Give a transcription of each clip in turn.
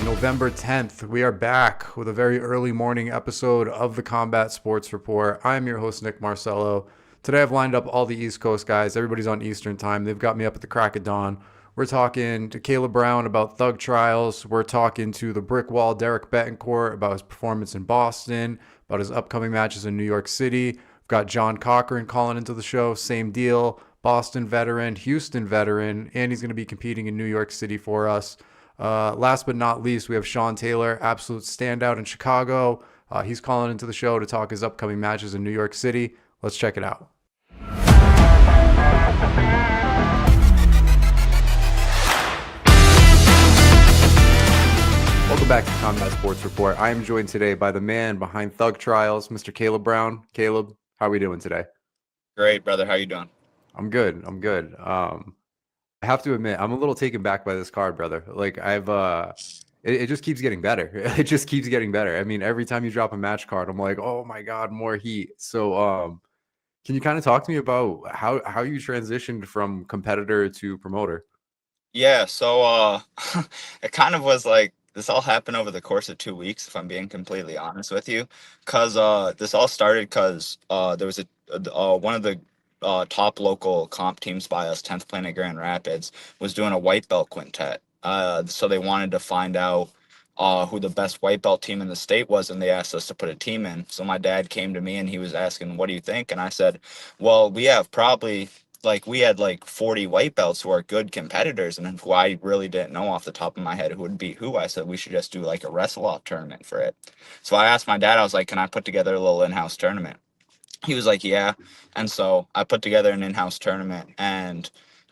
November 10th, we are back with a very early morning episode of the Combat Sports Report. I am your host, Nick Marcello. Today I've lined up all the East Coast guys. Everybody's on Eastern time. They've got me up at the crack of dawn. We're talking to Caleb Brown about Thug Trials. We're talking to the Brick Wall Derek Betancourt about his performance in Boston, about his upcoming matches in New York City. We've got John Cochran calling into the show. Same deal. Boston veteran, Houston veteran, and he's going to be competing in New York City for us. Last but not least, we have Sean Taylor, absolute standout in Chicago. He's calling into the show to talk his upcoming matches in New York City. Let's check it out. Welcome back to the Combat Sports Report. I am joined today by the man behind Thug Trials, Mr. Caleb Brown. Caleb, how are we doing today? Great, brother. How you doing? I'm good. I have to admit, I'm a little taken back by this card, brother. Like it just keeps getting better. It just keeps getting better. I mean, every time you drop a match card, I'm like, oh my God, more heat. So, can you kind of talk to me about how you transitioned from competitor to promoter? Yeah, so it kind of was like this all happened over the course of 2 weeks, if I'm being completely honest with you. Cause this all started because there was one of the top local comp teams by us, 10th Planet Grand Rapids, was doing a white belt quintet. So they wanted to find out who the best white belt team in the state was, and they asked us to put a team in. So my dad came to me and he was asking, "What do you think?" And I said, "Well, we have probably." Like we had like 40 white belts who are good competitors, and who I really didn't know off the top of my head who would beat who. I said we should just do like a wrestle off tournament for it. So I asked my dad, I was like, can I put together a little in-house tournament? He was like, yeah. And so I put together an in-house tournament, and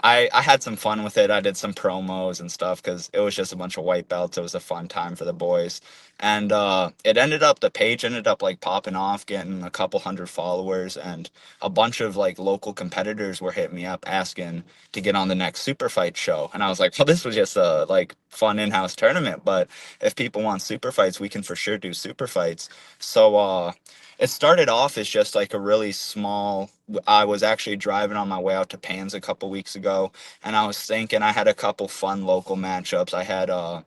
I had some fun with it. I did some promos and stuff because it was just a bunch of white belts. It was a fun time for the boys. And the page ended up like popping off, getting a couple hundred followers, and a bunch of like local competitors were hitting me up asking to get on the next super fight show. And I was like, well, this was just a like fun in-house tournament, but if people want super fights, we can for sure do super fights. So it started off as just like a really small. I was actually driving on my way out to Pans a couple weeks ago, and I was thinking I had a couple fun local matchups. I had a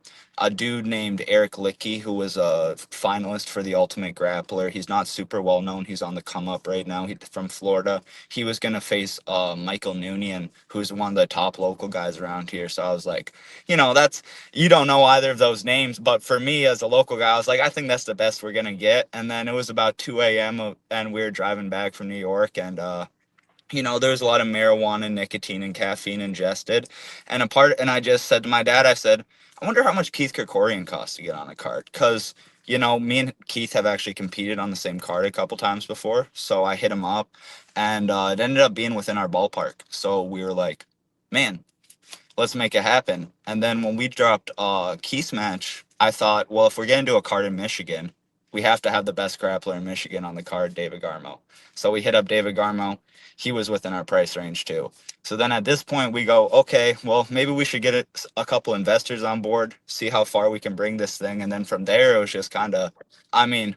dude named Eric Licky, who was a finalist for the Ultimate Grappler. He's not super well known. He's on the come up right now. He's from Florida. He was going to face Michael Noonian, who's one of the top local guys around here. So I was like, that's, you don't know either of those names. But for me as a local guy, I was like, I think that's the best we're going to get. And then it was about 2 a.m. and we were driving back from New York, and there was a lot of marijuana, nicotine, and caffeine ingested. And I just said to my dad, I said, I wonder how much Keith Krikorian costs to get on a card. Because, me and Keith have actually competed on the same card a couple times before. So I hit him up, and it ended up being within our ballpark. So we were like, man, let's make it happen. And then when we dropped Keith's match, I thought, well, if we're going to do a card in Michigan, we have to have the best grappler in Michigan on the card, David Garmo. So we hit up David Garmo. He was within our price range too. So then at this point we go, okay, well, maybe we should get a couple investors on board, see how far we can bring this thing. And then from there, it was just kind of, I mean,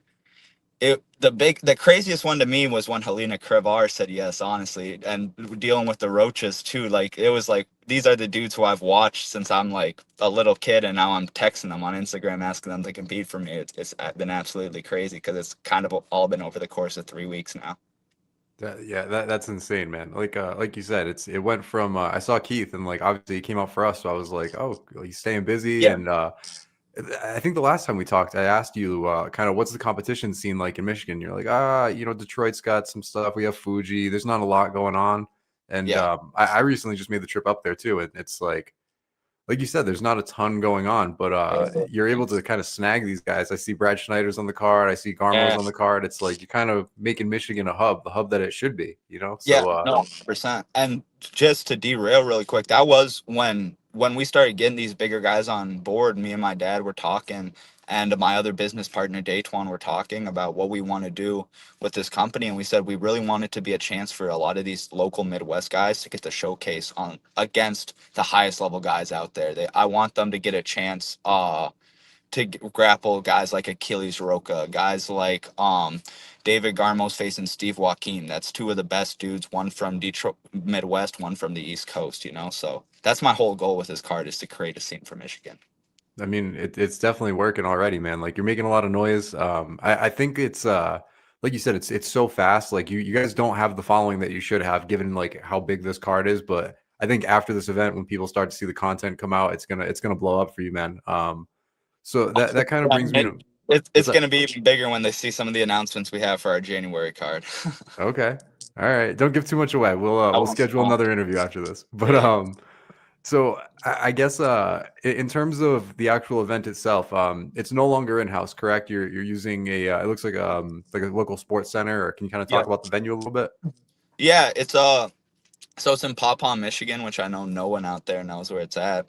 the craziest one to me was when Helena Krivar said yes, honestly, and dealing with the Roaches too. Like it was like, these are the dudes who I've watched since I'm like a little kid, and now I'm texting them on Instagram asking them to compete for me. It's been absolutely crazy because it's kind of all been over the course of 3 weeks now. That's insane, man. Like you said, it went from I saw Keith, and like obviously he came out for us, so I was like, oh, he's staying busy. Yeah. And I think the last time we talked, I asked you kind of what's the competition scene like in Michigan. You're like, Detroit's got some stuff. We have Fuji. There's not a lot going on. And Yeah. I recently just made the trip up there too, and it's like you said, there's not a ton going on, but you're able to kind of snag these guys. I see Brad Schneider's on the card. I see Garmo's Yeah. on the card. It's like you're kind of making Michigan a hub, the hub that it should be, Yeah, So no, 100%. And just to derail really quick, that was when we started getting these bigger guys on board. Me and my dad were talking, and my other business partner Daytwan were talking about what we want to do with this company. And we said we really want it to be a chance for a lot of these local Midwest guys to get the showcase on against the highest level guys out there. I want them to get a chance to grapple guys like Achilles Roca, guys like David Garmo's facing Steve Joaquin. That's two of the best dudes, one from Detroit Midwest, one from the East Coast, So that's my whole goal with this card, is to create a scene for Michigan. I mean, it's definitely working already, man. Like you're making a lot of noise. I think it's like you said, it's so fast. Like you guys don't have the following that you should have, given like how big this card is. But I think after this event, when people start to see the content come out, it's gonna blow up for you, man. So that kind of Yeah, brings me to what's it's that? going to be even bigger when they see some of the announcements we have for our January card. Okay, all right. Don't give too much away. I We'll won't schedule spoil. another interview after this. But Yeah. So I guess in terms of the actual event itself, it's no longer in-house, correct? You're using a it looks like a local sports center, or can you kind of talk Yeah. about the venue a little bit? Yeah, so it's in Paw Paw, Michigan, which I know no one out there knows where it's at.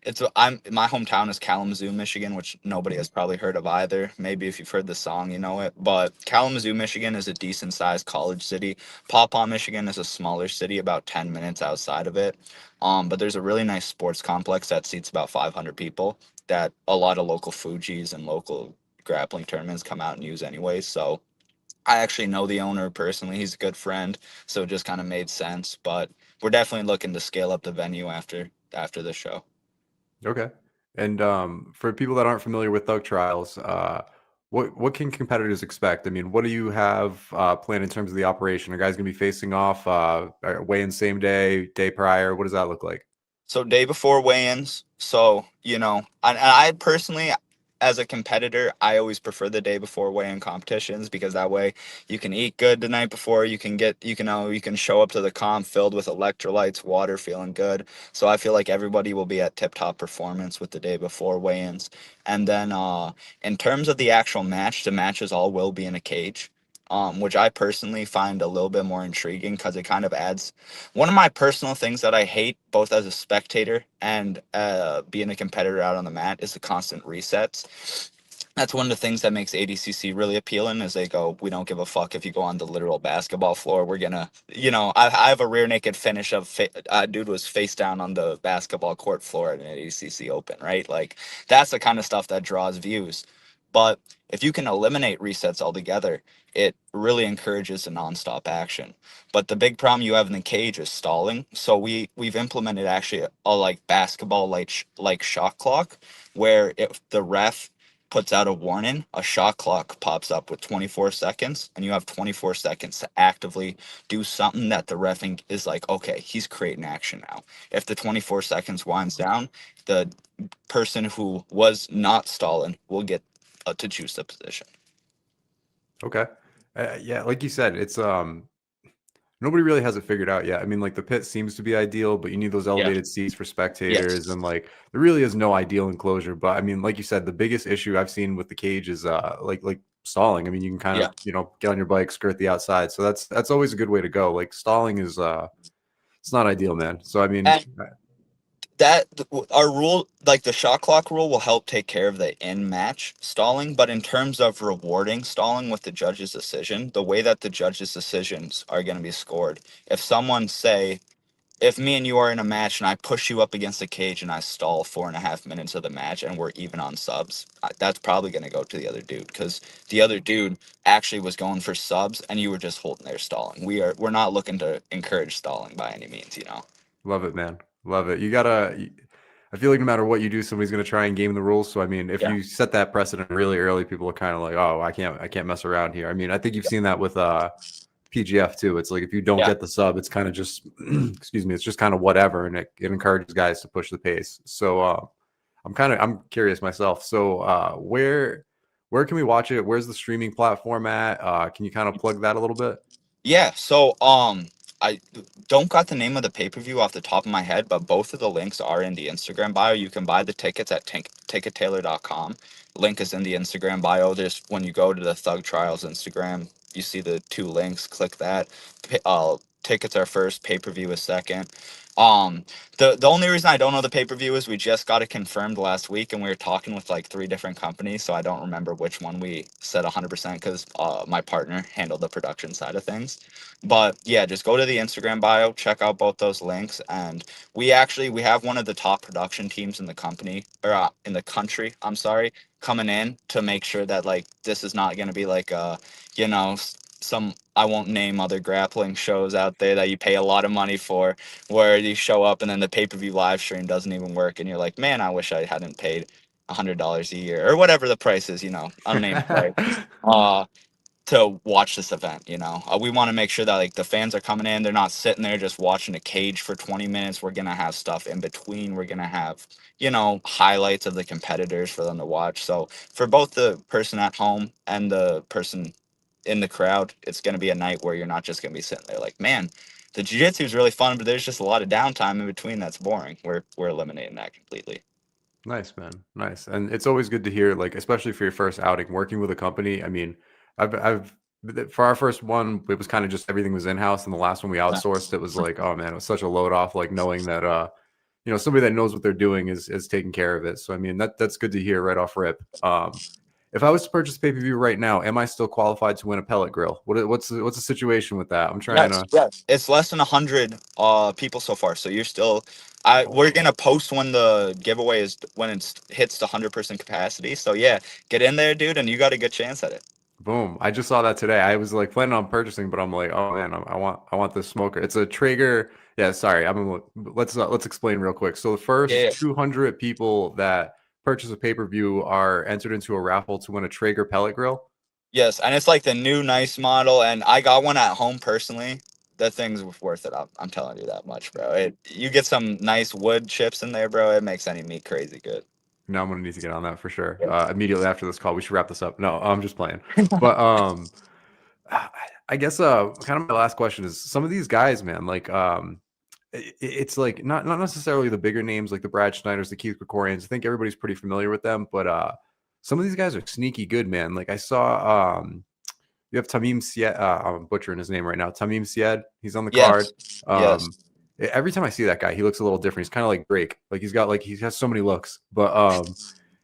It's I'm my hometown is Kalamazoo, Michigan, which nobody has probably heard of either. Maybe if you've heard the song, you know it. But Kalamazoo, Michigan, is a decent sized college city. Paw Paw, Michigan, is a smaller city, about 10 minutes outside of it. But there's a really nice sports complex that seats about 500 people. That a lot of local Fujis and local grappling tournaments come out and use anyways. So I actually know the owner personally. He's a good friend, so it just kind of made sense. But we're definitely looking to scale up the venue after the show. Okay. And for people that aren't familiar with Thug Trials, what can competitors expect? I mean, what do you have planned in terms of the operation? Are guys going to be facing off weigh-in same day, day prior? What does that look like? So day before weigh-ins. So and I personally, as a competitor, I always prefer the day before weigh-in competitions because that way you can eat good the night before. You can show up to the comp filled with electrolytes, water, feeling good. So I feel like everybody will be at tip-top performance with the day before weigh-ins. And then in terms of the actual match, the matches all will be in a cage. Which I personally find a little bit more intriguing because it kind of adds one of my personal things that I hate, both as a spectator and being a competitor out on the mat, is the constant resets. That's one of the things that makes ADCC really appealing. Is they go, we don't give a fuck if you go on the literal basketball floor. We're gonna, I have a rear naked finish of dude was face down on the basketball court floor at an ADCC Open, right? Like that's the kind of stuff that draws views. But if you can eliminate resets altogether, it really encourages a nonstop action. But the big problem you have in the cage is stalling. So we've implemented actually a like basketball like shot clock, where if the ref puts out a warning, a shot clock pops up with 24 seconds, and you have 24 seconds to actively do something that the refing is like, okay, he's creating action now. If the 24 seconds winds down, the person who was not stalling will get to choose the position. Okay. Yeah, like you said, it's nobody really has it figured out yet. I mean, like the pit seems to be ideal, but you need those Yeah. elevated seats for spectators, Yes. and like there really is no ideal enclosure. But I mean, like you said, the biggest issue I've seen with the cage is like stalling. I mean, you can kind Yeah. of get on your bike, skirt the outside, so that's always a good way to go. Like stalling is it's not ideal, man. So I mean, And that our rule, like the shot clock rule, will help take care of the in match stalling. But in terms of rewarding stalling with the judge's decision, the way that the judge's decisions are going to be scored, if someone say, if me and you are in a match and I push you up against the cage and I stall 4.5 minutes of the match and we're even on subs, that's probably going to go to the other dude because the other dude actually was going for subs and you were just holding there stalling. We're not looking to encourage stalling by any means. love it, man. Love it. I feel like no matter what you do, somebody's going to try and game the rules. So I mean, if Yeah. you set that precedent really early, people are kind of like, oh, I can't mess around here. I mean, I think you've seen that with PGF too. It's like if you don't Yeah. get the sub, it's kind of just excuse me, it's just kind of whatever, and it encourages guys to push the pace. So I'm curious myself. So where can we watch it? Where's the streaming platform at? Can you kind of plug that a little bit? Yeah, so I don't got the name of the pay-per-view off the top of my head, but both of the links are in the Instagram bio. You can buy the tickets at tickettailor.com. Link is in the Instagram bio. Just when you go to the Thug Trials Instagram, you see the two links, click that. Tickets are first, pay-per-view is second. Um the only reason I don't know the pay-per-view is we just got it confirmed last week and we were talking with like three different companies, so I don't remember which one we said 100% because my partner handled the production side of things. But yeah, just go to the Instagram bio, check out both those links, and we have one of the top production teams in the company or in the country, I'm sorry, coming in to make sure that like this is not going to be like a, you know, some, I won't name other grappling shows out there that you pay a lot of money for, where you show up and then the pay-per-view live stream doesn't even work and you're like, man, I wish I hadn't paid $100 a year or whatever the price is, unnamed price. Uh, to watch this event. We want to make sure that like the fans are coming in, they're not sitting there just watching a cage for 20 minutes. We're gonna have stuff in between. We're gonna have highlights of the competitors for them to watch. So for both the person at home and the person in the crowd, it's gonna be a night where you're not just gonna be sitting there like, man, the jiu-jitsu is really fun, but there's just a lot of downtime in between that's boring. We're eliminating that completely. Nice, man. Nice. And it's always good to hear, like, especially for your first outing, working with a company. I mean, I've, for our first one, it was kind of just everything was in house. And the last one we outsourced, it was like, oh man, it was such a load off, like knowing that, somebody that knows what they're doing is taking care of it. So, I mean, that's good to hear right off rip. If I was to purchase pay-per-view right now, am I still qualified to win a pellet grill? What's the situation with that? I'm trying Yes, to, yes. It's less than 100 people so far. So you're still we're gonna post when the giveaway is when it hits the 100% capacity. So yeah, get in there, dude, and you got a good chance at it. boom. I just saw that today. I was like planning on purchasing, but I'm like, oh man, I want this smoker. It's a Traeger. Yeah, sorry. Let's explain real quick. So the Yeah, first yeah. 200 people that purchase a pay-per-view are entered into a raffle to win a Traeger pellet grill. Yes, and it's like the new nice model, and I got one at home personally. That thing's worth it. I'm telling you that much, bro. You get some nice wood chips in there, bro. It makes any meat crazy good. Now I'm gonna need to get on that for sure. Yeah. Immediately after this call, we should wrap this up. No, I'm just playing. But I guess kind of my last question is some of these guys, man, like it's like not necessarily the bigger names like the Brad Schneiders, the Keith Krikorians. I think everybody's pretty familiar with them, but some of these guys are sneaky good, man. Like I saw you have Tamim Syed, I'm butchering his name right now. Tamim Syed, he's on the card. Yes, yes. Um every time I see that guy, he looks a little different. He's kind of like Drake. Like he has so many looks, but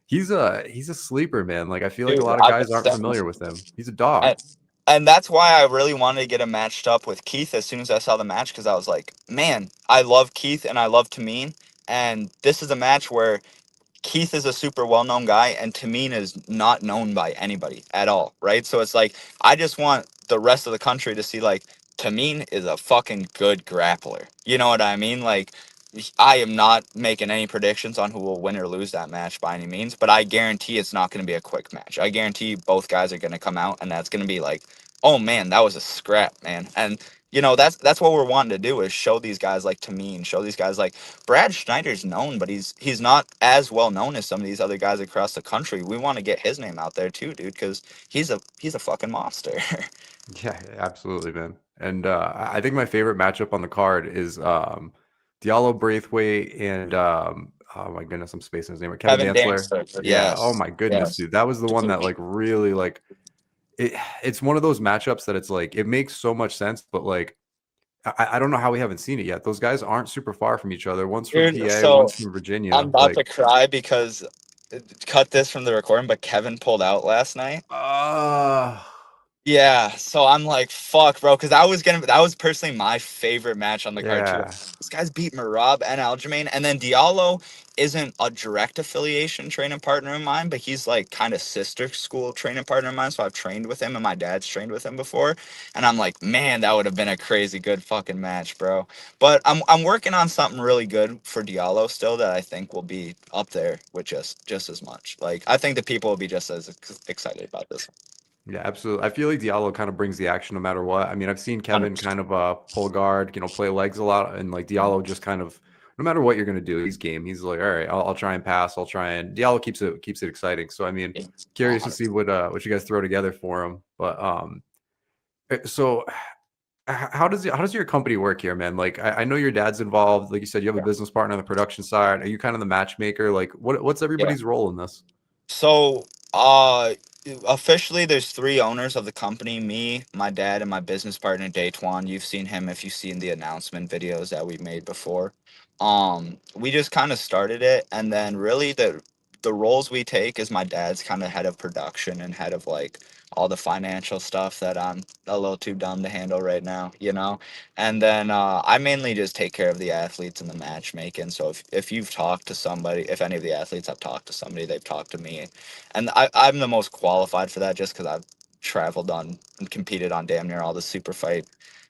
he's a sleeper, man. Like I feel like a Dude, lot of I've guys aren't been familiar with him. He's a dog. and, and that's why I really wanted to get him matched up with Keith as soon as I saw the match because I was like, man, I love Keith and I love Tameen, and this is a match where Keith is a super well known guy, and Tameen is not known by anybody at all, right? So it's like, I just want the rest of the country to see, like, Tameen is a fucking good grappler. You know what I mean? Like, I am not making any predictions on who will win or lose that match by any means, but I guarantee it's not going to be a quick match. I guarantee both guys are going to come out, and that's going to be like, oh man, that was a scrap, man. And that's what we're wanting to do is show these guys like Tameen, show these guys like Brad Schneider's known, but he's not as well known as some of these other guys across the country. We want to get his name out there too, dude, because he's a fucking monster. Yeah, absolutely, man. And I think my favorite matchup on the card is Diallo Braithwaite and oh my goodness, I'm spacing his name. Kevin Kevin Dantzler. Dancer, Yeah. Oh yes, my goodness, yes. dude. That was the one that like really like it's one of those matchups that it's like it makes so much sense, but like I don't know how we haven't seen it yet. Those guys aren't super far from each other. One's from Dude, PA, so one's from I'm Virginia. about Like, to cry because cut this from the recording, but Kevin pulled out last night. uh Yeah, so I'm like, fuck, bro, because that was personally my favorite match on the card too. yeah. These guys beat Marab and Aljamain, and then Diallo isn't a direct affiliation training partner of mine, but he's like kind of sister school training partner of mine. So I've trained with him, and my dad's trained with him before, and I'm like, man, that would have been a crazy good fucking match, bro. But I'm working on something really good for Diallo still that I think will be up there with just as much. Like I think the people will be just as excited about this. Yeah, absolutely. I feel like Diallo kind of brings the action no matter what. I mean, I've seen Kevin 100%. kind of pull guard, play legs a lot, and like Diallo just kind of no matter what you're gonna do, he's game. He's like, all right, I'll try and pass. I'll try and Diallo keeps it exciting. So I mean, curious to see what you guys throw together for him. But so how does your company work here, man? Like I know your dad's involved. Like you said, you have a Yeah. business partner on the production side. Are you kind of the matchmaker? Like what's Yeah. everybody's role in this? So, officially, there's three owners of the company: me, my dad, and my business partner Daytwan. You've seen him if you've seen the announcement videos that we made before. We just kind of started it, and then really the roles we take is my dad's kind of head of production and head of like all the financial stuff that I'm a little too dumb to handle right now, you know. And then I mainly just take care of the athletes and the matchmaking. So if you've talked to somebody, if any of the athletes have talked to somebody, they've talked to me. And I'm the most qualified for that just because I've traveled on and competed on damn near all the super fight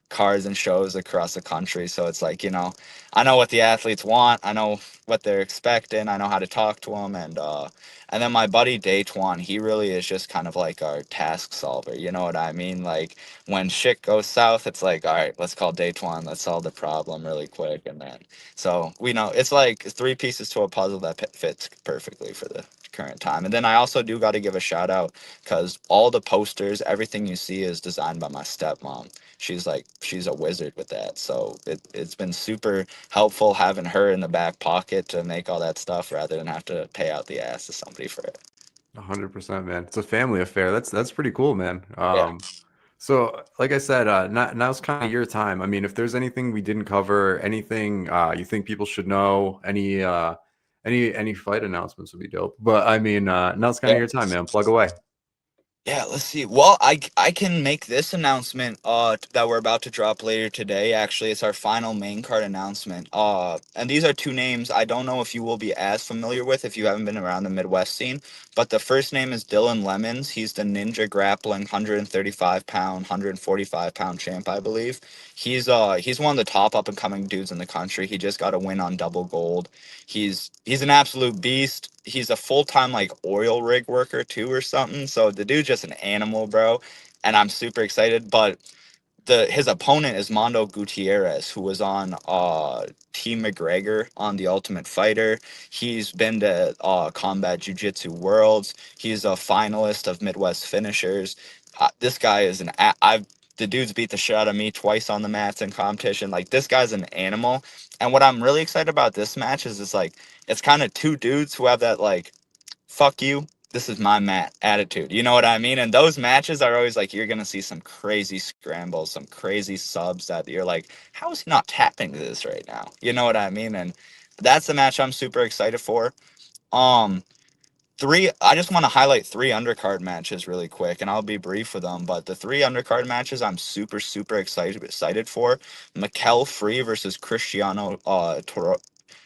cars and shows across the country. So it's like, I know what the athletes want. I know what they're expecting. I know how to talk to them. And then my buddy Daytwan, he really is just kind of like our task solver. You know what I mean? Like when shit goes south, it's like, all right, let's call Daytwan. Let's solve the problem really quick. And then, so we know it's like three pieces to a puzzle that fits perfectly for the current time. And then I also do got to give a shout out because all the posters, everything you see is designed by my stepmom. She's a wizard with that. So it's been super helpful having her in the back pocket to make all that stuff rather than have to pay out the ass to somebody for it. 100%, man. It's a family affair. That's pretty cool, man. Yeah. So like I said, now's kind of your time. I mean, if there's anything we didn't cover, anything you think people should know, any fight announcements would be dope. But I mean, now's kind of your time, man. Plug away. Yeah, let's see. Well, I can make this announcement that we're about to drop later today. Actually, it's our final main card announcement. And these are two names I don't know if you will be as familiar with if you haven't been around the Midwest scene, but the first name is Dylan Lemons. He's the Ninja Grappling 135-pound, 145-pound champ, I believe. He's one of the top up and coming dudes in the country. He just got a win on double gold. He's an absolute beast. He's a full-time like oil rig worker too or something. So the dude's just an animal, bro. And I'm super excited. But his opponent is Mondo Gutierrez, who was on Team McGregor on The Ultimate Fighter. He's been to Combat Jiu-Jitsu Worlds. He's a finalist of Midwest Finishers. This guy is I've the dude's beat the shit out of me twice on the mats in competition. Like this guy's an animal. And what I'm really excited about this match is it's kind of two dudes who have that like fuck you, this is my mat attitude. You know what I mean? And those matches are always like you're gonna see some crazy scrambles, some crazy subs that you're like, how is he not tapping this right now? You know what I mean? And that's the match I'm super excited for. Um I just want to highlight three undercard matches really quick, and I'll be brief with them. But the three undercard matches I'm super excited for: Mikel Free versus Cristiano Toro.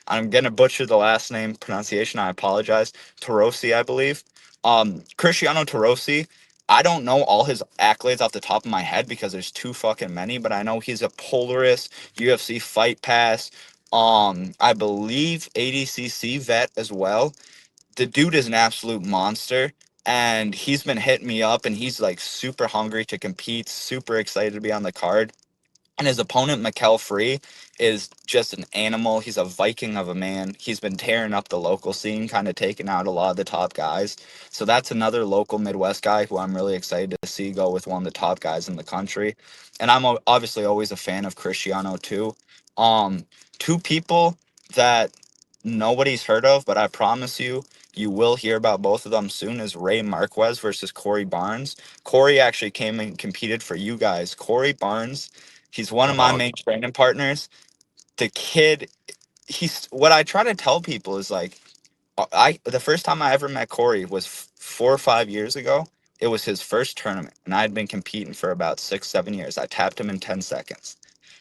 I'm gonna butcher the last name pronunciation. I apologize. Torosi, I believe. Cristiano Torosi. I don't know all his accolades off the top of my head because there's too fucking many, but I know he's a Polaris, UFC Fight Pass. I believe ADCC vet as well. The dude is an absolute monster, and he's been hitting me up, and he's like super hungry to compete, super excited to be on the card. And his opponent, Mikel Free, is just an animal. He's a Viking of a man. He's been tearing up the local scene, kind of taking out a lot of the top guys. So that's another local Midwest guy who I'm really excited to see go with one of the top guys in the country. And I'm obviously always a fan of Cristiano too. Um, Two people that nobody's heard of, but I promise you, you will hear about both of them soon is Ray Marquez versus Corey Barnes. Corey actually came and competed for you guys. Corey Barnes, he's one of my Oh, main training partners. The kid, he's what I try to tell people is like, I the first time I ever met Corey was 4 or 5 years ago. It was his first tournament, and I had been competing for about 6, 7 years. I tapped him in 10 seconds.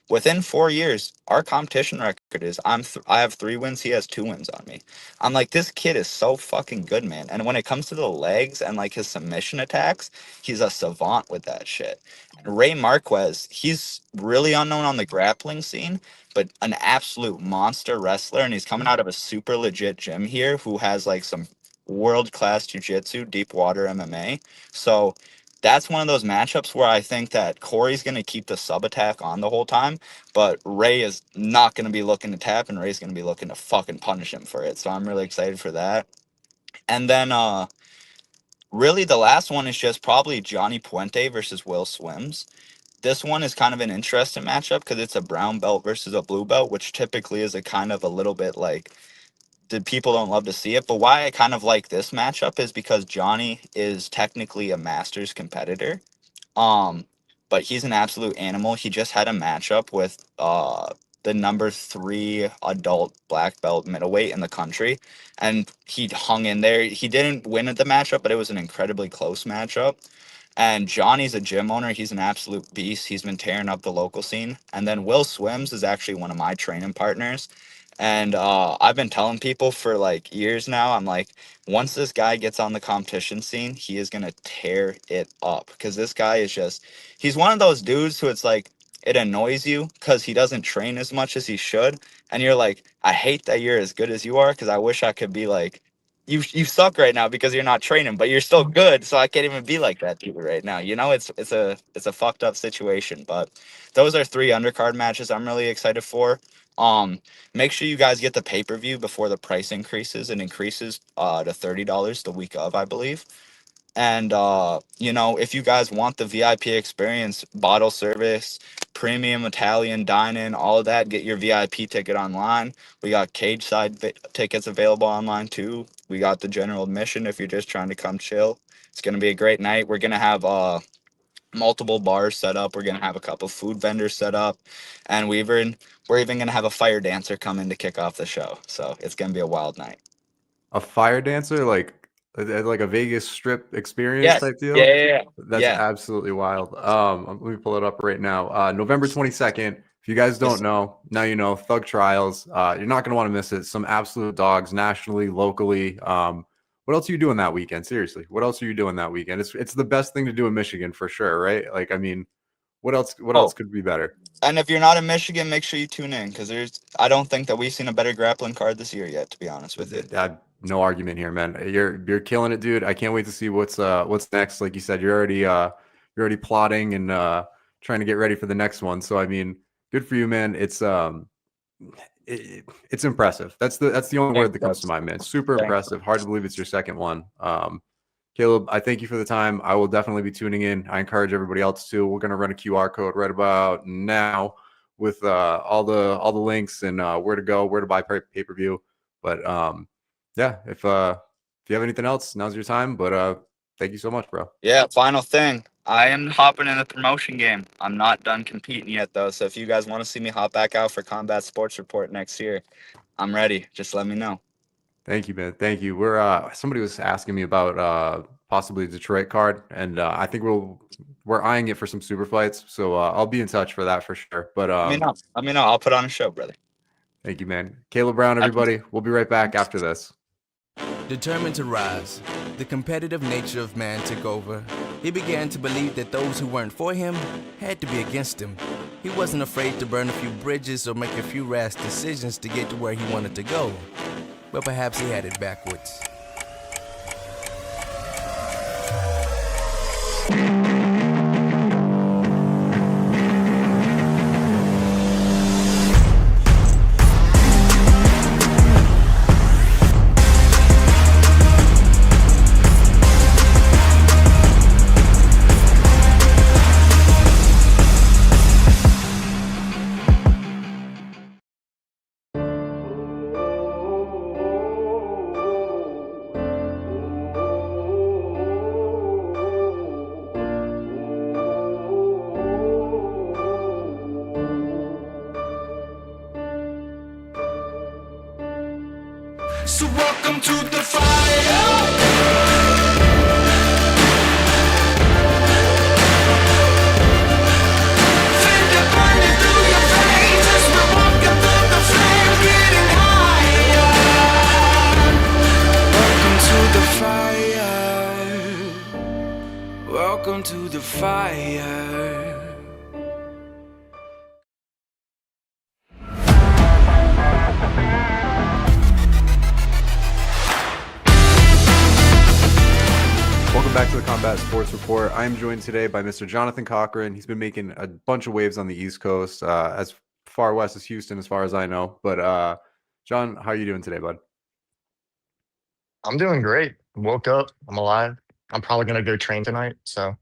Within 4 years, our competition record is I have 3 wins, he has 2 wins on me. I'm like, this kid is so fucking good, man. And when it comes to the legs and like his submission attacks, he's a savant with that shit. And Ray Marquez, he's really unknown on the grappling scene, but an absolute monster wrestler. And he's coming out of a super legit gym here who has like some world class jiu-jitsu, deep water MMA. So that's one of those matchups where I think that Corey's going to keep the sub attack on the whole time, but Ray is not going to be looking to tap, and Ray's going to be looking to fucking punish him for it. So I'm really excited for that. And then, really, the last one is just probably Johnny Puente versus Will Swims. This one is kind of an interesting matchup because it's a brown belt versus a blue belt, which typically is a kind of a little bit like the people don't love to see it. But why I kind of like this matchup is because Johnny is technically a Masters competitor. Um, but he's an absolute animal. He just had a matchup with the number 3 adult black belt middleweight in the country, and he hung in there. He didn't win at the matchup, but it was an incredibly close matchup. And Johnny's a gym owner. He's an absolute beast. He's been tearing up the local scene. And then Will Swims is actually one of my training partners. And I've been telling people for like years now, I'm like, once this guy gets on the competition scene, he is gonna tear it up. Because this guy is just, he's one of those dudes who it's like, it annoys you because he doesn't train as much as he should. And you're like, I hate that you're as good as you are because I wish I could be like, you suck right now because you're not training, but you're still good. So I can't even be like that to you right now. You know, it's a fucked up situation. But those are three undercard matches I'm really excited for. Um, Make sure you guys get the pay per view before the price increases. It increases to $30 the week of, I believe. And you know, if you guys want the VIP experience, bottle service, premium Italian dining, all of that, get your VIP ticket online. We got cage side tickets available online too. We got the general admission if you're just trying to come chill. It's gonna be a great night. We're gonna have multiple bars set up. We're gonna have a couple food vendors set up, and we're even gonna have a fire dancer come in to kick off the show. So it's gonna be a wild night. A fire dancer, like a Vegas Strip experience Yes. type Yeah. deal? Yeah. Yeah. That's Yeah. absolutely wild. Let me pull it up right now. November 22nd. If you guys don't Yes. know, now you know. Thug Trials. You're not gonna want to miss it. Some absolute dogs, nationally, locally. What else are you doing that weekend? Seriously, what else are you doing that weekend? It's the best thing to do in Michigan for sure, right? Like, I mean, what else? What else Oh, could be better? and if you're not in Michigan, make sure you tune in because I don't think that we've seen a better grappling card this year yet, to be honest with you. No argument here, man. You're killing it, dude. I can't wait to see what's next. Like you said, you're already plotting and trying to get ready for the next one. So I mean, good for you, man. It's impressive. That's the only word Thanks, that comes to guys. mind, man. Super Thanks. impressive. Hard to believe it's your second one. Caleb, I thank you for the time. I will definitely be tuning in. I encourage everybody else to. We're gonna run a QR code right about now with all the links and where to go, where to buy pay per view. But yeah, if you have anything else, now's your time. But thank you so much, bro. Yeah, final thing. I am hopping in the promotion game. I'm not done competing yet, though. So if you guys want to see me hop back out for Combat Sports Report next year, I'm ready. Just let me know. Thank you, man. Thank you. We're somebody was asking me about possibly a Detroit card, and I think we're eyeing it for some super fights. So I'll be in touch for that for sure. But Let me know. Let me know. I'll put on a show, brother. thank you, man. Caleb Brown, everybody. We'll be right back after this. Determined to rise, the competitive nature of man took over. He began to believe that those who weren't for him had to be against him. He wasn't afraid to burn a few bridges or make a few rash decisions to get to where he wanted to go. But perhaps he had it backwards. So welcome to the fire. Feel it burning through your veins as we're walking through the flame, getting higher. Welcome to the fire. Welcome to the fire. Welcome back to the Combat Sports Report. I am joined today by Mr. Jonathan Cochran. He's been making a bunch of waves on the East Coast, as far west as Houston, as far as I know. But John, how are you doing today, bud? I'm doing great. Woke up. I'm alive. I'm probably gonna go train tonight, so I'm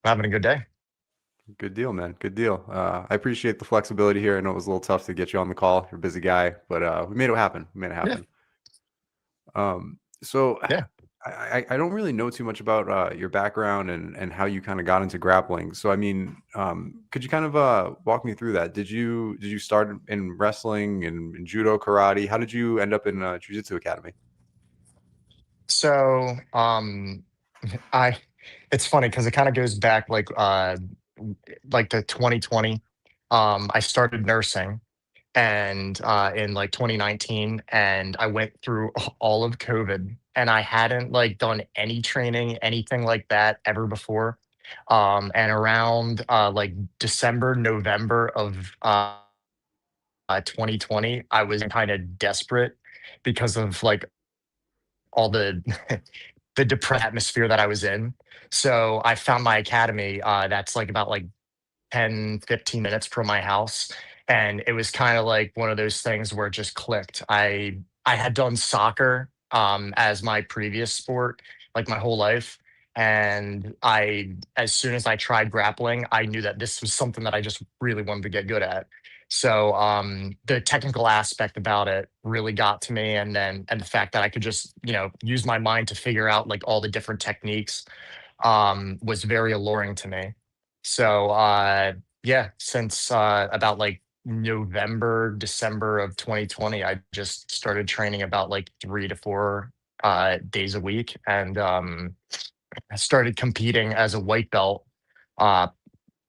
having a good day. Good deal, man. Good deal. I appreciate the flexibility here. I know it was a little tough to get you on the call. You're a busy guy, but we made it happen. We made it Yeah, happen. So yeah. I don't really know too much about your background and how you kind of got into grappling. So I mean, could you kind of walk me through that? Did you start in wrestling and judo, karate? How did you end up in jiu-jitsu academy? So, I it's funny because it kind of goes back like to 2020. I started nursing, and in like 2019, and I went through all of COVID, and I hadn't like done any training, anything like that ever before. And around like December, November of 2020, I was kind of desperate because of like all the the depressed atmosphere that I was in. So I found my academy that's like about like 10, 15 minutes from my house. And it was kind of like one of those things where it just clicked. I had done soccer as my previous sport, like my whole life. And as soon as I tried grappling, I knew that this was something that I just really wanted to get good at. So the technical aspect about it really got to me, and the fact that I could just use my mind to figure out like all the different techniques was very alluring to me. So yeah, since about like November, December of 2020, I just started training about like 3 to 4 days a week, and I started competing as a white belt uh,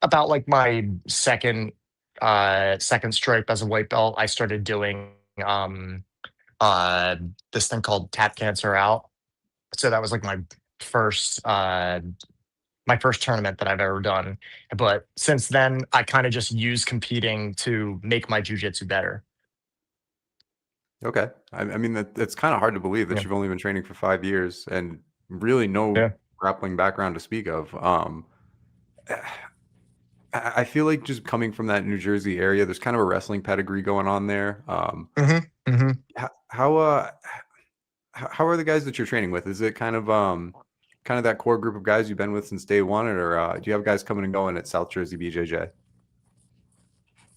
about like my second stripe as a white belt. I started doing um, uh, this thing called tap cancer out. So that was like first my first tournament that I've ever done. But since then, I kind of just use competing to make my jujitsu better. Okay. I mean, it's kind of hard to believe that Yeah. you've only been training for 5 years and really no Yeah. grappling background to speak of. I feel like just coming from that New Jersey area, there's kind of a wrestling pedigree going on there. Hmm. Hmm. How are the guys that you're training with? Is it kind of that core group of guys you've been with since day one, or do you have guys coming and going at South Jersey BJJ?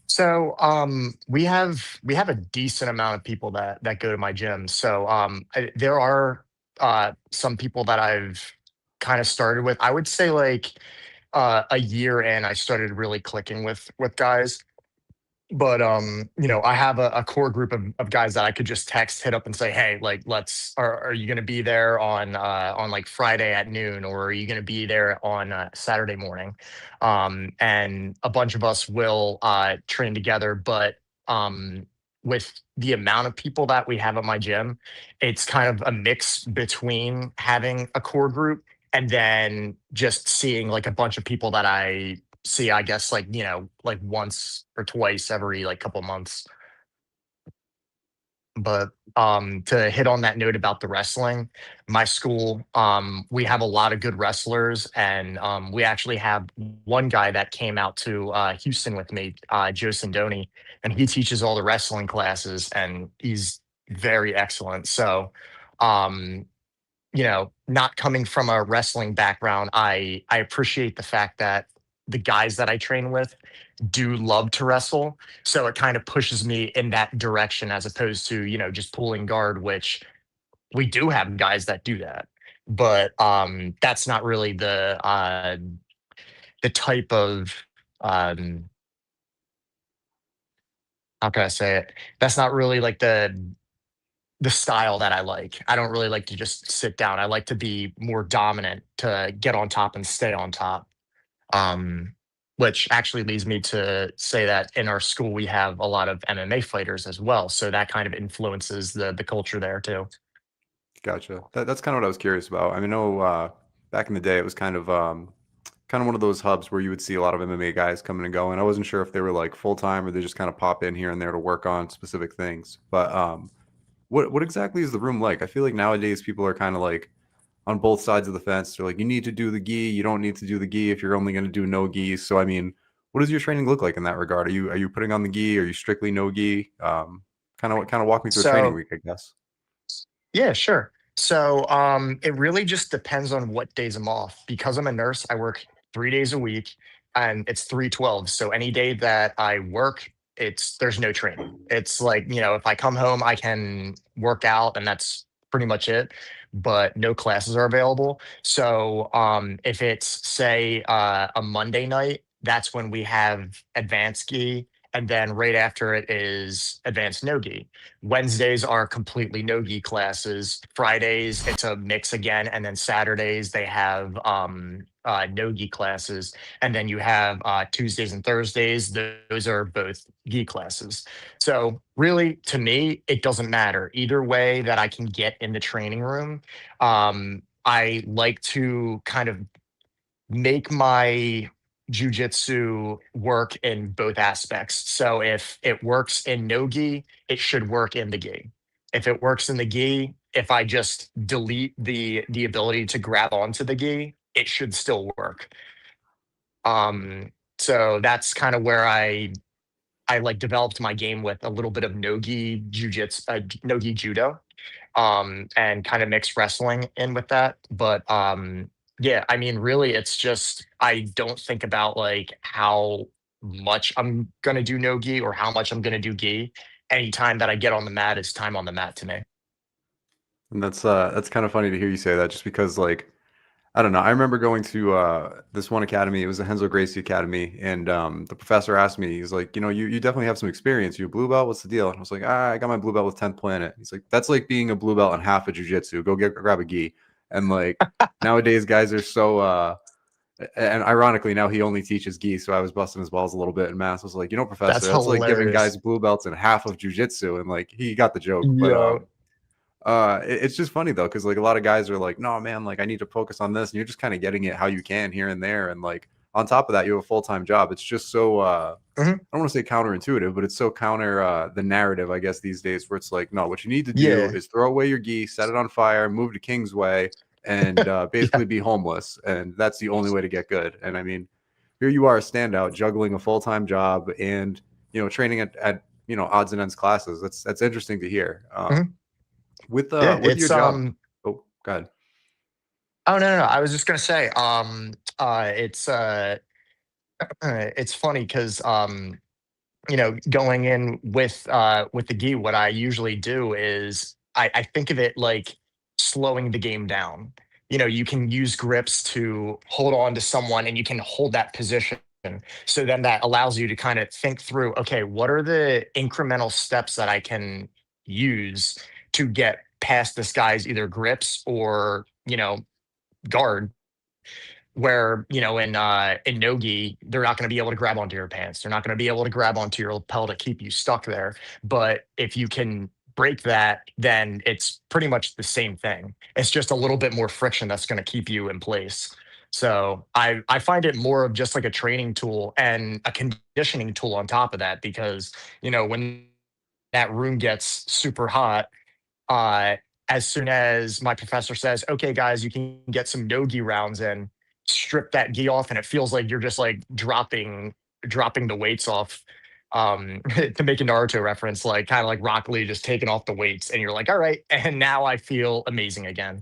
So we have a decent amount of people that go to my gym. So there are some people that I've kind of started with. I would say like a year in, I started really clicking with guys. But I have a core group of guys that I could just text, hit up, and say, hey, like are you going to be there on like Friday at noon, or are you going to be there on Saturday morning? And a bunch of us will train together. But with the amount of people that we have at my gym, it's kind of a mix between having a core group and then just seeing like a bunch of people that I see, I guess, like like once or twice every like couple months. But to hit on that note about the wrestling, my school, we have a lot of good wrestlers, and we actually have one guy that came out to Houston with me, Joe Sindoni, and he teaches all the wrestling classes, and he's very excellent. So not coming from a wrestling background, I appreciate the fact that the guys that I train with do love to wrestle. So it kind of pushes me in that direction as opposed to, just pulling guard, which we do have guys that do that. But that's not really the type of um how can I say it? That's not really like the style that I like. I don't really like to just sit down. I like to be more dominant, to get on top and stay on top. Um, which actually leads me to say that in our school we have a lot of MMA fighters as well. So that kind of influences the culture there too. Gotcha. That's kind of what I was curious about. I mean, I know back in the day it was kind of one of those hubs where you would see a lot of MMA guys coming and going. I wasn't sure if they were like full time or they just kind of pop in here and there to work on specific things. But what exactly is the room like? I feel like nowadays people are kind of like on both sides of the fence. They're like, you need to do the gi, you don't need to do the gi if you're only going to do no gi. So I mean, what does your training look like in that regard? Are you putting on the gi? Are you strictly no gi? Kind of walk me through a training So week, I guess. yeah, sure. So it really just depends on what days I'm off. Because I'm a nurse, I work 3 days a week, and it's 312. So any day that I work, there's no training. It's like, if I come home, I can work out, and that's pretty much it. But no classes are available. So if it's say a Monday night, that's when we have advanced gi. and then right after it is advanced no-gi. Wednesdays are completely no-gi classes. Fridays, it's a mix again, and then Saturdays they have no-gi classes, and then you have Tuesdays and Thursdays. Those are both gi classes. So really, to me, it doesn't matter either way that I can get in the training room. I like to kind of make my jujitsu work in both aspects. So if it works in no gi, it should work in the gi. If it works in the gi, if I just delete the ability to grab onto the gi, it should still work. So that's kind of where I like developed my game with a little bit of no-gi jujitsu, no-gi judo, and kind of mixed wrestling in with that. But yeah, I mean, really, it's just I don't think about like how much I'm gonna do no-gi or how much I'm gonna do gi. Anytime that I get on the mat is time on the mat to me. And that's kind of funny to hear you say that, just because like I don't know. I remember going to this one academy. It was the Hensel Gracie Academy, and the professor asked me, he's like, you definitely have some experience. You a blue belt? What's the deal? And I was like, I got my blue belt with 10th Planet. He's like, that's like being a blue belt and half a jujitsu. Go grab a gi. And like nowadays, guys are so. And ironically, now he only teaches gi, so I was busting his balls a little bit in mass. I was like, professor, That's that's like giving hilarious. guys blue belts and half of jujitsu, and like he got the joke, but Yeah. it's just funny though, because like a lot of guys are like, no man, like I need to focus on this, and you're just kind of getting it how you can here and there, and like on top of that, you have a full-time job. It's just so Mhm. I don't want to say counterintuitive, but it's so counter the narrative, I guess, these days, where it's like, no, what you need to do Yeah. is throw away your gi, set it on fire, move to Kingsway, and Yeah. basically be homeless, and that's the only way to get good. And I mean, here you are, a standout, juggling a full-time job and training at odds and ends classes. That's interesting to hear. Mhm. Yeah. With your It's job. Oh, God. Oh, no, no, no. I was just gonna say, it's funny because going in with the gi, what I usually do is I think of it like slowing the game down. You can use grips to hold on to someone and you can hold that position. So then that allows you to kind of think through, okay, what are the incremental steps that I can use to get past this guy's either grips or, guard, where in nogi they're not going to be able to grab onto your pants, they're not going to be able to grab onto your lapel to keep you stuck there. But if you can break that, then it's pretty much the same thing. It's just a little bit more friction that's going to keep you in place. So I find it more of just like a training tool and a conditioning tool on top of that, because when that room gets super hot, uh, as soon as my professor says, "Okay, guys, you can get some no-gi rounds in," strip that gi off, and it feels like you're just like dropping the weights off. To make a Naruto reference, like kind of like Rock Lee just taking off the weights, and you're like, "All right," and now I feel amazing again.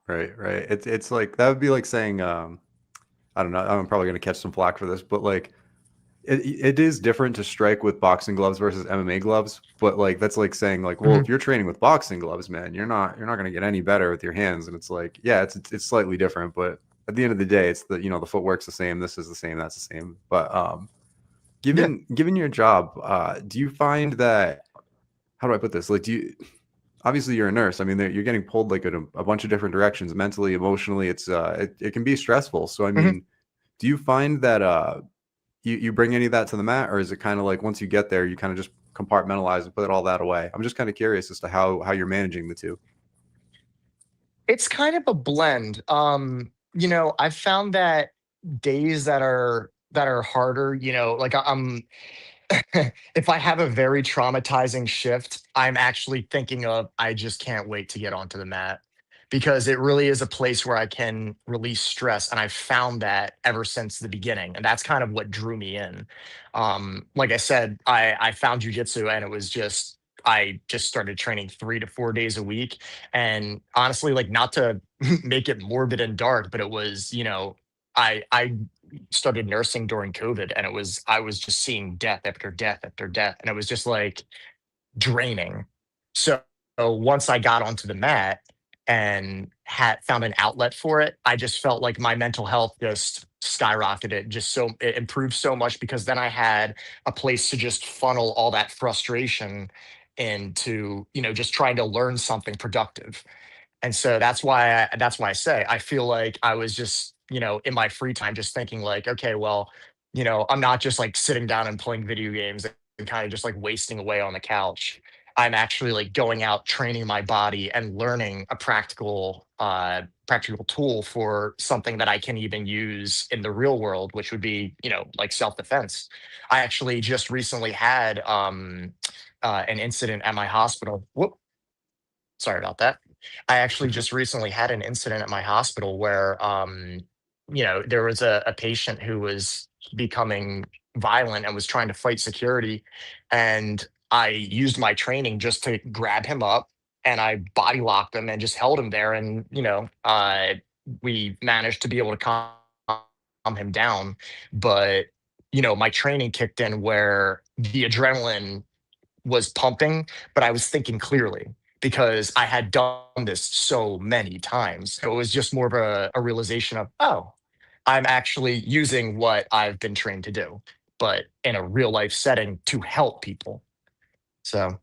Right, right. It's like that would be like saying, I don't know. I'm probably gonna catch some flack for this, but like it is different to strike with boxing gloves versus MMA gloves. But like that's like saying like, well, if Mhm. you're training with boxing gloves, man, you're not gonna get any better with your hands. And it's like, yeah, it's slightly different, but at the end of the day, it's the footwork's the same. This is the same. That's the same. But Yeah. given your job, do you find that how do I put this? Like, do you obviously you're a nurse. I mean, you're getting pulled like in a bunch of different directions, mentally, emotionally. It can be stressful. So I Mhm. mean, do you find that you bring any of that to the mat, or is it kind of like once you get there, you kind of just compartmentalize and put all that away? I'm just kind of curious as to how you're managing the two. It's kind of a blend. I've found that days that are harder, like I'm if I have a very traumatizing shift, I'm actually thinking of I just can't wait to get onto the mat, because it really is a place where I can release stress. And I've found that ever since the beginning. And that's kind of what drew me in. Like I said, I found jujitsu and it was just, I just started training 3 to 4 days a week. And honestly, like not to make it morbid and dark, but it was, I started nursing during COVID, and I was just seeing death after death after death, and it was just like draining. So once I got onto the mat and had found an outlet for it, I just felt like my mental health just skyrocketed. Just so it improved so much because then I had a place to just funnel all that frustration into, just trying to learn something productive. And so that's why I say I feel like I was just, in my free time just thinking like, okay, well, I'm not just like sitting down and playing video games and kind of just like wasting away on the couch. I'm actually like going out, training my body and learning a practical tool for something that I can even use in the real world, which would be, like self-defense. I actually just recently had an incident at my hospital. Whoop, sorry about that. I actually just recently had an incident at my hospital where, there was a patient who was becoming violent and was trying to fight security. And I used my training just to grab him up and I body locked him and just held him there. And, we managed to be able to calm him down. But, my training kicked in where the adrenaline was pumping, but I was thinking clearly because I had done this so many times. So it was just more of a realization of, oh, I'm actually using what I've been trained to do, but in a real life setting to help people. So,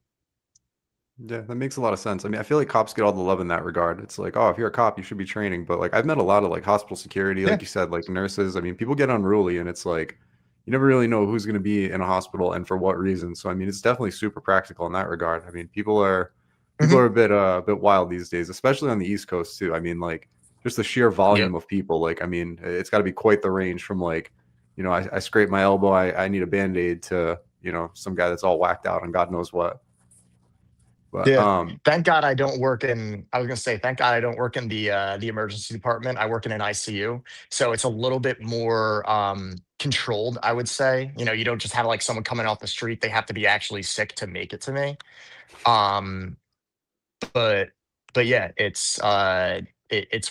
Yeah, that makes a lot of sense. I mean, I feel like cops get all the love in that regard. It's like, oh, if you're a cop, you should be training. But like, I've met a lot of like hospital security, yeah. like you said, like nurses. I mean, people get unruly, and it's like you never really know who's going to be in a hospital and for what reason. So I mean, it's definitely super practical in that regard. I mean, people are Mhm. a bit wild these days, especially on the East Coast too. I mean, like just the sheer volume Yep. of people. Like, I mean, it's got to be quite the range from like, I scraped my elbow, I need a band-aid to some guy that's all whacked out and God knows what. But Yeah. Thank God I don't work in, I was gonna say, thank God I don't work in the emergency department. I work in an ICU. So it's a little bit more controlled, I would say. You don't just have like someone coming off the street. They have to be actually sick to make it to me. Um, but but yeah, it's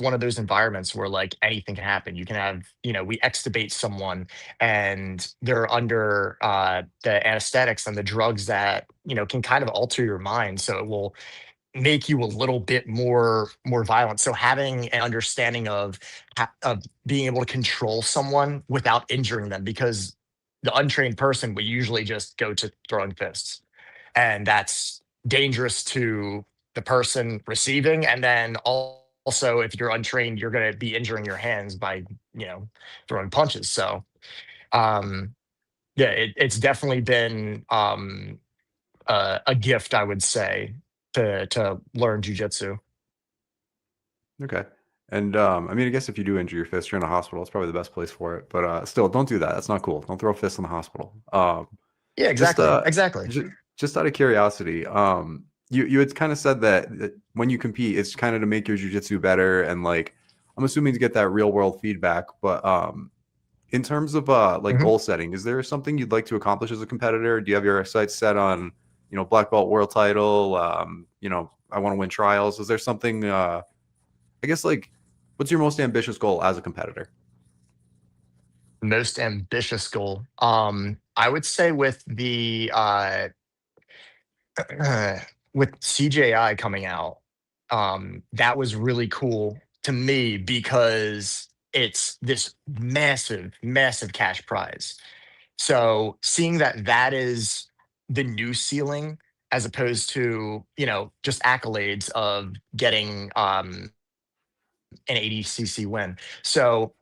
one of those environments where like anything can happen. You can have, we extubate someone and they're under the anesthetics and the drugs that, can kind of alter your mind. So it will make you a little bit more violent. So having an understanding of being able to control someone without injuring them, because the untrained person would usually just go to throwing fists, and that's dangerous to the person receiving. And then also, if you're untrained, you're going to be injuring your hands by throwing punches. So um, yeah, it's definitely been a gift, I would say, to learn jujitsu. Okay. And I mean, I guess if you do injure your fist, you're in a hospital. It's probably the best place for it. But still, don't do that. That's not cool. Don't throw fists in the hospital. Yeah, Just exactly, exactly. just out of curiosity, you had kind of said that when you compete, it's kind of to make your jujitsu better, and like I'm assuming to get that real world feedback. But in terms of like Mhm. goal setting, is there something you'd like to accomplish as a competitor? Do you have your sights set on black belt world title? I want to win trials. Is there something? I guess like, what's your most ambitious goal as a competitor? Most ambitious goal. I would say with the with CJI coming out, that was really cool to me because it's this massive, massive cash prize. So seeing that that is the new ceiling as opposed to, just accolades of getting an ADCC win. So,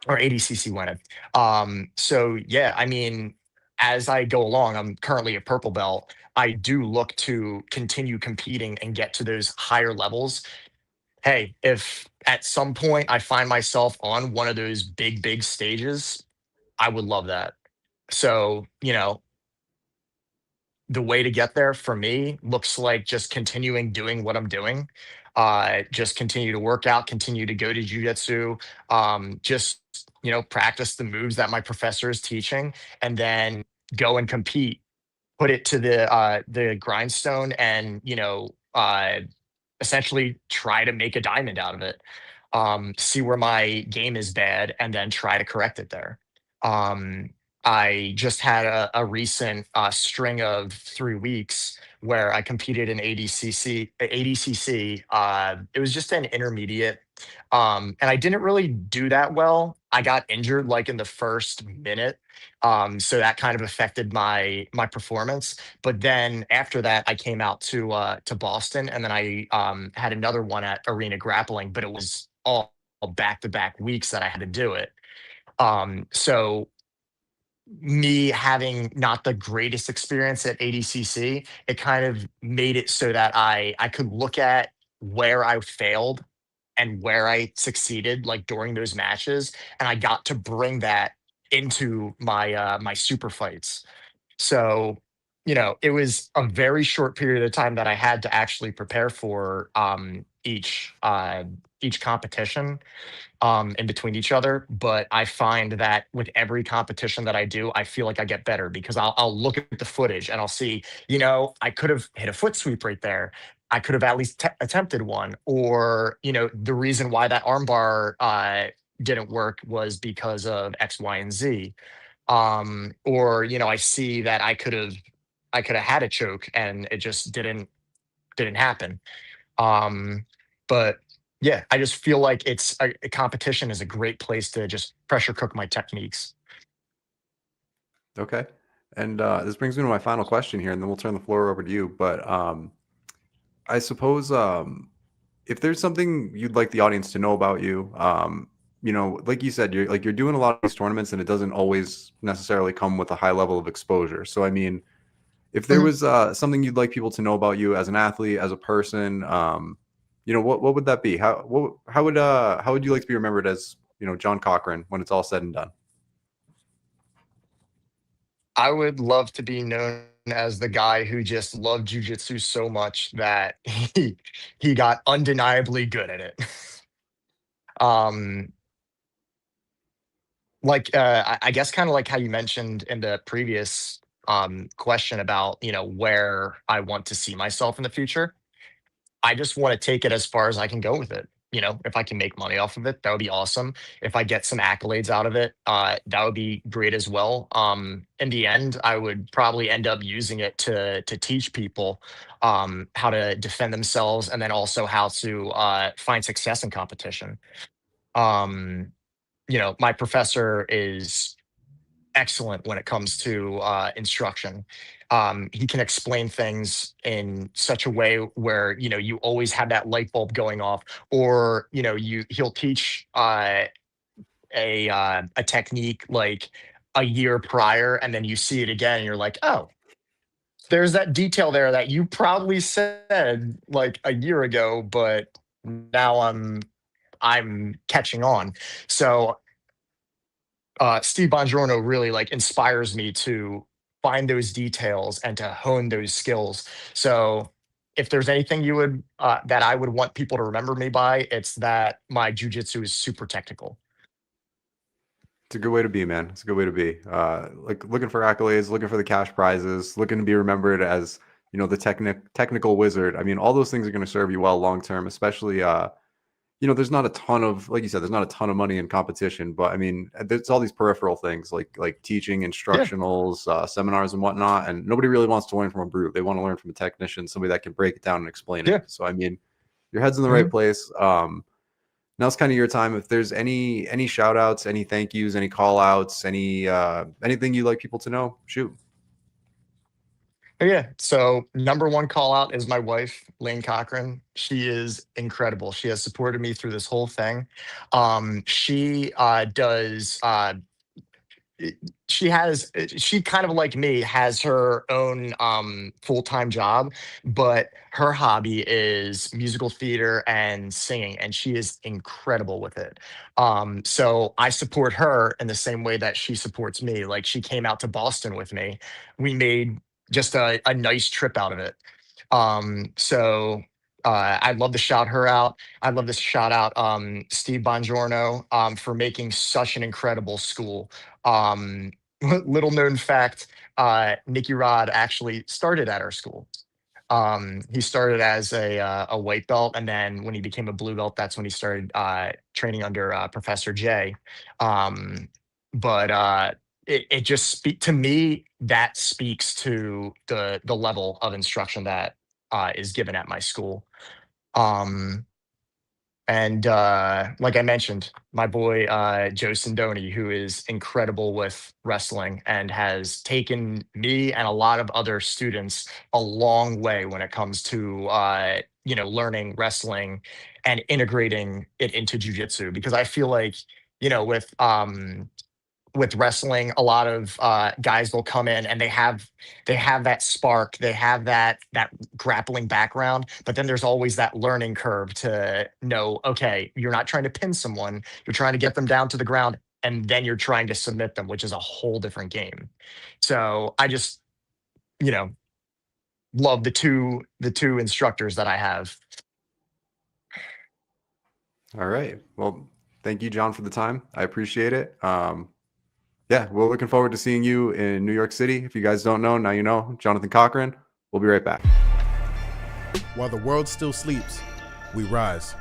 or ADCC win. So yeah, I mean, as I go along, I'm currently a purple belt. I do look to continue competing and get to those higher levels. Hey, if at some point I find myself on one of those big, big stages, I would love that. So, the way to get there for me looks like just continuing doing what I'm doing. Just continue to work out, continue to go to jujitsu, just practice the moves that my professor is teaching, and then go and compete. Put it to the grindstone, and essentially try to make a diamond out of it. See where my game is bad, and then try to correct it there. Um, I just had a recent string of 3 weeks where I competed in ADCC. ADCC. It was just an intermediate And I didn't really do that well. I got injured like in the first minute. So that kind of affected my performance. But then after that, I came out to Boston, and then I had another one at Arena Grappling, but it was all back to back weeks that I had to do it. So me having not the greatest experience at ADCC, it kind of made it so that I could look at where I failed and where I succeeded, like during those matches, and I got to bring that into my super fights. So, it was a very short period of time that I had to actually prepare for each competition in between each other. But I find that with every competition that I do, I feel like I get better because I'll look at the footage and I'll see, I could have hit a foot sweep right there. I could have at least attempted one. Or, the reason why that armbar didn't work was because of X, Y, and Z. Or, I see that I could have had a choke and it just didn't happen. Um, but yeah, I just feel like it's a competition is a great place to just pressure cook my techniques. Okay. And this brings me to my final question here, and then we'll turn the floor over to you. But I suppose if there's something you'd like the audience to know about you, like you said, you're doing a lot of these tournaments, and it doesn't always necessarily come with a high level of exposure. So I mean, if there Mhm. was something you'd like people to know about you as an athlete, as a person, what would that be? How would you like to be remembered as John Cochran when it's all said and done? I would love to be known as the guy who just loved jujitsu so much that he got undeniably good at it. Um, like I guess kind of like how you mentioned in the previous question about where I want to see myself in the future. I just want to take it as far as I can go with it. If I can make money off of it, that would be awesome. If I get some accolades out of it, that would be great as well. In the end, I would probably end up using it to teach people how to defend themselves, and then also how to find success in competition. Um, my professor is excellent when it comes to instruction. He can explain things in such a way where you always have that light bulb going off, or he'll teach a technique like a year prior, and then you see it again, and you're like, oh, there's that detail there that you probably said like a year ago, but now I'm catching on. So Steve Bongiorno really like inspires me to find those details and to hone those skills. So if there's anything that I would want people to remember me by, it's that my jujitsu is super technical. It's a good way to be, man. It's a good way to be. Like looking for accolades, looking for the cash prizes, looking to be remembered as the technical wizard. I mean, all those things are going to serve you well long term, especially there's not a ton of, like you said, there's not a ton of money in competition, but I mean, there's all these peripheral things like teaching, Yeah. instructionals, seminars, and whatnot. And nobody really wants to learn from a brute. They want to learn from a technician, somebody that can break it down and explain it. Yeah. So I mean, your head's in the right Mhm. place. Now it's kind of your time. If there's any shout outs, any thank yous, any call outs, anything you'd like people to know, shoot. Yeah. So number one call out is my wife, Lane Cochran. She is incredible. She has supported me through this whole thing. She does she kind of like me has her own full-time job, but her hobby is musical theater and singing, and she is incredible with it. So I support her in the same way that she supports me. Like, she came out to Boston with me. We made just a nice trip out of it. So I'd love to shout her out. I'd love to shout out Steve Bongiorno for making such an incredible school. um, Little known fact, Nicky Rod actually started at our school. He started as a white belt, and then when he became a blue belt, that's when he started training under Professor J. Um, but it just to me, that speaks to the level of instruction that is given at my school. Um, And like I mentioned, my boy Joe Sindoni, who is incredible with wrestling and has taken me and a lot of other students a long way when it comes to learning wrestling and integrating it into jujitsu. Because I feel like with wrestling, a lot of guys will come in and they have that spark, they have that grappling background, but then there's always that learning curve to know, okay, you're not trying to pin someone, you're trying to get them down to the ground, and then you're trying to submit them, which is a whole different game. So I just, you know, love the two instructors that I have. All right. Well, thank you, John, for the time. I appreciate it. Yeah, we're looking forward to seeing you in New York City. If you guys don't know, now you know. Jonathan Cochran. We'll be right back. While the world still sleeps, we rise.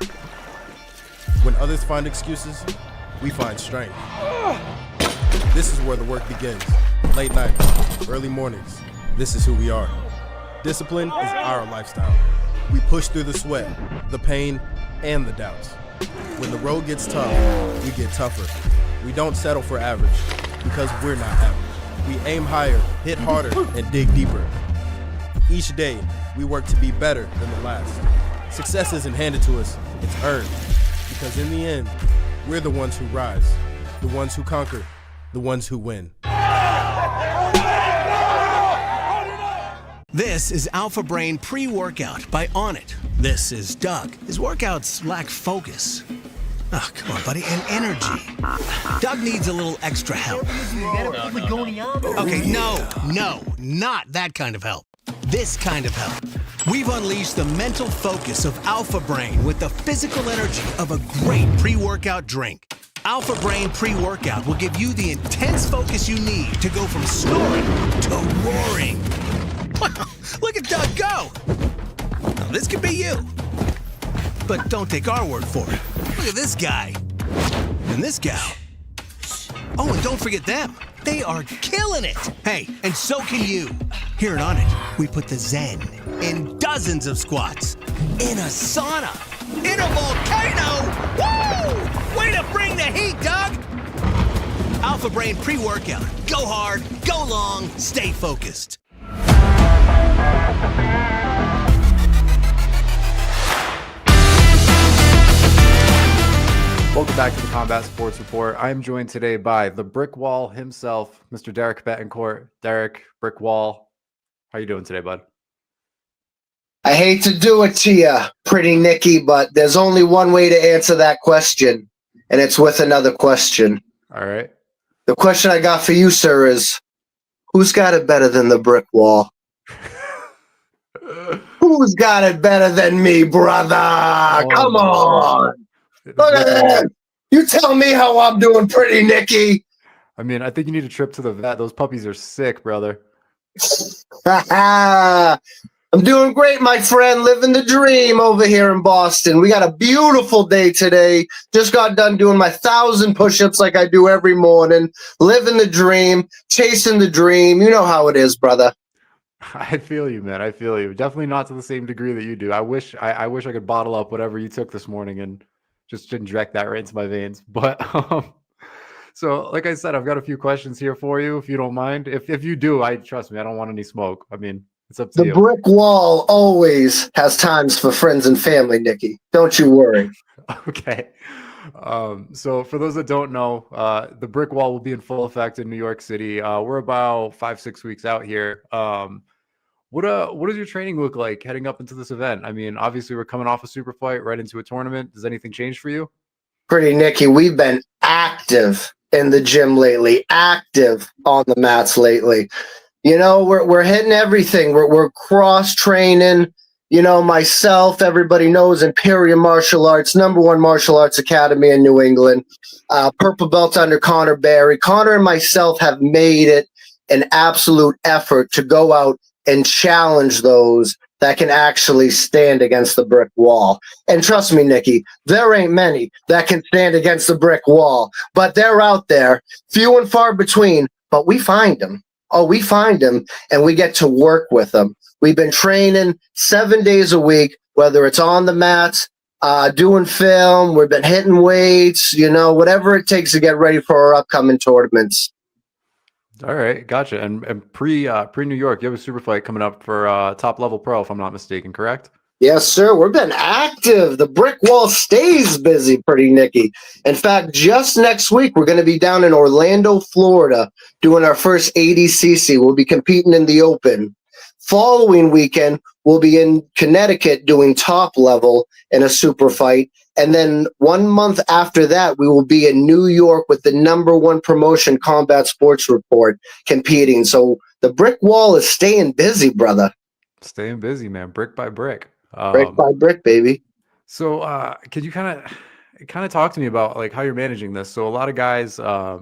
When others find excuses, we find strength. This is where the work begins. Late nights, early mornings. This is who we are. Discipline is our lifestyle. We push through the sweat, the pain, and the doubts. When the road gets tough, we get tougher. We don't settle for average, because we're not average. We aim higher, hit harder, and dig deeper. Each day, we work to be better than the last. Success isn't handed to us, it's earned. Because in the end, we're the ones who rise, the ones who conquer, the ones who win. This is Alpha Brain Pre-Workout by Onnit. This is Doug. His workouts lack focus. Oh, come on, buddy, and energy. Doug needs a little extra help. Okay, no, not that kind of help. This kind of help. We've unleashed the mental focus of Alpha Brain with the physical energy of a great pre-workout drink. Alpha Brain Pre-Workout will give you the intense focus you need to go from snoring to roaring. Wow, look at Doug go! Now, this could be you. But don't take our word for it. Look at this guy. And this gal. Oh, and don't forget them. They are killing it. Hey, and so can you. Here at Onnit, we put the zen in dozens of squats. In a sauna. In a volcano. Woo! Way to bring the heat, Doug! Alpha Brain Pre-Workout. Go hard, go long, stay focused. Welcome back to the Combat Sports Report. I am joined today by the Brick Wall himself, Mr. Derek Betancourt. Derek, Brick Wall, how you doing today, bud? I hate to do it to you, pretty Nikki, but there's only one way to answer that question, and it's with another question. All right. The question I got for you, sir, is who's got it better than the Brick Wall? Who's got it better than me, brother? Come on. Look at that. You tell me how I'm doing, pretty Nikki. I mean, I think you need a trip to the vet. Those puppies are sick, brother. I'm doing great, my friend. Living the dream over here in Boston. We got a beautiful day today. Just got done doing my 1,000 push-ups like I do every morning. Living the dream, chasing the dream. You know how it is, brother. I feel you, man. I feel you. Definitely not to the same degree that you do. I wish I could bottle up whatever you took this morning and just inject that right into my veins. But so like I said, I've got a few questions here for you, if you don't mind. If you do, trust me, I don't want any smoke. I mean, it's up to The you. Brick Wall always has times for friends and family, Nikki. Don't you worry. Okay. So for those that don't know, the Brick Wall will be in full effect in New York City. We're about 5-6 weeks out here. What does your training look like heading up into this event? I mean, obviously we're coming off a super fight right into a tournament. Does anything change for you? Pretty Nikki, we've been active in the gym lately, active on the mats lately. You know, we're hitting everything. We're cross training. You know, myself, everybody knows Imperial Martial Arts, #1 martial arts academy in New England. Purple belt under Connor Barry. Connor and myself have made it an absolute effort to go out and challenge those that can actually stand against the brick wall. And trust me, Nikki, there ain't many that can stand against the brick wall, but they're out there, few and far between, but we find them. Oh, we find them, and we get to work with them. We've been training 7 days a week, whether it's on the mats, doing film. We've been hitting weights, whatever it takes to get ready for our upcoming tournaments. All right, gotcha. And pre New York, you have a super fight coming up for top level pro, if I'm not mistaken, correct? Yes, sir. We've been active. The brick wall stays busy, pretty Nicky. In fact, just next week, we're going to be down in Orlando, Florida, doing our first ADCC. We'll be competing in the Open. Following weekend, we'll be in Connecticut doing top level in a super fight. And then 1 month after that, we will be in New York with the #1 promotion, Combat Sports Report, competing. So the brick wall is staying busy, brother. Staying busy, man, brick by brick. Brick by brick, baby. So could you kind of talk to me about like how you're managing this? So a lot of guys, how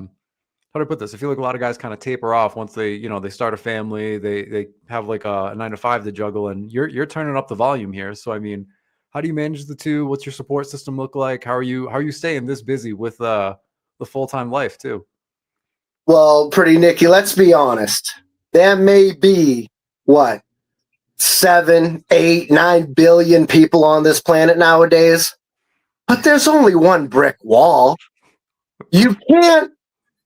do I put this? I feel like a lot of guys kind of taper off once they, they start a family, they have like a 9 to 5 to juggle, and you're turning up the volume here. So I mean, how do you manage the two? What's your support system look like? How are you staying this busy with the full-time life too? Well, pretty Nicky, let's be honest. There may be what? 7, 8, 9 billion people on this planet nowadays, but there's only one brick wall. You can't.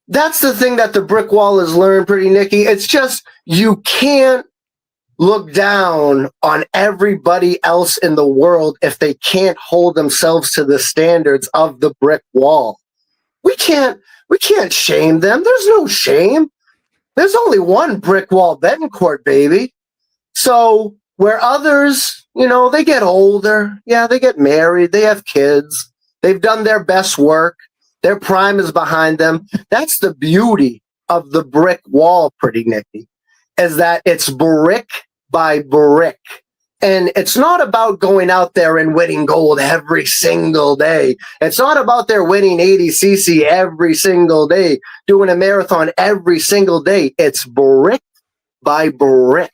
That's the thing that the brick wall has learned, pretty Nicky. It's just you can't look down on everybody else in the world if they can't hold themselves to the standards of the brick wall. We can't shame them. There's no shame. There's only one brick wall Betancourt, baby. So where others, they get older, they get married, they have kids, they've done their best work, their prime is behind them. That's the beauty of the brick wall, pretty Nicky, is that it's brick by brick. And it's not about going out there and winning gold every single day. It's not about their winning ADCC every single day, doing a marathon every single day. It's brick by brick.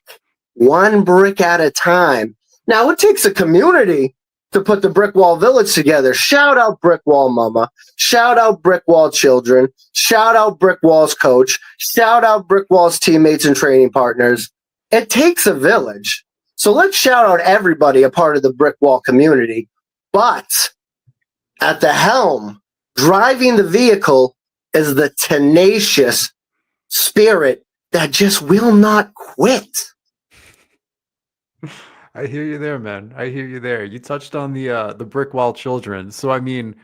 One brick at a time. Now, it takes a community to put the Brick Wall Village together. Shout out Brick Wall Mama. Shout out Brick Wall Children. Shout out Brick Wall's coach. Shout out Brick Wall's teammates and training partners. It takes a village. So let's shout out everybody a part of the Brick Wall community. But at the helm, driving the vehicle, is the tenacious spirit that just will not quit. I hear you there, man. I hear you there. You touched on the brick wall children. So I mean,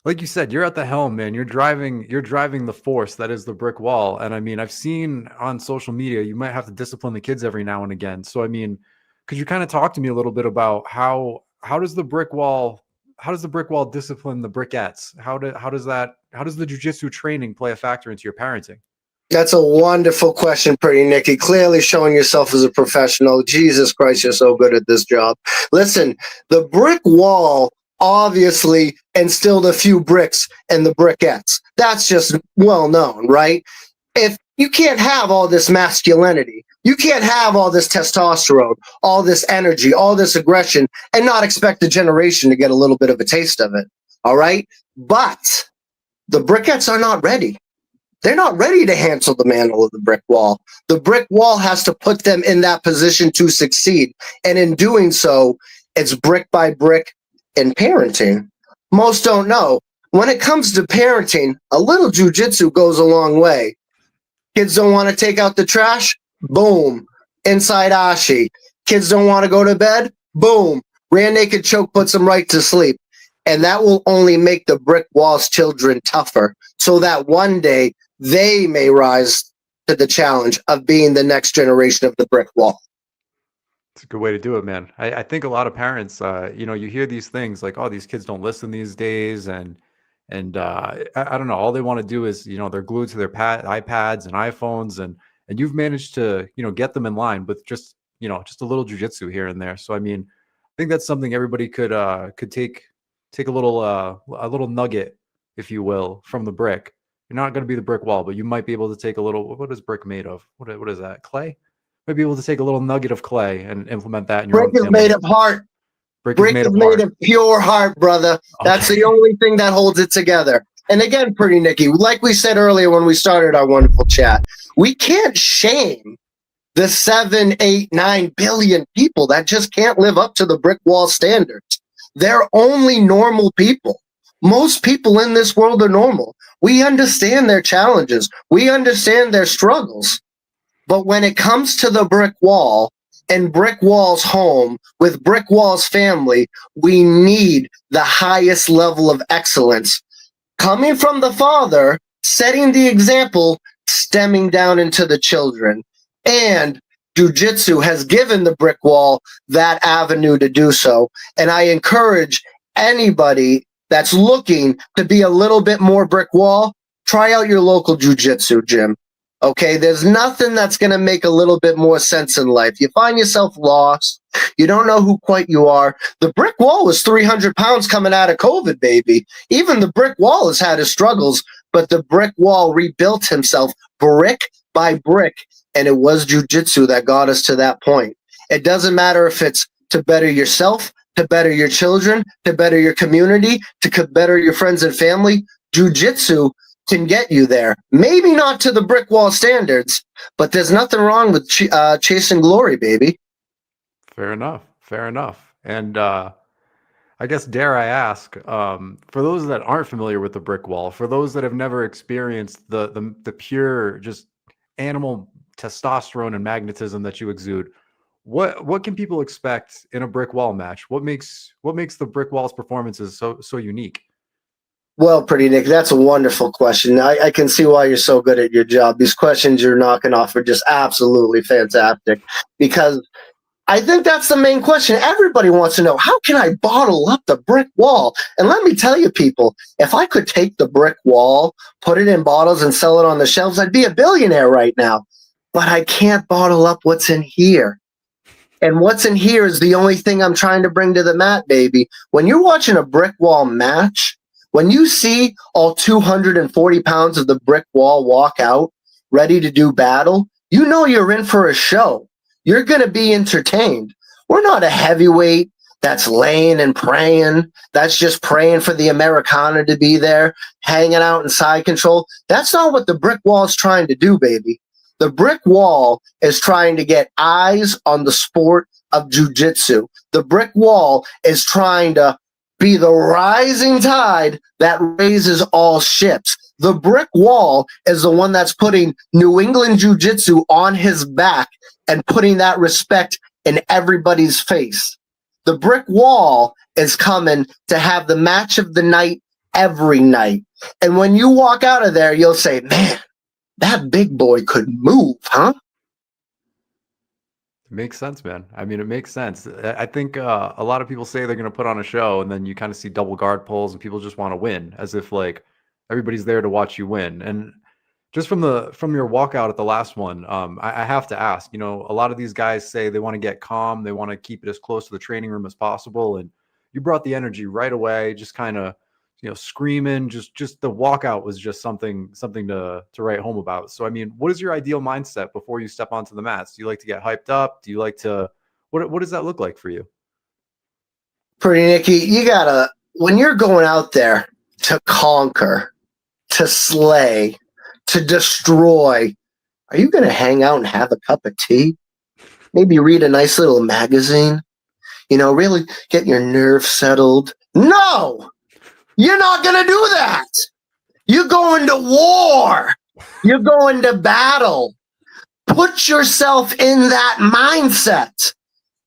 like you said, you're at the helm, man. You're driving the force that is the brick wall. And I mean, I've seen on social media you might have to discipline the kids every now and again. So I mean, could you kind of talk to me a little bit about how does the brick wall discipline the brickettes? How does the jiu-jitsu training play a factor into your parenting? That's a wonderful question, pretty Nicky. Clearly showing yourself as a professional. Jesus Christ, you're so good at this job. Listen, the brick wall obviously instilled a few bricks in the brickettes. That's just well known, right? If you can't have all this masculinity, you can't have all this testosterone, all this energy, all this aggression, and not expect the generation to get a little bit of a taste of it. All right? But the brickettes are not ready. They're not ready to handle the mantle of the brick wall. The brick wall has to put them in that position to succeed. And in doing so, it's brick by brick in parenting. Most don't know. When it comes to parenting, a little jujitsu goes a long way. Kids don't want to take out the trash? Boom. Inside Ashi. Kids don't want to go to bed? Boom. Rear naked choke puts them right to sleep. And that will only make the brick wall's children tougher so that one day they may rise to the challenge of being the next generation of the brick wall. It's a good way to do it, man. I think a lot of parents, you hear these things like, oh, these kids don't listen these days. And I don't know, all they want to do is, they're glued to their iPads and iPhones. And you've managed to, get them in line with just a little jujitsu here and there. So, I mean, I think that's something everybody could take a little nugget, if you will, from the brick. You're not going to be the brick wall, but you might be able to take a little. What is brick made of? What is that? Clay? Might be able to take a little nugget of clay and implement that in your brick own is made of heart. Brick is made of pure heart, brother. Okay. That's the only thing that holds it together. And again, pretty Nicky, like we said earlier when we started our wonderful chat, we can't shame the 7, 8, 9 billion people that just can't live up to the brick wall standards. They're only normal people. Most people in this world are normal. We understand their challenges. We understand their struggles. But when it comes to the brick wall and brick wall's home with brick wall's family, we need the highest level of excellence coming from the father, setting the example, stemming down into the children. And jiu-jitsu has given the brick wall that avenue to do so. And I encourage anybody that's looking to be a little bit more brick wall, try out your local jiu-jitsu gym. Okay, there's nothing that's going to make a little bit more sense in life. You find yourself lost. You don't know who quite you are. The brick wall was 300 pounds coming out of COVID, baby. Even the brick wall has had his struggles, but the brick wall rebuilt himself brick by brick, and it was jiu-jitsu that got us to that point. It doesn't matter if it's to better yourself, to better your children, to better your community, to better your friends and family. Jiu-jitsu can get you there. Maybe not to the brick wall standards, but there's nothing wrong with chasing glory, baby. Fair enough. Fair enough. And I guess, dare I ask, for those that aren't familiar with the brick wall, for those that have never experienced the pure just animal testosterone and magnetism that you exude, what can people expect in a brick wall match? What makes the brick wall's performances so unique? Well, Pretty Nick, that's a wonderful question. I can see why you're so good at your job. These questions you're knocking off are just absolutely fantastic, because I think that's the main question. Everybody wants to know, how can I bottle up the brick wall? And let me tell you, people, if I could take the brick wall, put it in bottles and sell it on the shelves, I'd be a billionaire right now. But I can't bottle up what's in here. And what's in here is the only thing I'm trying to bring to the mat, baby. When you're watching a brick wall match, when you see all 240 pounds of the brick wall walk out, ready to do battle, you know you're in for a show. You're going to be entertained. We're not a heavyweight that's laying and praying, that's just praying for the Americana to be there, hanging out in side control. That's not what the brick wall is trying to do, baby. The brick wall is trying to get eyes on the sport of jiu-jitsu. The brick wall is trying to be the rising tide that raises all ships. The brick wall is the one that's putting New England jiu-jitsu on his back and putting that respect in everybody's face. The brick wall is coming to have the match of the night every night. And when you walk out of there, you'll say, man, that big boy could move, huh? It makes sense, man. I mean, it makes sense. I think a lot of people say they're going to put on a show, and then you kind of see double guard pulls, and people just want to win, as if like everybody's there to watch you win. And just from your walkout at the last one, I have to ask. You know, a lot of these guys say they want to get calm, they want to keep it as close to the training room as possible, and you brought the energy right away. Just kind of, you know, screaming. Just the walkout was just something to write home about. So I mean, what is your ideal mindset before you step onto the mats? Do you like to get hyped up? Do you like to what does that look like for you? Pretty Nicky, you gotta, when you're going out there to conquer, to slay, to destroy, are you gonna hang out and have a cup of tea? Maybe read a nice little magazine? You know, really get your nerves settled? No! You're not going to do that. You're going to war. You're going to battle. Put yourself in that mindset.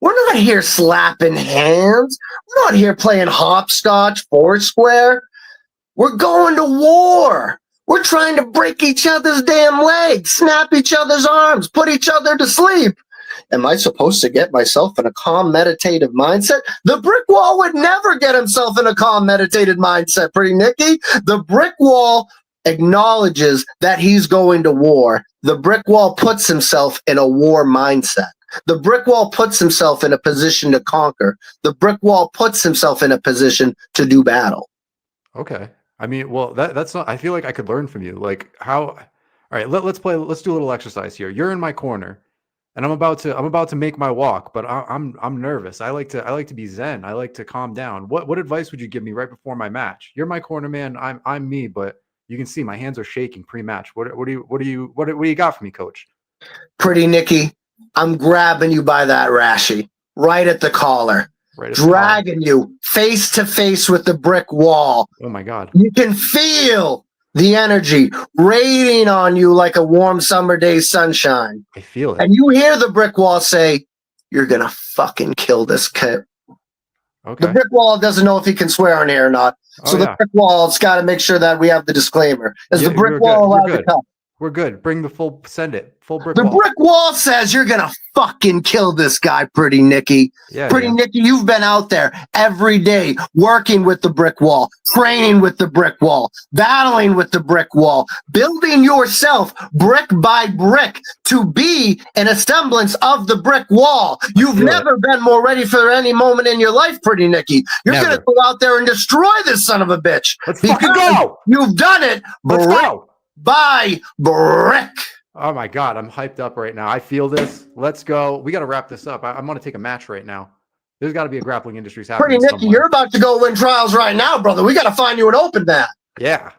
We're not here slapping hands. We're not here playing hopscotch, foursquare. We're going to war. We're trying to break each other's damn legs, snap each other's arms, put each other to sleep. Am I supposed to get myself in a calm, meditative mindset? The brick wall would never get himself in a calm, meditated mindset, Pretty Nicky. The brick wall acknowledges that he's going to war. The brick wall puts himself in a war mindset. The brick wall puts himself in a position to conquer. The brick wall puts himself in a position to do battle. Okay. I mean, well, that's not, I feel like I could learn from you. Like how, all right, let's do a little exercise here. You're in my corner. And I'm about to make my walk, but I'm nervous. I like to be zen. I like to calm down. What advice would you give me right before my match? You're my corner man. I'm me, but you can see my hands are shaking pre-match. What do you got for me, coach? Pretty Nicky, I'm grabbing you by that rashy, right at the collar. Right at the top. dragging you face to face with the brick wall. Oh my God. You can feel the energy raining on you like a warm summer day's sunshine. I feel it. And you hear the brick wall say, "You're going to fucking kill this kid." Okay. The brick wall doesn't know if he can swear on here or not. So the brick wall's got to make sure that we have the disclaimer. Is the brick wall allowed to come? We're good. Bring the send it. Full brick The wall. brick wall says you're going to fucking kill this guy, Pretty Nicky. Yeah, Pretty Nicky, you've been out there every day working with the brick wall, training with the brick wall, battling with the brick wall, building yourself brick by brick to be an semblance of the brick wall. You've never been more ready for any moment in your life, Pretty Nicky. You're going to go out there and destroy this son of a bitch. Let's fucking go. You've done it. Let's go. By brick. Oh my God, I'm hyped up right now. I feel this. Let's go. We got to wrap this up. I'm going to take a match right now. There's got to be a grappling industries happening. Pretty Nicky, you're about to go win trials right now, brother. We got to find you an open mat. Yeah.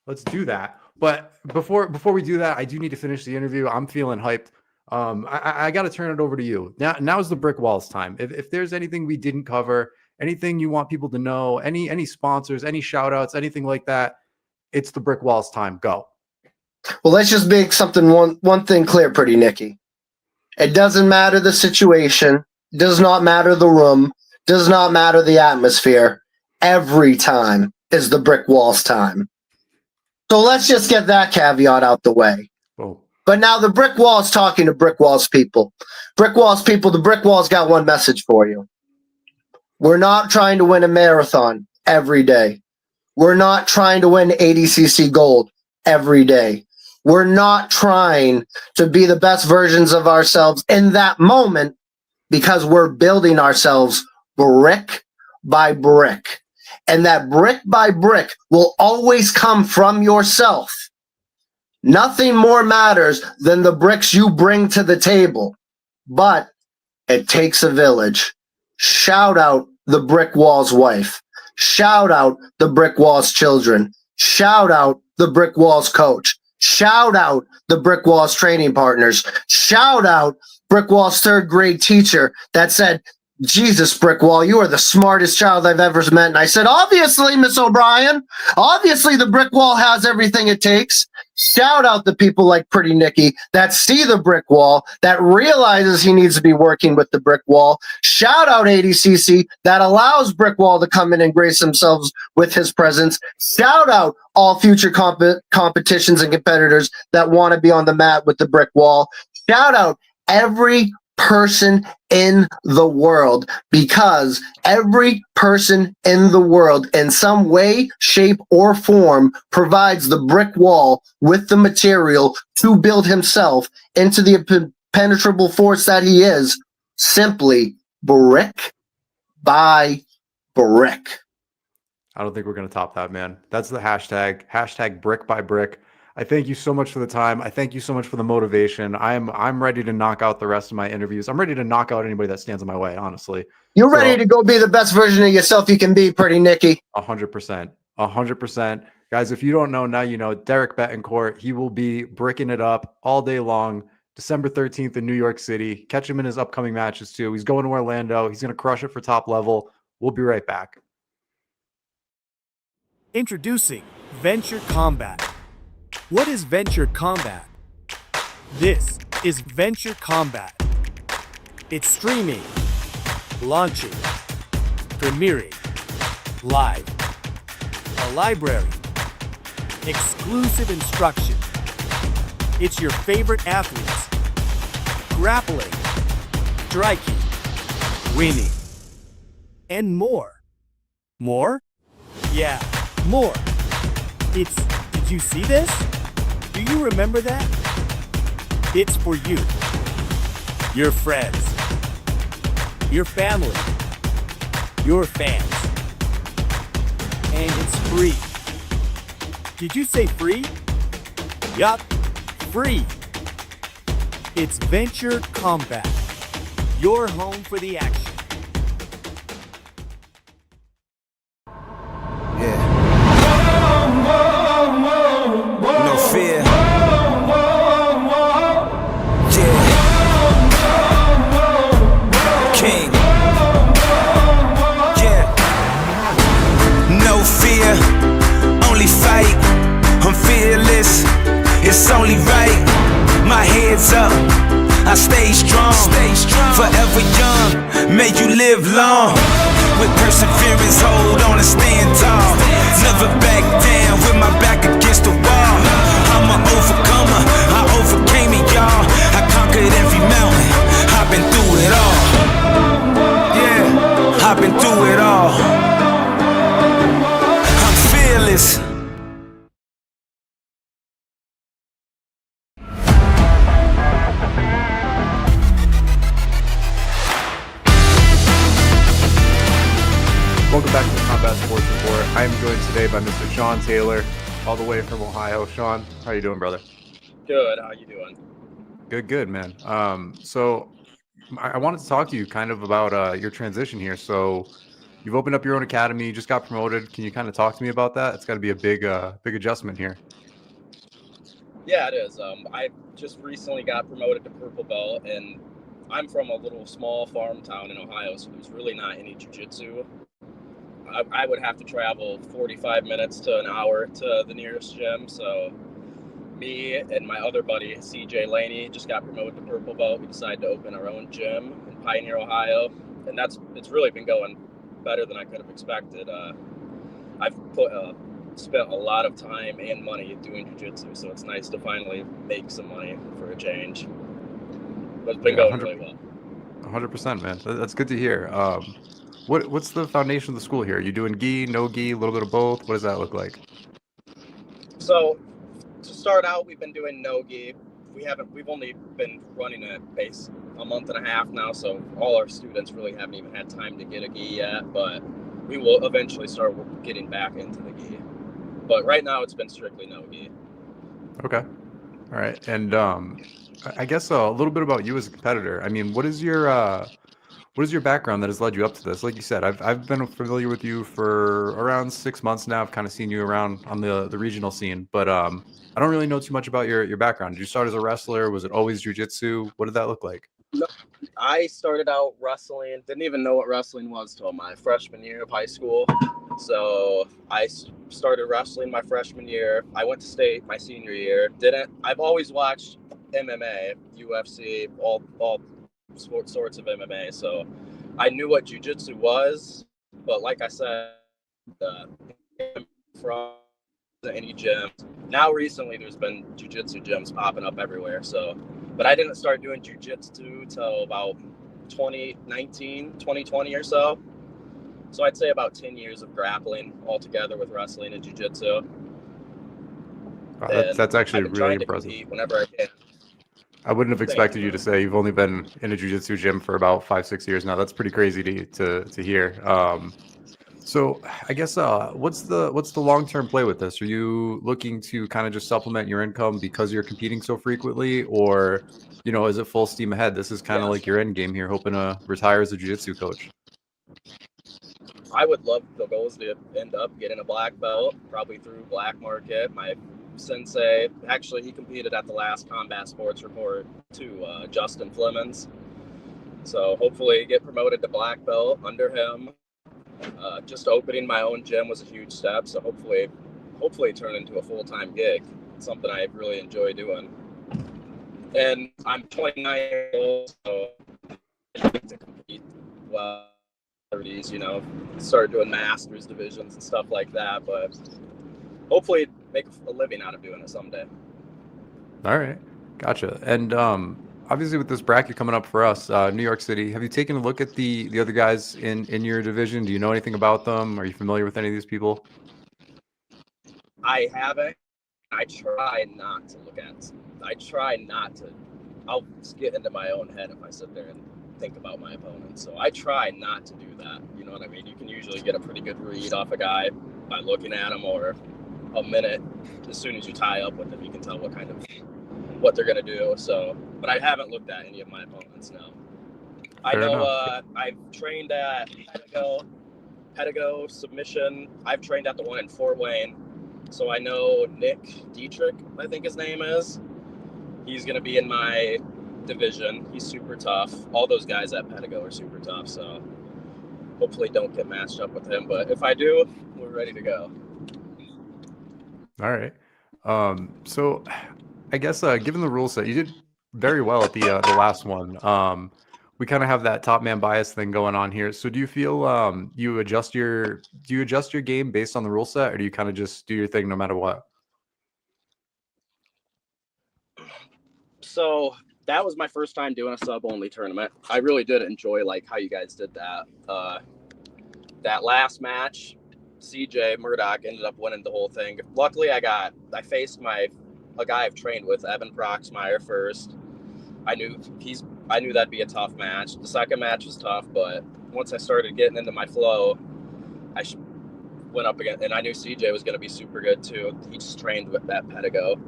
Let's do that. But before we do that, I do need to finish the interview. I'm feeling hyped. I got to turn it over to you. Now's the brick walls time. If there's anything we didn't cover, anything you want people to know, any sponsors, any shout outs, anything like that, it's the brick walls time. Go. Well, let's just make one thing clear, Pretty Nicky. It doesn't matter the situation, does not matter the room, does not matter the atmosphere. Every time is the brick walls time. So let's just get that caveat out the way. Oh. But now the brick wall's talking to brick walls people. Brick walls people, the brick wall's got one message for you. We're not trying to win a marathon every day. We're not trying to win ADCC gold every day. We're not trying to be the best versions of ourselves in that moment because we're building ourselves brick by brick. And that brick by brick will always come from yourself. Nothing more matters than the bricks you bring to the table. But it takes a village. Shout out the brick wall's wife. Shout out the brick wall's children. Shout out the brick wall's coach. Shout out the brick wall's training partners. Shout out brick wall's third grade teacher that said, "Jesus, brick wall, you are the smartest child I've ever met." And I said, "Obviously, Miss O'Brien, obviously the brick wall has everything it takes." Shout out the people like Pretty Nicky that see the brick wall, that realizes he needs to be working with the brick wall. Shout out ADCC that allows brick wall to come in and grace themselves with his presence. Shout out all future competitions and competitors that want to be on the mat with the brick wall. Shout out every person in the world, because every person in the world in some way, shape, or form provides the brick wall with the material to build himself into the impenetrable force that he is, simply brick by brick. I don't think we're going to top that, man. That's the hashtag brick by brick. I thank you so much for the time. I thank you so much for the motivation. I'm ready to knock out the rest of my interviews. I'm ready to knock out anybody that stands in my way, honestly. You're ready to go be the best version of yourself you can be, Pretty Nicky. 100%. 100%. Guys, if you don't know, now you know. Derek Betancourt, he will be bricking it up all day long. December 13th in New York City. Catch him in his upcoming matches, too. He's going to Orlando. He's going to crush it for top level. We'll be right back. Introducing Venture Combat. What is Venture Combat? This is Venture Combat. It's streaming, launching, premiering, live, a library, exclusive instruction. It's your favorite athletes, grappling, striking, winning, and more. More? Yeah, more. Did you see this? Do you remember that? It's for you, your friends, your family, your fans. And it's free. Did you say free? Yup, free. It's Venture Combat, your home for the action. No fear. Yeah. King. it's only right. My head's up, I stay strong, forever young, may you live long. With perseverance, hold on and stand tall. Never back down with my back against the wall. I'm an overcomer, I overcame it, y'all. I conquered every mountain, I've been through it all. Yeah, I've been through it all. I'm fearless. Welcome back to the Combat Sports Report. I am joined today by Mr. Sean Taylor, all the way from Ohio. Sean, how you doing, brother? Good. How you doing? Good, man. So I wanted to talk to you kind of about your transition here. So you've opened up your own academy, you just got promoted. Can you kind of talk to me about that? It's got to be a big adjustment here. Yeah, it is. I just recently got promoted to purple belt, and I'm from a little small farm town in Ohio, so there's really not any jiu-jitsu. I would have to travel 45 minutes to an hour to the nearest gym. So me and my other buddy, CJ Laney, just got promoted to purple belt. We decided to open our own gym in Pioneer, Ohio, and it's really been going better than I could have expected. I've spent a lot of time and money doing jiu-jitsu, so it's nice to finally make some money for a change. But it's been going really well. 100%, man. That's good to hear. What's the foundation of the school here? Are you doing gi, no gi, a little bit of both? What does that look like? So to start out, we've been doing no gi. We've only been running a base a month and a half now, so all our students really haven't even had time to get a gi yet, but we will eventually start getting back into the gi. But right now it's been strictly no gi. Okay. All right. And I guess a little bit about you as a competitor. I mean, what is your background that has led you up to this? Like you said, I've been familiar with you for around 6 months now. I've kind of seen you around on the regional scene, but I don't really know too much about your background. Did you start as a wrestler? Was it always jiu-jitsu? What did that look like? No, I started out wrestling, didn't even know what wrestling was till my freshman year of high school. So I started wrestling my freshman year. I went to state my senior year. I've always watched MMA, UFC, all sorts of MMA. So I knew what jiu-jitsu was, but like I said, from any gym. Now recently there's been jiu-jitsu gyms popping up everywhere. So, but I didn't start doing jiu-jitsu till about 2019, 2020 or so. So I'd say about 10 years of grappling altogether with wrestling and jiu-jitsu. Wow, that's actually really impressive. Whenever I can. I wouldn't have expected you to say you've only been in a jiu-jitsu gym for about 5-6 years now. That's pretty crazy to hear. So I guess what's the long-term play with this? Are you looking to kind of just supplement your income because you're competing so frequently, or is it full steam ahead? This is kind of like your end game here, hoping to retire as a jiu-jitsu coach. I would love the goals to end up getting a black belt, probably through black market. My sensei, actually, he competed at the last Combat Sports Report too, Justin Flemons. So hopefully get promoted to black belt under him. Just opening my own gym was a huge step. So hopefully turn into a full-time gig. It's something I really enjoy doing. And I'm 29 years old, so I like to compete well. 30s, start doing masters divisions and stuff like that, but hopefully make a living out of doing it someday. All right, gotcha. And obviously with this bracket coming up for us, New York City, have you taken a look at the other guys in your division? Do you know anything about them? Are you familiar with any of these people? I haven't. I try not to. I'll get into my own head if I sit there and think about my opponent. So I try not to do that. You know what I mean? You can usually get a pretty good read off a guy by looking at him, or a minute. As soon as you tie up with them, you can tell what they're going to do. So, but I haven't looked at any of my opponents now. I know I've trained at Pedigo Submission. I've trained at the one in Fort Wayne. So I know Nick Dietrich, I think his name is. He's going to be in my division. He's super tough. All those guys at Pedigo are super tough. So hopefully don't get matched up with him. But if I do, we're ready to go. All right. So I guess given the rule set, you did very well at the last one. We kind of have that top man bias thing going on here. So do you feel you adjust your game based on the rule set, or do you kind of just do your thing no matter what? So that was my first time doing a sub only tournament. I really did enjoy like how you guys did that. That last match, CJ Murdoch ended up winning the whole thing. Luckily, I faced a guy I've trained with, Evan Proxmeyer, first. I knew that'd be a tough match. The second match was tough, but once I started getting into my flow, went up again, and I knew CJ was going to be super good too. He just trained with that Pedigo,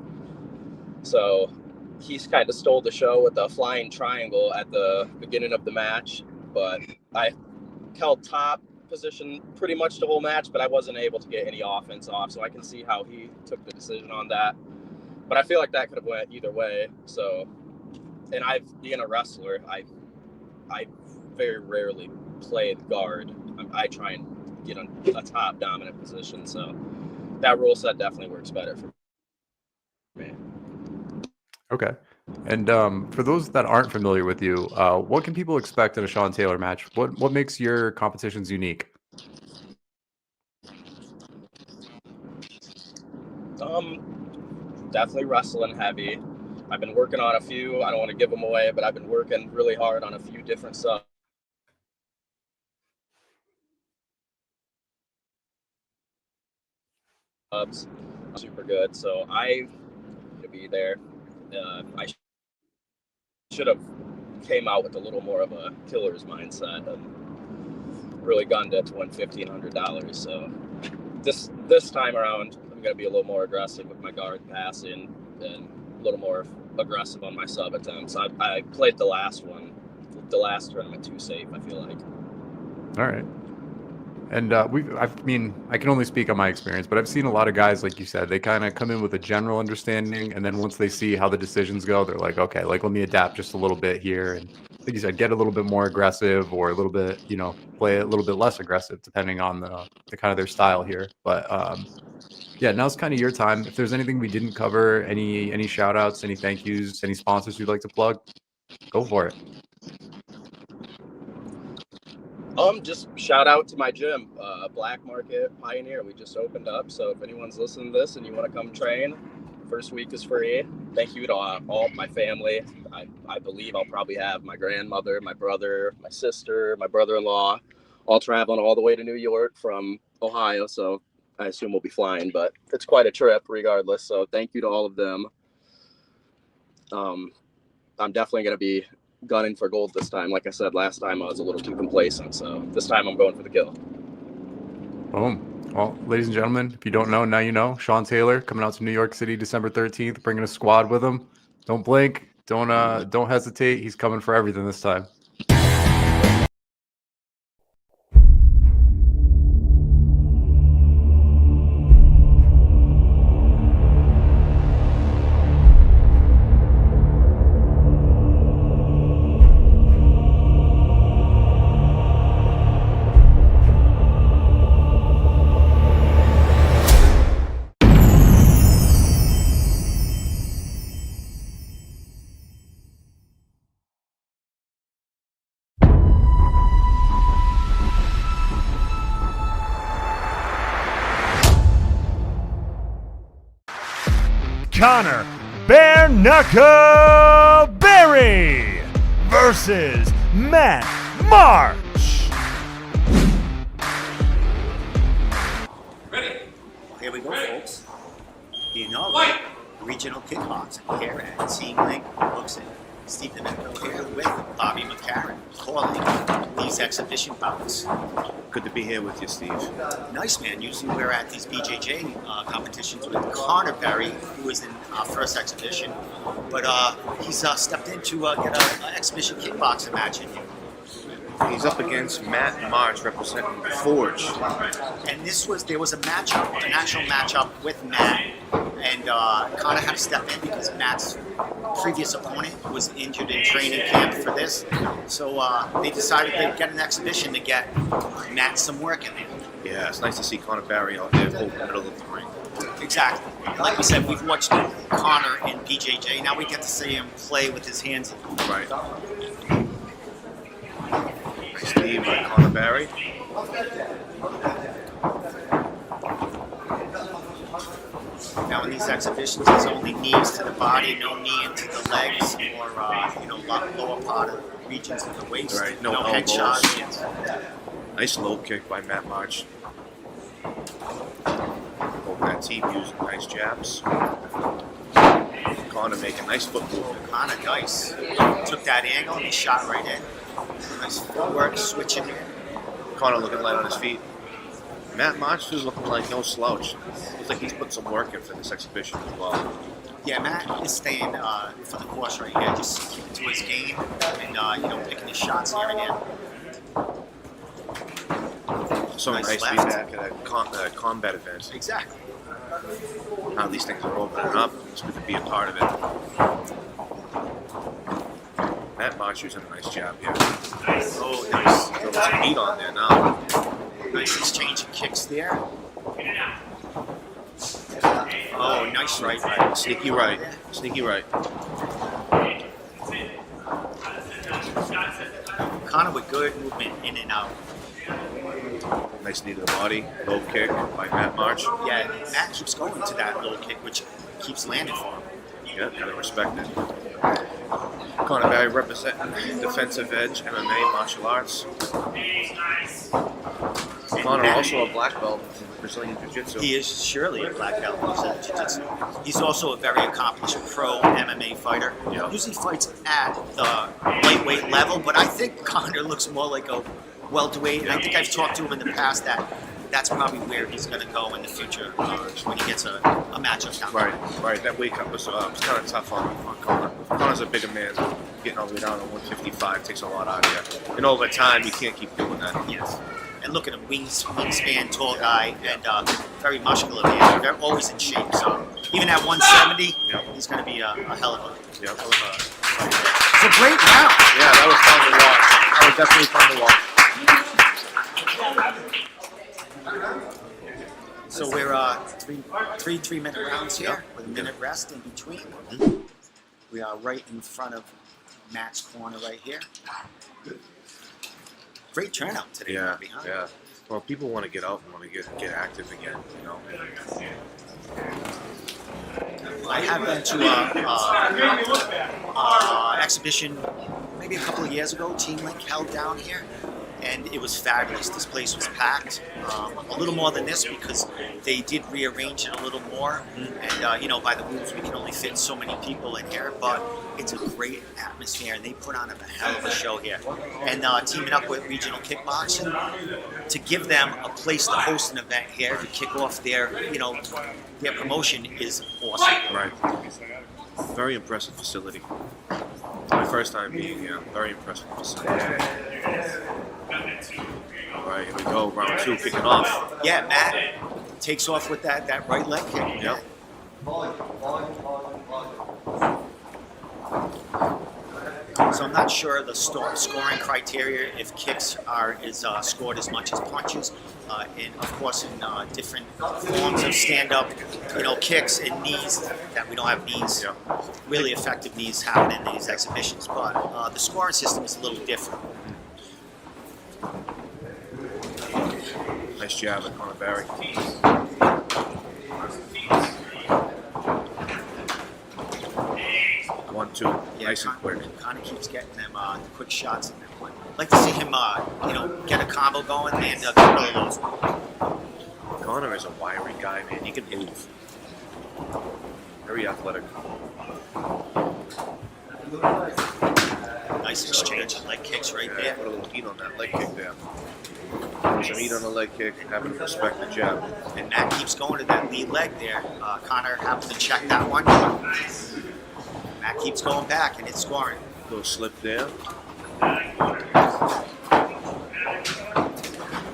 so he's kind of stole the show with the flying triangle at the beginning of the match. But I held top position pretty much the whole match, but I wasn't able to get any offense off, so I can see how he took the decision on that. But I feel like that could have went either way. So, and being a wrestler, I very rarely play the guard. I try and get a top dominant position, so that rule set definitely works better for me. Okay. And for those that aren't familiar with you, what can people expect in a Sean Taylor match? What makes your competitions unique? Definitely wrestling heavy. I've been working on a few. I don't want to give them away, but I've been working really hard on a few different subs. Super good. So I to be there. I should have came out with a little more of a killer's mindset and really gunned it to win $1,500. So this time around, I'm going to be a little more aggressive with my guard passing and a little more aggressive on my sub attempts. I played the last tournament too safe, I feel like. All right. And I mean, I can only speak on my experience, but I've seen a lot of guys, like you said, they kind of come in with a general understanding, and then once they see how the decisions go, they're like, okay, like let me adapt just a little bit here, and like you said, get a little bit more aggressive or a little bit, play a little bit less aggressive depending on the kind of their style here. But yeah, now's kind of your time. If there's anything we didn't cover, any shout outs, any thank yous, any sponsors you'd like to plug, go for it. Just shout out to my gym, Black Market Pioneer. We just opened up, so if anyone's listening to this and you want to come train, first week is free. Thank you to all my family. I believe I'll probably have my grandmother, my brother, my sister, my brother-in-law, all traveling all the way to New York from Ohio, so I assume we'll be flying, but it's quite a trip regardless, so thank you to all of them. I'm definitely going to be gunning for gold this time. Like I said, last time I was a little too complacent, so this time I'm going for the kill. Boom. Well, ladies and gentlemen, if you don't know, now you know. Sean Taylor coming out to New York City December 13th, bringing a squad with him. Don't blink. Don't hesitate. He's coming for everything this time. Connor Bare Knuckle Berry versus Matt March. Ready? Here we go, folks. The inaugural regional kickboxing here at Team Link looks at Steve Domenico here with Bobby McCarron calling these exhibition bouts. Good to be here with you, Steve. Nice, man. Usually we're at these BJJ competitions with Connor Berry, who is in our first exhibition, but he's stepped in to get an exhibition kickboxing match in here. He's up against Matt March representing Forge. And there was a matchup, an actual matchup with Matt, and Connor had to step in because Matt's previous opponent was injured in training camp for this. So they decided to get an exhibition to get Matt some work in there. Yeah, it's nice to see Conor Barry out there holding the middle of the ring. Exactly. Like we said, we've watched Conor in BJJ. Now we get to see him play with his hands. Right. Nice knee by Conor Barry. Now in these exhibitions, it's only knees to the body, no knee into the legs or lower part of the regions of the waist. Right. No No head elbows. shots. Nice low kick by Matt March. Both that team using nice jabs. Conor making nice foot movement. Conor, nice. Took that angle and he shot right in. Nice footwork, switching in. Conor looking light on his feet. Matt March is looking like no slouch. Looks like he's put some work in for this exhibition as well. Yeah, Matt is staying for the course right here, just keeping to his game and picking his shots here and there. So nice to be back at a combat event. Exactly. Now these things are opening up. It's good to be a part of it. Matt March using a nice jab here. Oh, nice. Throw some meat on there now. Nice exchange of kicks there. Oh, nice right. Sneaky right. Sneaky right. Conor with good movement in and out. Nice knee to the body. Low kick by Matt March. Yeah, Matt keeps going to that low kick, which keeps landing for him. Yeah, gotta respect it. Conor Barry representing defensive edge MMA martial arts. Conor also a black belt in Brazilian Jiu-Jitsu. He is surely a black belt in Brazilian Jiu-Jitsu. He's also a very accomplished pro MMA fighter. Yeah. Usually fights at the lightweight level, but I think Conor looks more like a welterweight. And I think I've talked to him in the past that that's probably where he's going to go in the future when he gets a matchup down. Right. That weight cut was kind of tough on Conor. Conor's a bigger man. Getting all the way down to 155 takes a lot out of you. And over time, you can't keep doing that. Yes. And look at him, wingspan, tall guy, and very muscular man. They're always in shape. So even at 170, he's going to be a hell of a fighter. It's a great round. Yeah, that was fun to watch. That was definitely fun to watch. So we're three 3-minute rounds here with a minute rest in between. We are right in front of Matt's corner right here. Great turnout today. Yeah. Well, people want to get out and want to get active again, you know. I have been to an exhibition maybe a couple of years ago. Team Link held down here, and it was fabulous. This place was packed, a little more than this because they did rearrange it a little more. And by the rules, we can only fit so many people in here, but it's a great atmosphere, and they put on a hell of a show here. And teaming up with Regional Kickboxing to give them a place to host an event here to kick off their promotion is awesome. Right. Very impressive facility. My first time being here. Very impressive facility. All right, here we go. Round 2 kicking off. Yeah, Matt takes off with that right leg kick. Yep. So I'm not sure the scoring criteria if kicks is scored as much as punches. And of course in different forms of stand-up, kicks and knees that we don't have knees, really effective knees happen in these exhibitions. But the scoring system is a little different. Nice jab at Conor Barry. 1-2. Nice and quick. Conor keeps getting them quick shots in that one. I'd like to see him, get a combo going and get one of those. Conor is a wiry guy, man. He can move. Very athletic. Nice exchange of leg kicks right there. Put a little heat on that leg kick there. Put some heat on the leg kick, having to respect the jab. And Matt keeps going to that lead leg there. Conor happened to check that one. Matt keeps going back and it's scoring. Little slip there.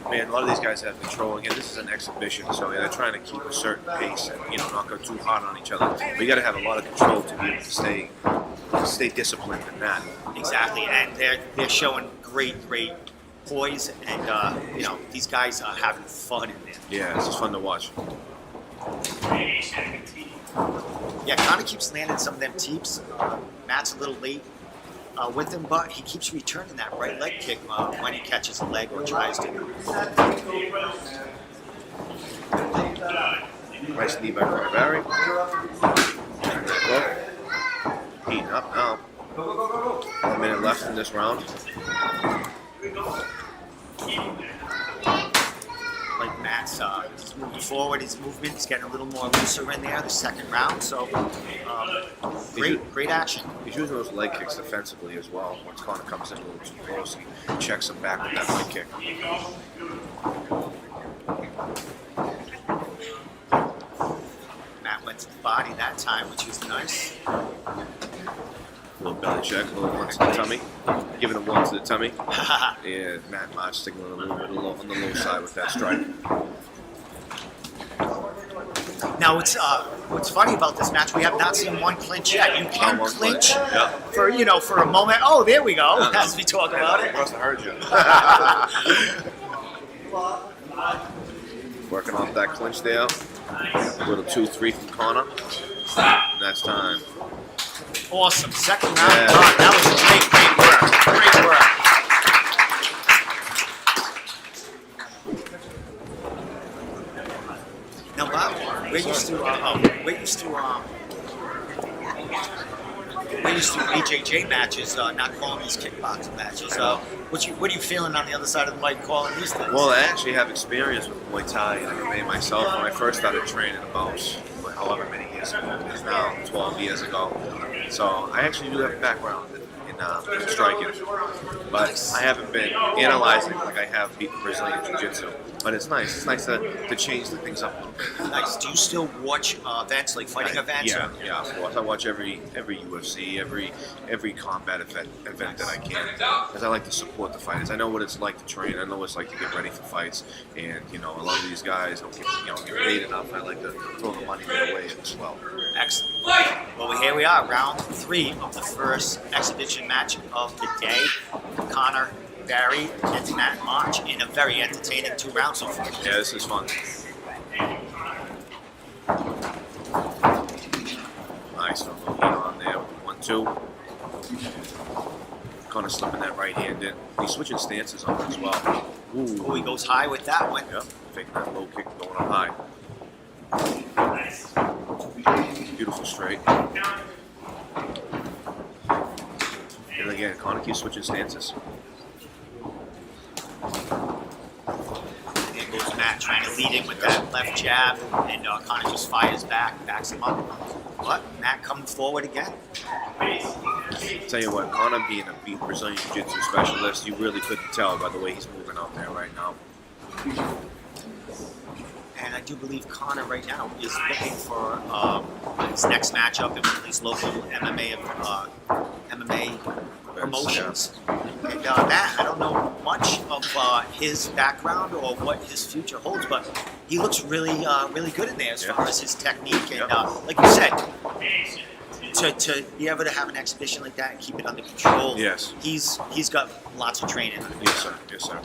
Man, a lot of these guys have control. Again, this is an exhibition, so they're trying to keep a certain pace and not go too hard on each other. But you got to have a lot of control to be able to stay disciplined in that. Exactly, and they're showing great poise, and these guys are having fun in there. Yeah, this is fun to watch. Yeah, Connor keeps landing some of them teeps. Matt's a little late with him, but he keeps returning that right leg kick when he catches a leg or tries to. Nice knee by Connor Barry. Heating up now. 1 minute left in this round. Like Matt's he's moving forward, his movement's getting a little more looser in there the second round, so great action. He's using those leg kicks defensively as well. Once Connor comes in a little too close, he checks him back with that leg kick. Matt went to the body that time, which was nice. A little belly check, a little one to the tummy. Giving him one to the tummy. And Matt March sticking a little bit on the low side with that strike. Now, what's funny about this match, we have not seen one clinch yet. You can clinch for a moment. Oh, there we go. As we talk about it. I must have heard you. Working off that clinch there. A little 2-3 from Connor. And that's time. Awesome. Second round done. That was great work. Great work. Now, Bob, we're used to AJJ matches, not calling these kickboxing matches. What are you feeling on the other side of the mic calling these things? Well, I actually have experience with Muay Thai and MMA myself when I first started training about however many years ago. It's now 12 years ago. So I actually do have a background in striking. But I haven't been analyzing like I have Brazilian Jiu-Jitsu. But it's nice. It's nice to change the things up a little bit. Nice. Do you still watch events, like fighting events? Yeah, of course. I watch every UFC, every combat event that I can, because I like to support the fighters. I know what it's like to train. I know what it's like to get ready for fights. And a lot of these guys don't get paid enough. I like to throw the money their way as well. Excellent. Well, here we are, round 3 of the first exhibition match of the day. Connor Barry against Matt March in a very entertaining 2 rounds so far. Yeah, this is fun. Nice, a little heat on there with the 1-2. Kind of slipping that right hand in. He's switching stances on it as well. Ooh, he goes high with that one. Yep, taking that low kick and going up high. Beautiful straight. And again, Connor keeps switching stances. There goes Matt trying to lead in with that left jab, and Connor just fires back, backs him up. But Matt comes forward again. Tell you what, Connor being a Brazilian Jiu-Jitsu specialist, you really couldn't tell by the way he's moving out there right now. And I do believe Connor right now is looking for his next matchup in one of these local MMA promotions. And Matt, I don't know much of his background or what his future holds, but he looks really good in there as far as his technique. And like you said, to be able to have an exhibition like that and keep it under control, yes, he's got lots of training. Yes, sir. Yes, sir.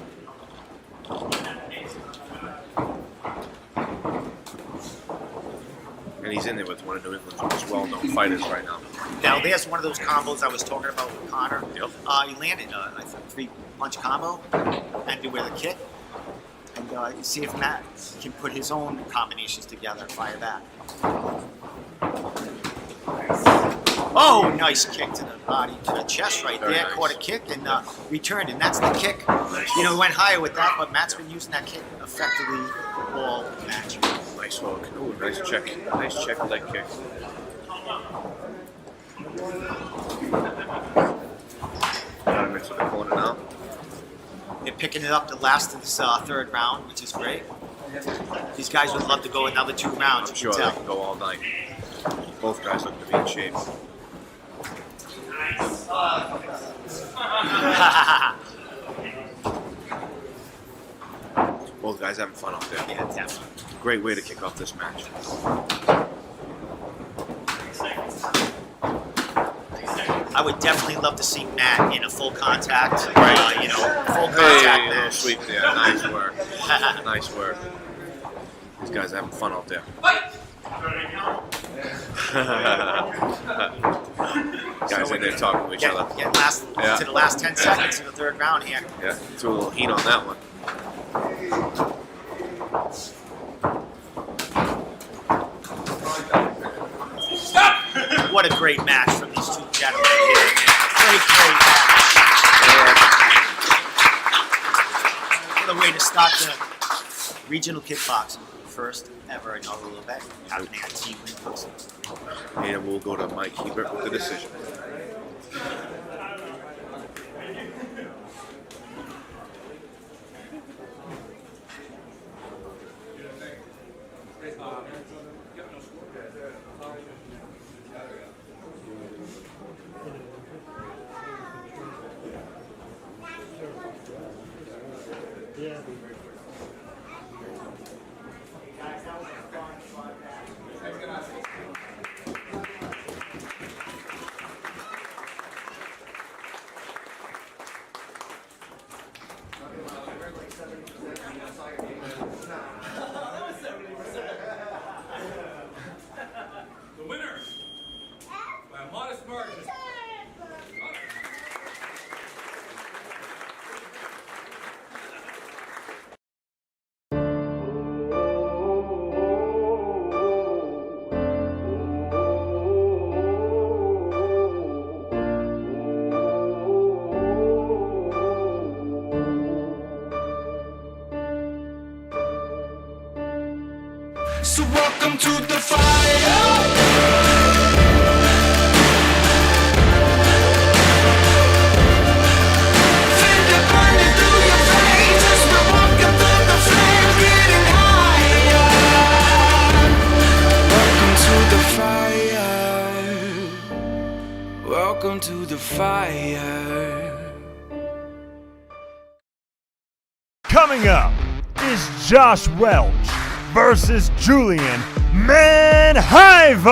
And he's in there with one of New England's most well-known fighters right now. Now, there's one of those combos I was talking about with Connor. Yep. He landed, I think, 3-punch combo, ended with a kick. And you see if Matt can put his own combinations together and fire back. Oh, nice kick to the body, to the chest right Very there. nice. Caught a kick and returned, and that's the kick. He went higher with that, but Matt's been using that kick effectively all match. Nice hook. Ooh, nice check. Nice check leg kick. Got him into the corner now. They're picking it up the last of this 3rd round, which is great. These guys would love to go another 2 rounds. I'm sure they can go all night. Both guys look to be in shape. Both guys having fun out there. Yeah, definitely. Great way to kick off this match. I would definitely love to see Matt in a full contact, full Hey, contact little match. sweep there. Nice work. Nice work. These guys are having fun out there. Guys in there talking to each other. Getting to the last 10 seconds of the third round here. Yeah, threw a little heat on that one. What a great match from these two gentlemen here. Great match. What a way to start the regional kickboxing. First ever inaugural event happening at Team Win. And we'll go to Mike Hebert with the decision. The winner, by a modest margin. So welcome to the fire. Welcome to the fire. Coming up is Josh Welch versus Julian Manhaiva.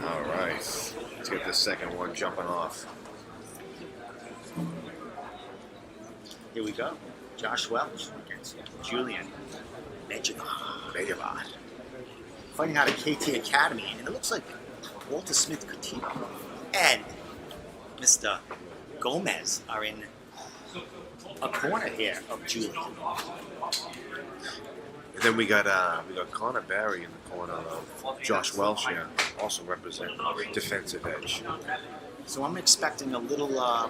All right, let's get this second one jumping off. Here we go. Josh Welch against Julian Medjevad. Fighting out of KT Academy, and it looks like Walter Smith Coutinho and Mr. Gomez are in a corner here of Julian. And then we got Connor Barry in the corner of Josh Welch here, also representing defensive edge. So I'm expecting a little more,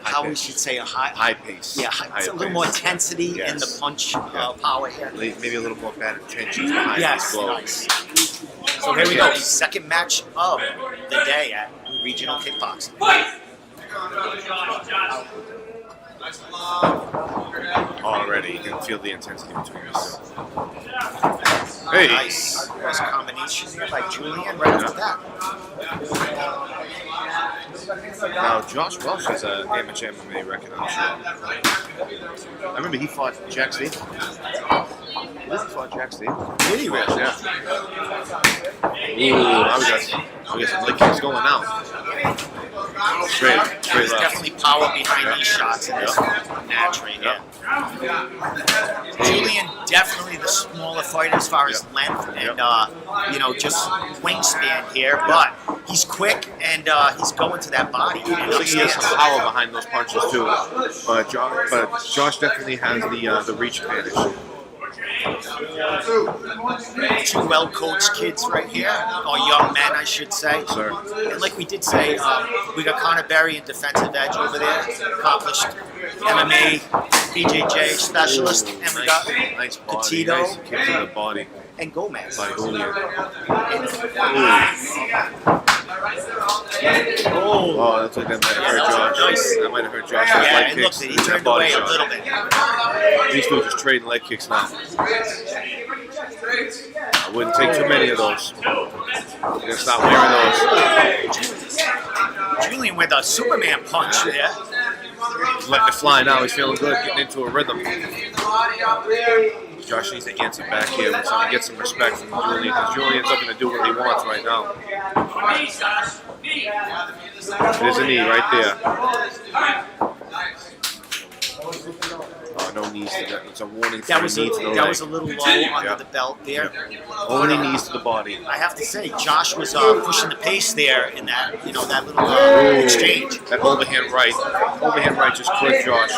how we should say, high pace. Yeah, it's a little more intensity in the punch power here. Maybe a little more bad intentions behind Yes, these blows. nice. So here we go. Second match of the day at Regional Kickboxing. Already, you can feel the intensity between us. Hey! Nice. Nice combination here by Julian right off the bat. Now, Josh Welch is an amateur MMA record, I'm sure. I remember he fought Jack Stevens. He fought Jack Stevens. Did he really? Yeah. Ooh, now we got some leg kicks going now. Straight There's left. definitely power behind these shots in this match right here. Julian, definitely the smaller fighter as far as length and just wingspan here, but he's quick and he's going to that body. He has some power behind those punches too, but Josh definitely has the reach advantage. Two well-coached kids right here, or young men, I should say. Sir. And like we did say, we got Connor Berry in defensive edge over there, accomplished MMA, BJJ specialist, and we got nice body, Petito nice kick to the body. and Gomez. By Julian. Oh, that's like that might have hurt Josh. Nice. That might have hurt Josh. Yeah, Leg and look, kicks, he that turned body away a shot. little bit. These two are just trading leg kicks now. I wouldn't take too many of those. I'm gonna stop wearing those. Julian with a Superman punch there. He's letting it fly now. He's feeling good, getting into a rhythm. Josh needs to answer back here with something, get some respect from Julian, because Julian's looking to do what he wants right now. There's a knee right there. Oh, no knees to that. It's a warning for That was knee to the leg. that was a little low under the belt there. Only knees to the body. I have to say, Josh was pushing the pace there in that that little exchange. That overhand right just clipped Josh.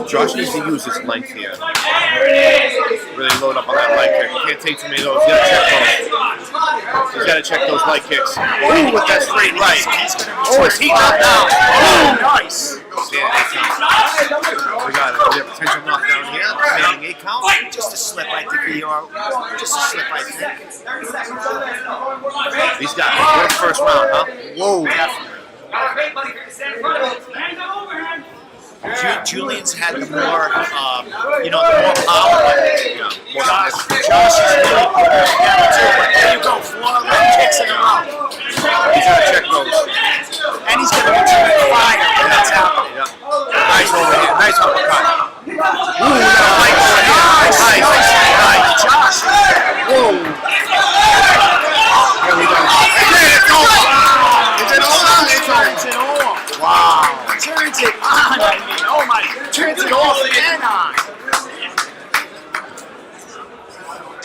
Josh needs to use his length here. Really load up on that leg kick. You can't take too many of those. You gotta check those. He's gotta check those leg kicks. Ooh, with that straight right. Oh, it's heating up now. Oh, nice. Yeah, we got it. We have potential knockdown here. Standing 8 count. Just a slip, I think we are. Just a slip, I think. These guys, what a first round, huh? Whoa. Julian's had the more, the more power. Josh is really put it together too. But there you go, 4 leg kicks in a row. He's gonna check those. And he's gonna continue to fire when that's happening. Nice overhand, nice uppercut. Ooh, nice. Josh. Whoa. Here we go. It's over. Is it over? It's over. Wow. Turns it on, turns it off and on.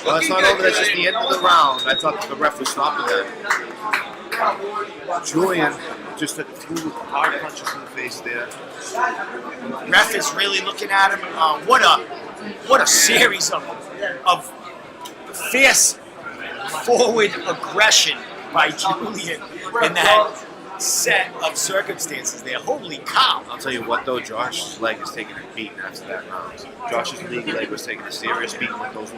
Well, it's not over. That's just the end of the round. I thought the ref was stopping that. Julian just took 2 hard punches in the face there. Ref is really looking at him. What a series of fierce forward aggression by Julian in that set of circumstances there. Holy cow. I'll tell you what though, Josh's leg is taking a beating after that round. Josh's league leg was taking a serious beating with those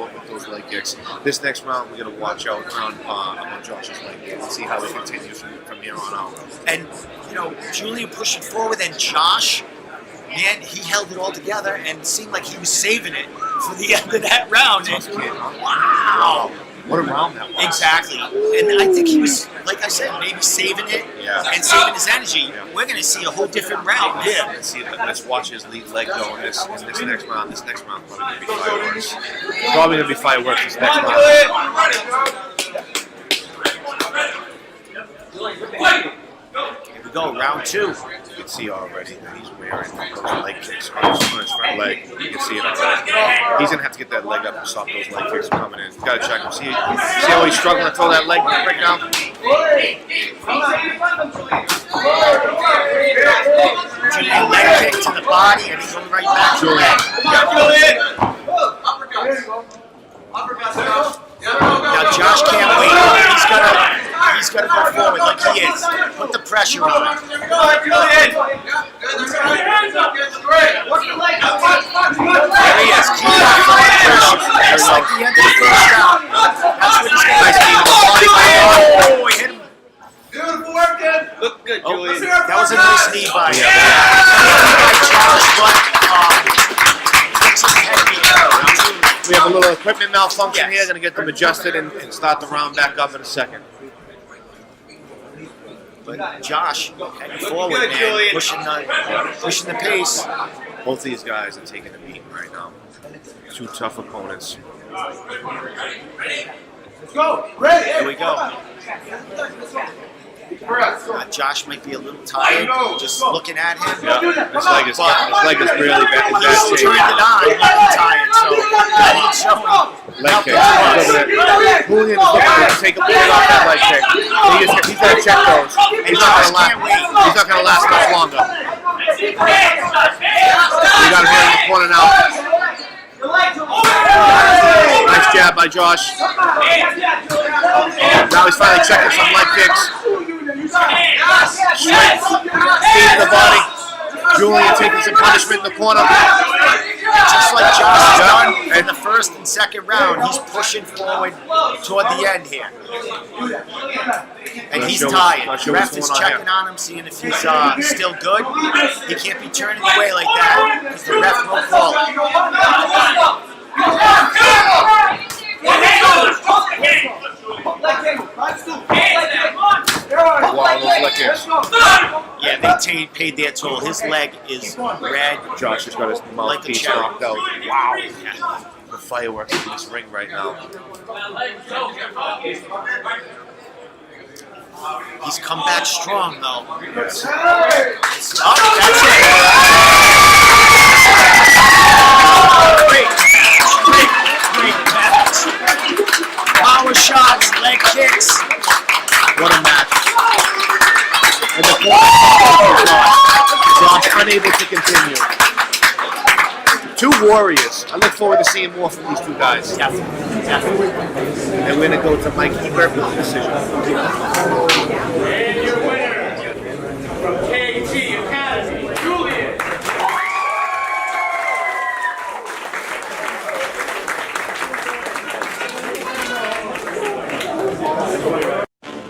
leg kicks. This next round, we got to watch out on Josh's leg kick and see how it continues from here on out. And, Julian pushing forward, and Josh, man, he held it all together and seemed like he was saving it for the end of that round. Tough kid, huh? Wow. What a round that was. Exactly. And I think he was, like I said, maybe saving it and saving his energy. Yeah. We're going to see a whole different round here. Let's watch his lead leg go in this next round. This next round probably going to be fireworks. Probably going to be fireworks this next round. Here we go, round 2. You can see already that he's wearing those leg kicks on his front leg. You can see it already. He's going to have to get that leg up and stop those leg kicks from coming in. Got to check him. See how he's struggling to throw that leg right now? Julian leg kick to the body, and he's going right back to it. Now Josh can't wait. He's got to go forward like he is. Put the pressure on him. There he is. Keep on throwing pressure. Just like the end of the first round. That's what he's going to do. Oh, he hit him. Beautiful work, kid. Look good, Julian. That was a nice knee by him. We have a little equipment malfunction here. Going to get them adjusted and start the round back up in a second. But Josh heading forward, man, pushing the pace. Both these guys are taking a beating right now. 2 tough opponents. Here we go. Josh might be a little tired, just looking at him. Yeah, his leg is really bad. He's turned it on, tired, so that ain't showing. Leg kick. Julian is looking to take a point off that leg kick. He's got to check those. He's not going to last much longer. We got him here in the corner now. Nice jab by Josh. Now he's finally checking some leg kicks. Straight feet in the body. Julian taking some punishment in the corner. Just like Josh has done in the first and second round, he's pushing forward toward the end here. And he's tired. The ref is checking on him, seeing if he's still good. He can't be turning away like that because the ref will call it. Wow, those leg kicks. Yeah, they paid their toll. His leg is red. Josh has got his like a mouthpiece cherry. knocked out. Wow. The fireworks in this ring right now. He's come back strong, though. Yes. Oh, that's it. Great match. Power shots, leg kicks. What a match. And the Josh unable to continue. Two warriors. I look forward to seeing more from these two guys. Definitely. And we're going to go to Mike Ebert with the decision. And your winner from KG Academy, Julian.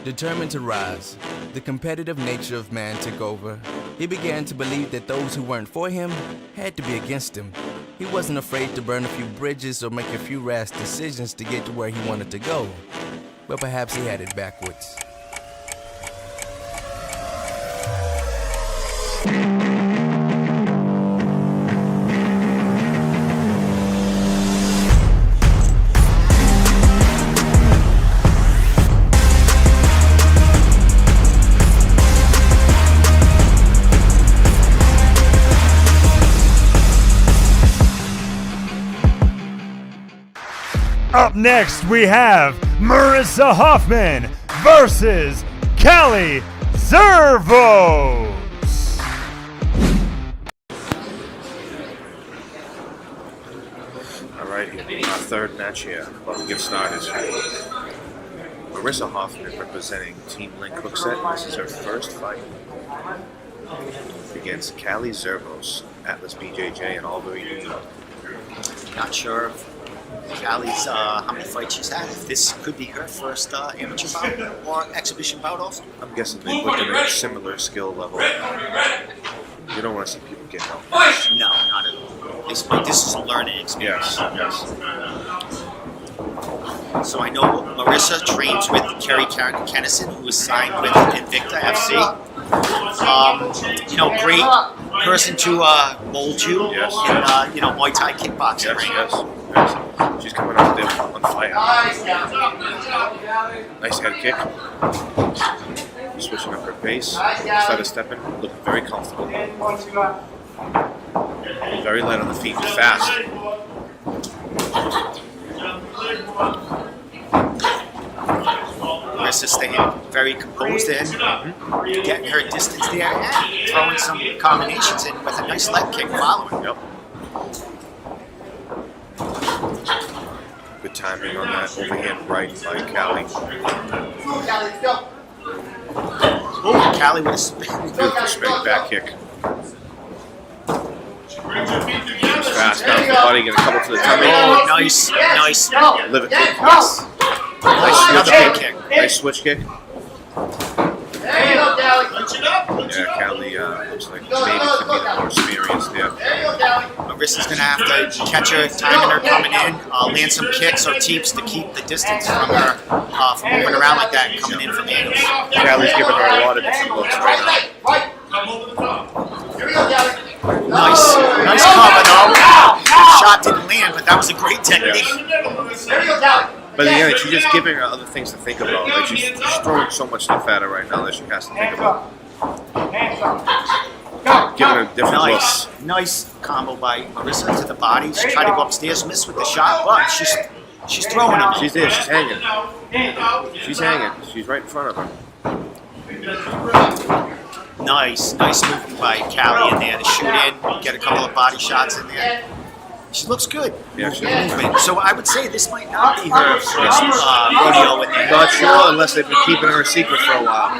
Determined to rise, the competitive nature of man took over. He began to believe that those who weren't for him had to be against him. He wasn't afraid to burn a few bridges or make a few rash decisions to get to where he wanted to go. But perhaps he had it backwards. Up next, we have Marissa Hoffman versus Callie Zervos. All right, our third match here. About to get started. Marissa Hoffman representing Team Link Hookset. This is her first fight against Callie Zervos, Atlas BJJ in Albury, New York. Not sure if Callie's how many fights she's had. If this could be her first amateur bout or exhibition bout also. I'm guessing they put them at a similar skill level. You don't want to see people get help. No, not at all. This is a learning experience. Yes. So I know Marissa trains with Kerry Kennison, who is signed with Invicta FC. Great person to mold you in, Muay Thai kickboxing. Yes. She's coming out there on fire. Nice head kick. Switching up her pace. Instead of stepping, looking very comfortable. Very light on the feet, fast. Marissa staying very composed and getting her distance there and throwing some combinations in with a nice leg kick following. Yep. Good timing on that overhand right by Callie. Oh, Callie with a spin. Beautiful straight back kick. Fast down to the body, get a couple to the tummy. Oh, nice. Liver kick. Yes. Nice switch kick. Nice switch kick. There you go, Callie. Yeah, Callie looks like maybe could be more experienced there. Marissa's going to have to catch her, timing her coming in, land some kicks or teeps to keep the distance from her from moving around like that and coming in from angles. Callie's giving her a lot of different looks right now. Nice combo though. Shot didn't land, but that was a great technique. But in the end, she's just giving her other things to think about. Like she's throwing so much stuff at her right now that she has to think about. Giving her different looks. Nice combo by Marissa to the body. She tried to go upstairs, missed with the shot, but she's throwing them. She's there. She's hanging. She's right in front of her. Nice movement by Callie in there to shoot in, get a couple of body shots in there. She looks good. Yeah, she movement. So I would say this might not be her first rodeo in there. Not sure unless they've been keeping her a secret for a while.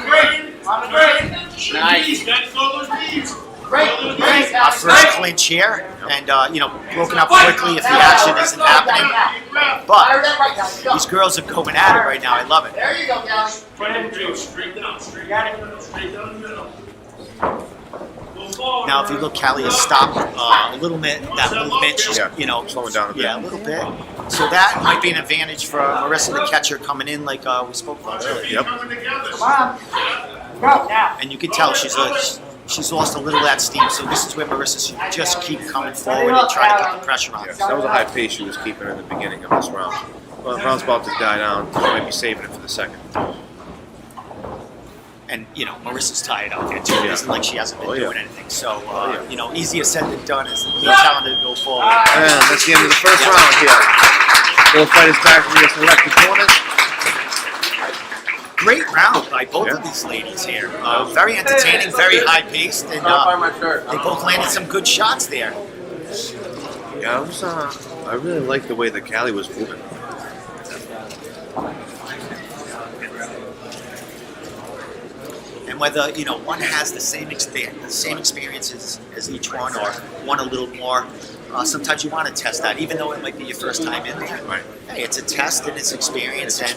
Nice. Our first clinch here, and broken up quickly if the action isn't happening. But these girls are going at it right now. I love it. There you go, Callie. Now, if you look, Callie has stopped a little bit that movement. She's, slowing down a bit. Yeah, a little bit. So that might be an advantage for Marissa to catch her coming in, like we spoke about earlier. Yep. And you can tell she's lost a little of that steam. So this is where Marissa should just keep coming forward and try to put the pressure on. Yes, that was a high pace she was keeping in the beginning of this round. Well, the round's about to die down. She might be saving it for the second. And, Marissa's tired out there, too. It isn't like she hasn't been doing anything. So, easier said than done is telling her to go forward. And that's the end of the first round here. Both fighters back to their selected corners. Great round by both of these ladies here. Very entertaining, very high-paced, and they both landed some good shots there. Yeah, I really like the way that Callie was moving. And whether one has the same experiences as each one, or one a little more, sometimes you want to test that, even though it might be your first time in there. Right. Hey, it's a test and it's experience, and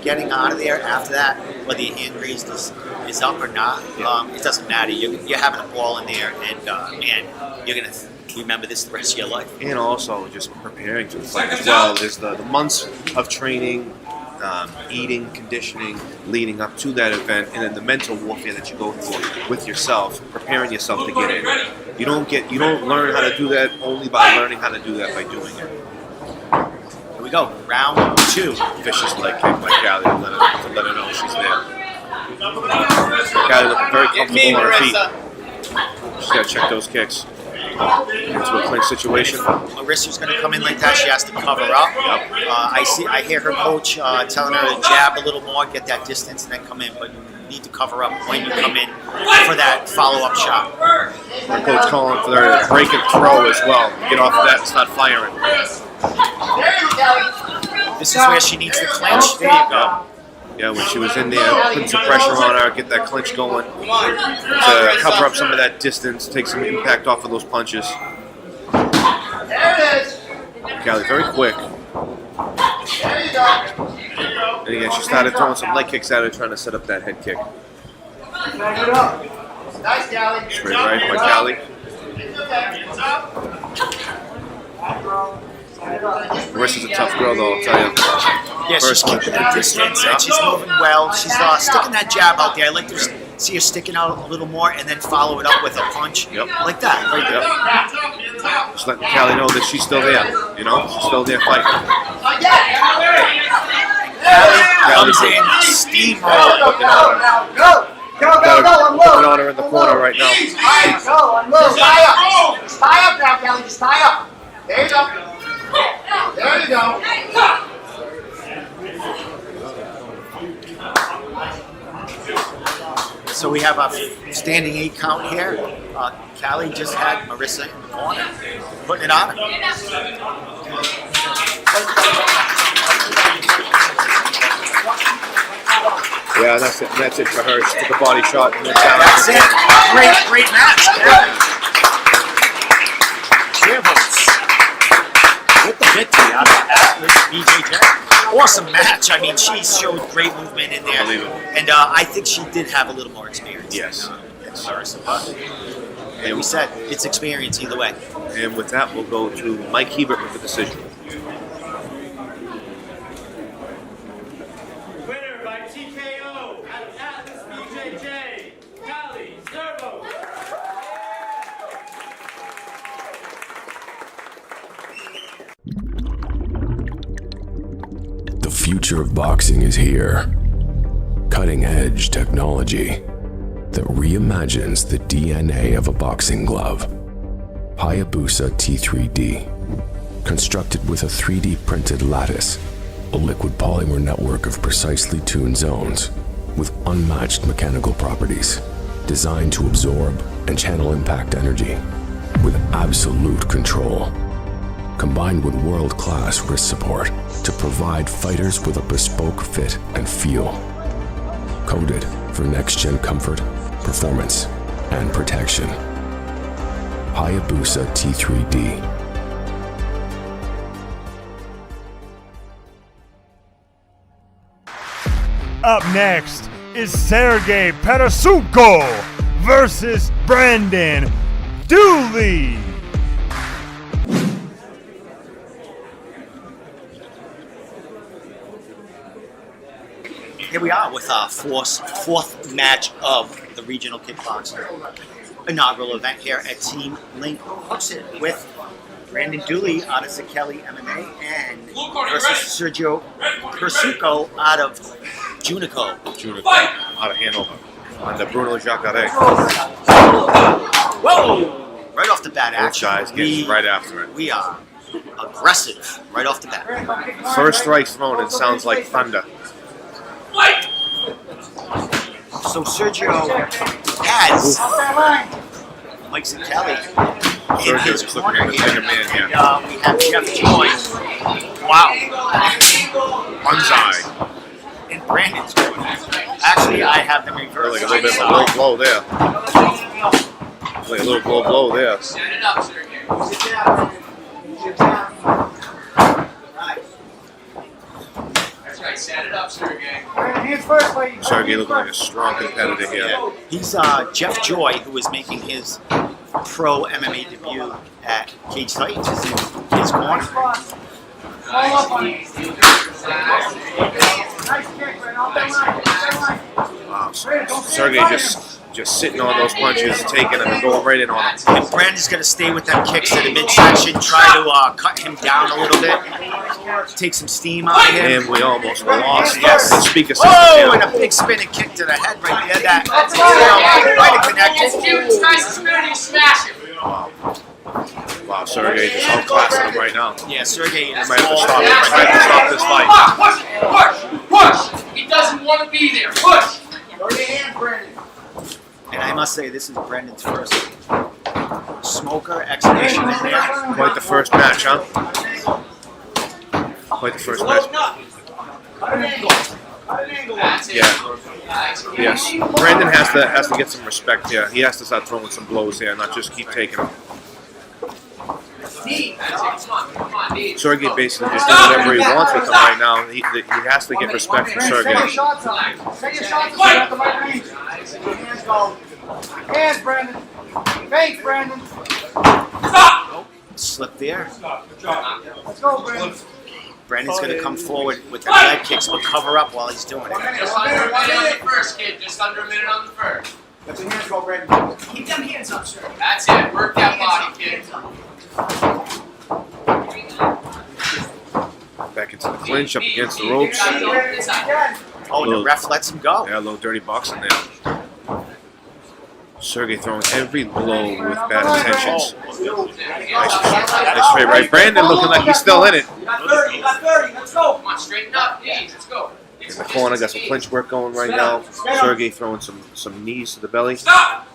getting out of there after that, whether your hand raised is up or not, it doesn't matter. You're having a ball in there, and man, you're gonna remember this the rest of your life. And also just preparing to fight as well. There's the months of training, eating, conditioning, leading up to that event, and then the mental warfare that you go through with yourself, preparing yourself to get in. You don't learn how to do that only by learning how to do that by doing it. Here we go, round 2. Vicious leg kick by Callie to let her know she's there. Callie looking very comfortable on her feet. She's got to check those kicks. Into a clinch situation. Marissa's going to come in like that. She has to cover up. I hear her coach telling her to jab a little more, get that distance, and then come in. But you need to cover up when you come in for that follow-up shot. Her coach calling for her to break and throw as well. Get off of that and start firing. This is where she needs the clinch. There you go. Yeah, when she was in there, putting some pressure on her, get that clinch going, to cover up some of that distance, take some impact off of those punches. Callie very quick. And again, she started throwing some leg kicks at her, trying to set up that head kick. Straight right by Callie. Marissa's a tough girl, though, I'll tell you. Yeah, she's keeping the distance, and she's moving well. She's sticking that jab out there. I like to see her sticking out a little more, and then follow it up with a punch. Like that, right there. Just letting Callie know that she's still there, she's still there fighting. Callie comes in, steamrolling. Looking on her in the corner right now. Tie up now, Callie. Just tie up. There you go. There you go. So we have a standing 8 count here. Callie just had Marissa in the corner, putting it on her. Yeah, that's it for her. She took a body shot and then down. That's it. Great match. Cheer votes. With the victory out of BJJ. Awesome match. I mean, she showed great movement in there. And I think she did have a little more experience. Yes. Marissa, but like we said, it's experience either way. And with that, we'll go to Mike Hebert with the decision. Winner by TKO at Atlas BJJ, Callie Zervo. The future of boxing is here. Cutting-edge technology that reimagines the DNA of a boxing glove. Hayabusa T3D, constructed with a 3D printed lattice, a liquid polymer network of precisely tuned zones with unmatched mechanical properties, designed to absorb and channel impact energy with absolute control, combined with world-class wrist support to provide fighters with a bespoke fit and feel. Coded for next-gen comfort, performance, and protection. Hayabusa T3D. Up next is Sergey Perasuko versus Brandon Dooley. Here we are with our fourth match of the regional kickboxing inaugural event here at Team Link Hooks It with Brandon Dooley out of Kelly MMA and versus Sergio Persuco out of Junico. Out of Hanover. On the Bruno Jacare. Whoa! Right off the bat, Both guys getting right after it. We are aggressive right off the bat. First strike thrown, it sounds like thunder. So Sergio has Mike Kelly in his corner here. And, we have Jeff Joy. Wow. Banzai. In Brandon's corner. Actually, I have them reversed. Like a little bit of a low blow there. Like a little blow there. Stand it up, Sergey. That's right, stand it up, Sergey. Sergey looking like a strong competitor here. He's Jeff Joy, who is making his pro MMA debut at Cage Titans. Is in his corner. Wow, Sergey just sitting on those punches, taking them and going right in on them. And Brandon's going to stay with them kicks to the midsection, try to cut him down a little bit, take some steam out of him. And we almost lost the speaker system. Oh, and a big spinning kick to the head right there. That might have connected. Huge, tries to spin it, you smash him. Wow, Sergey just outclassing him right now. Yeah, Sergey is might have to stop it. Might have to stop this fight. Push! He doesn't want to be there. Push! Throw your hand, Brandon. And I must say, this is Brandon's first smoker exhibition in there. Quite the first match, huh? Quite the first match. Yeah. Yes. Brandon has to get some respect here. He has to start throwing some blows here, not just keep taking them. Sergey basically just doing whatever he wants with him right now. He has to get respect from Sergey. Set your shots up. Set your shots up at the right range. Hands go. Hands, Brandon. Thanks, Brandon. Oh, slip there. Let's go, Brandon. Brandon's going to come forward with the leg kicks, but cover up while he's doing it. Just under a minute on the first, kid. Just under a minute on the first. Let your hands go, Brandon. Keep them hands up, sir. That's it. Work that body, kid. Back into the clinch, up against the ropes. Oh, and the ref lets him go. Yeah, a little dirty boxing there. Sergey throwing every blow with bad intentions. Nice straight right. Brandon looking like he's still in it. You got 30. You got 30. Let's go. Come on, straighten up. Knees. Let's go. In the corner, got some clinch work going right now. Sergey throwing some knees to the belly. Stop!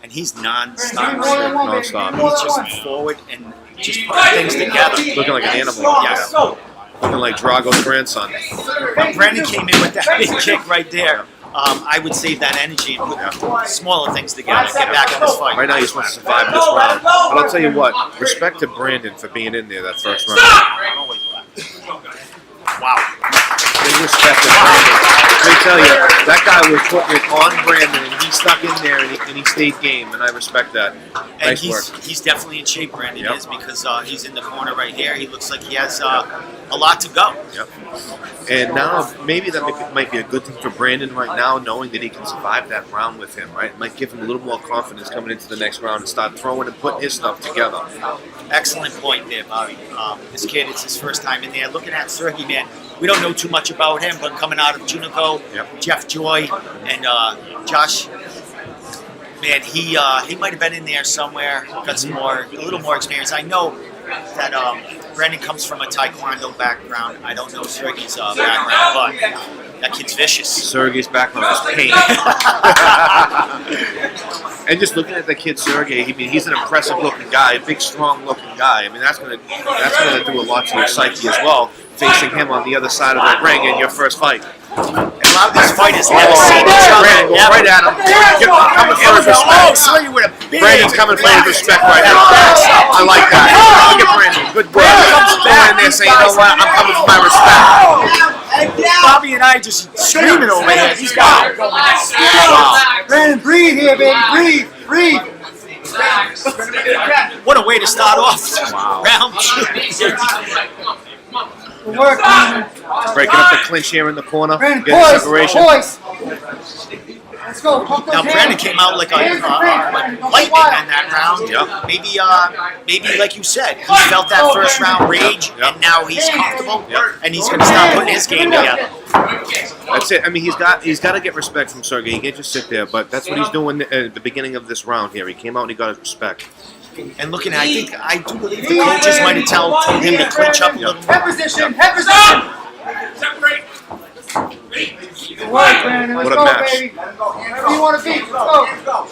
And he's non-stop. Non-stop. He's just forward and just putting things together. Looking like an animal. Yes. Looking like Drago's grandson. When Brandon came in with that big kick right there, I would save that energy and put smaller things together, get back in this fight. Right now, he's supposed to survive this round. But I'll tell you what, respect to Brandon for being in there that first round. Wow. Big respect to Brandon. Let me tell you, that guy was putting it on Brandon, and he stuck in there, and he stayed game, and I respect that. And Nice work. he's definitely in shape, Brandon is, because he's in the corner right here. He looks like he has a lot to go. Yep. And now maybe that might be a good thing for Brandon right now, knowing that he can survive that round with him, right? It might give him a little more confidence coming into the next round and start throwing and putting his stuff together. Excellent point there, Bobby. This kid, it's his first time in there. Looking at Sergey, man, we don't know too much about him, but coming out of Junico, Jeff Joy, and Josh, man, he might have been in there somewhere, got some a little more experience. I know that Brandon comes from a Taekwondo background. I don't know Sergey's background, but that kid's vicious. Sergey's background is pain. And just looking at the kid Sergey, he's an impressive looking guy, a big, strong looking guy. I mean, that's gonna do a lot to your psyche as well, facing him on the other side of the ring in your first fight. And a lot of these fighters never seen each other. Brandon, go right at him. Coming for his respect. Brandon's coming for his respect right now. I like that. Look at Brandon. Good work. Going in there saying, you know what, I'm coming for my respect. Bobby and I just screaming over here. He's got it. Wow. Brandon, breathe here, baby. Breathe. What a way to start off round two. work, Brandon. Breaking up the clinch here in the corner. Brandon, Getting poise, separation. poise. Let's go. Pump those Now hands. Brandon came out like Hands are free, Brandon. Don't lightning be wild. in that round. Yep. Maybe like you said, he felt that first round rage, and now he's comfortable, and he's going to start putting his game together. That's it. I mean, he's got to get respect from Sergey. He can't just sit there. But that's what he's doing at the beginning of this round here. He came out and he got his respect. And looking at, I do believe the coaches might have told him to clinch up a little more. Head position, head position. Good work, Brandon. Let's What a go, match. baby. Wherever you want to be. Let's go.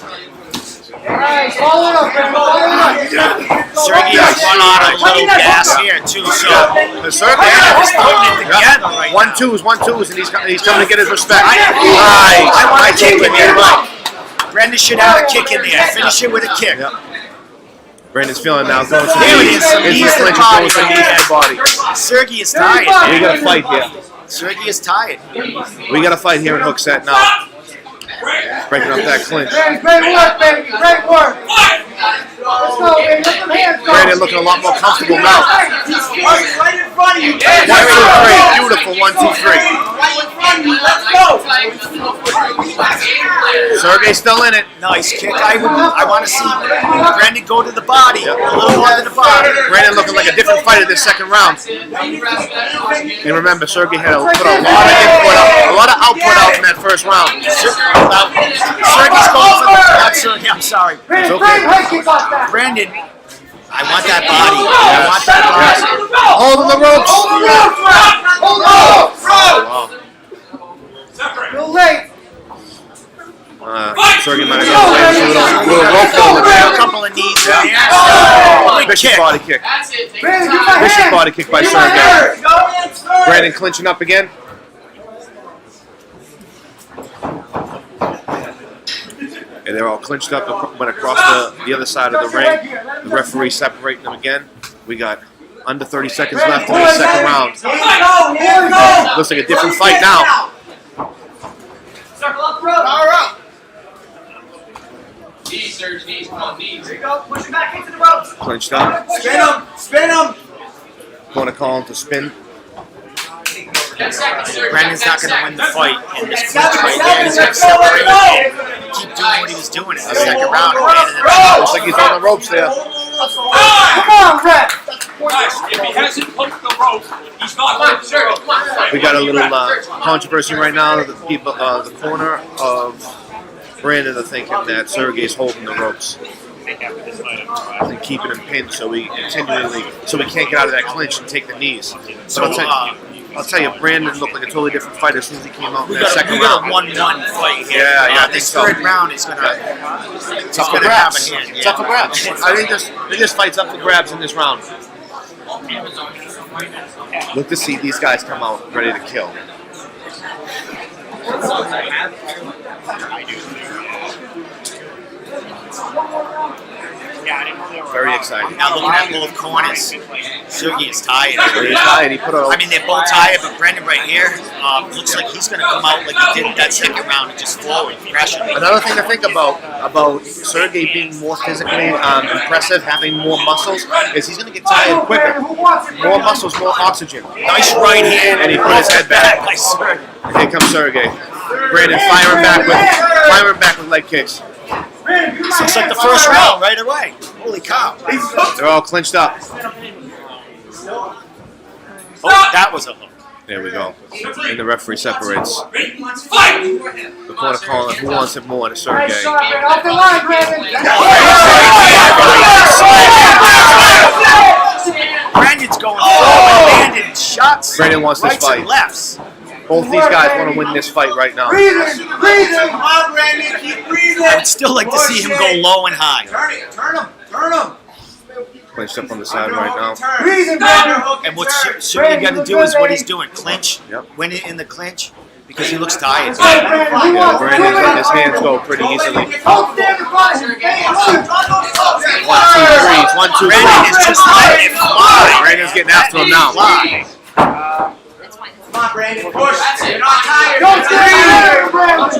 Nice. Follow it up, Brandon. Follow it up. Sergey has run out a little gas here too, so Sergey is putting it together right now. 1-2s, and he's coming to get his respect. I want a kick in there. Brandon should have a kick in there. Finish it with a kick. Brandon's feeling now. Going to There it is. Some into knees the to the clinch, body. going to the knees to the body. Sergey is tired. We got a fight here. Sergey is tired. We got a fight here in hook set now. Breaking up that clinch. Brandon, great work, baby. Great work. Let's go, baby. Let them hands go. Brandon looking a lot more comfortable now. Right in front of you. 1, 2, 3. Beautiful. 1, 2, 3. Right in front of you. Let's go. Sergey's still in it. Nice kick. I want to see Brandon go to the body. A little more to the body. Brandon looking like a different fighter this second round. And remember, Sergey had put a lot of input out, a lot of output out in that first round. Sergey's going for the not Sergey. I'm sorry. It's okay. Brandon, I want that body. I want that body. Holding the ropes. Hold on. You're late. Sergey might have got a little rope hold in there. A couple of knees in there. Vicious body kick. Brandon, get my Vicious hand. body kick by Sergey. Brandon clinching up again. And they're all clinched up, went across the other side of the ring. The referee separating them again. We got under 30 seconds left in the second round. Looks like a different fight now. Circle up the road. Power up. Knees, Serge, knees, come on, knees. There you go. Push it back into the ropes. Clinched up. Spin him. Spin him. Going to call him to spin. 10 seconds, Serge. Brandon's not 10 going to win the seconds. fight in this clinch right there. He's going to separate and keep doing what he was doing in the second round. Looks like he's on the ropes there. Come on, Brett. Guys, if he hasn't hooked the rope, he's not hooked the rope. We got a little controversy right now. The people, the corner of Brandon are thinking that Sergey's holding the ropes and keeping him pinned, so we can't get out of that clinch and take the knees. So I'll tell you, Brandon looked like a totally different fighter as soon as he came out in that second round. We got a 1-1 fight here. Yeah, I think This so. third round is going to Tough for grabs. Tough for grabs. I think this fight's up for grabs in this round. Look to see these guys come out ready to kill. Very exciting. Now looking at both corners, Sergey is tired. Very tired. He put a. I mean, they're both tired, but Brandon right here looks like he's going to come out like he did that second round and just forward pressure. Another thing to think about Sergey being more physically impressive, having more muscles, is he's going to get tired quicker. More muscles, more oxygen. Nice right hand, And he put his head back. by Sergey. And here comes Sergey. Brandon firing back with leg kicks. This looks like the first round right away. Holy cow. They're all clinched up. Oh, that was a hook. There we go. And the referee separates. Fight! The corner calling who wants it more to Sergey. Nice shot, man. Off the line, Brandon. Brandon's going forward, landing shots. Brandon wants this rights and fight. lefts. Both these guys want to win this fight right now. Breathing. Breathing. Come on, Brandon. Keep breathing. I would still like to see him go low and high. Turn him. Turn him. Clinched up on the side right now. Breathing, Brandon. And what Sergey got to do is what he's doing. Clinch. Win it in the clinch because he looks tired. Yeah, Brandon's letting his hands go pretty easily. Hold stand and fly. 1, 2, 3s. 1, 2, 3. Brandon is just letting it fly. Brandon's getting after him now. Come on, Brandon. Push. You're not tired. Don't stay here, Brandon.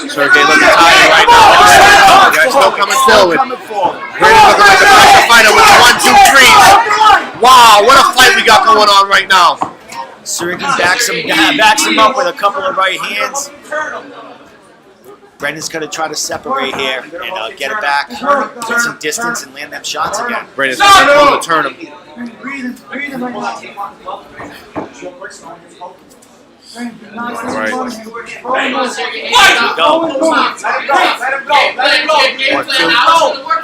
Sergey looking tired right now. Guys still coming forward. Brandon looking like a pressure fighter with 1, 2, 3s. Wow, what a fight we got going on right now. Sergey backs him up with a couple of right hands. Brendan's going to try to separate here and get it back, get some distance, and land them shots again. Brendan's going to turn him. All right.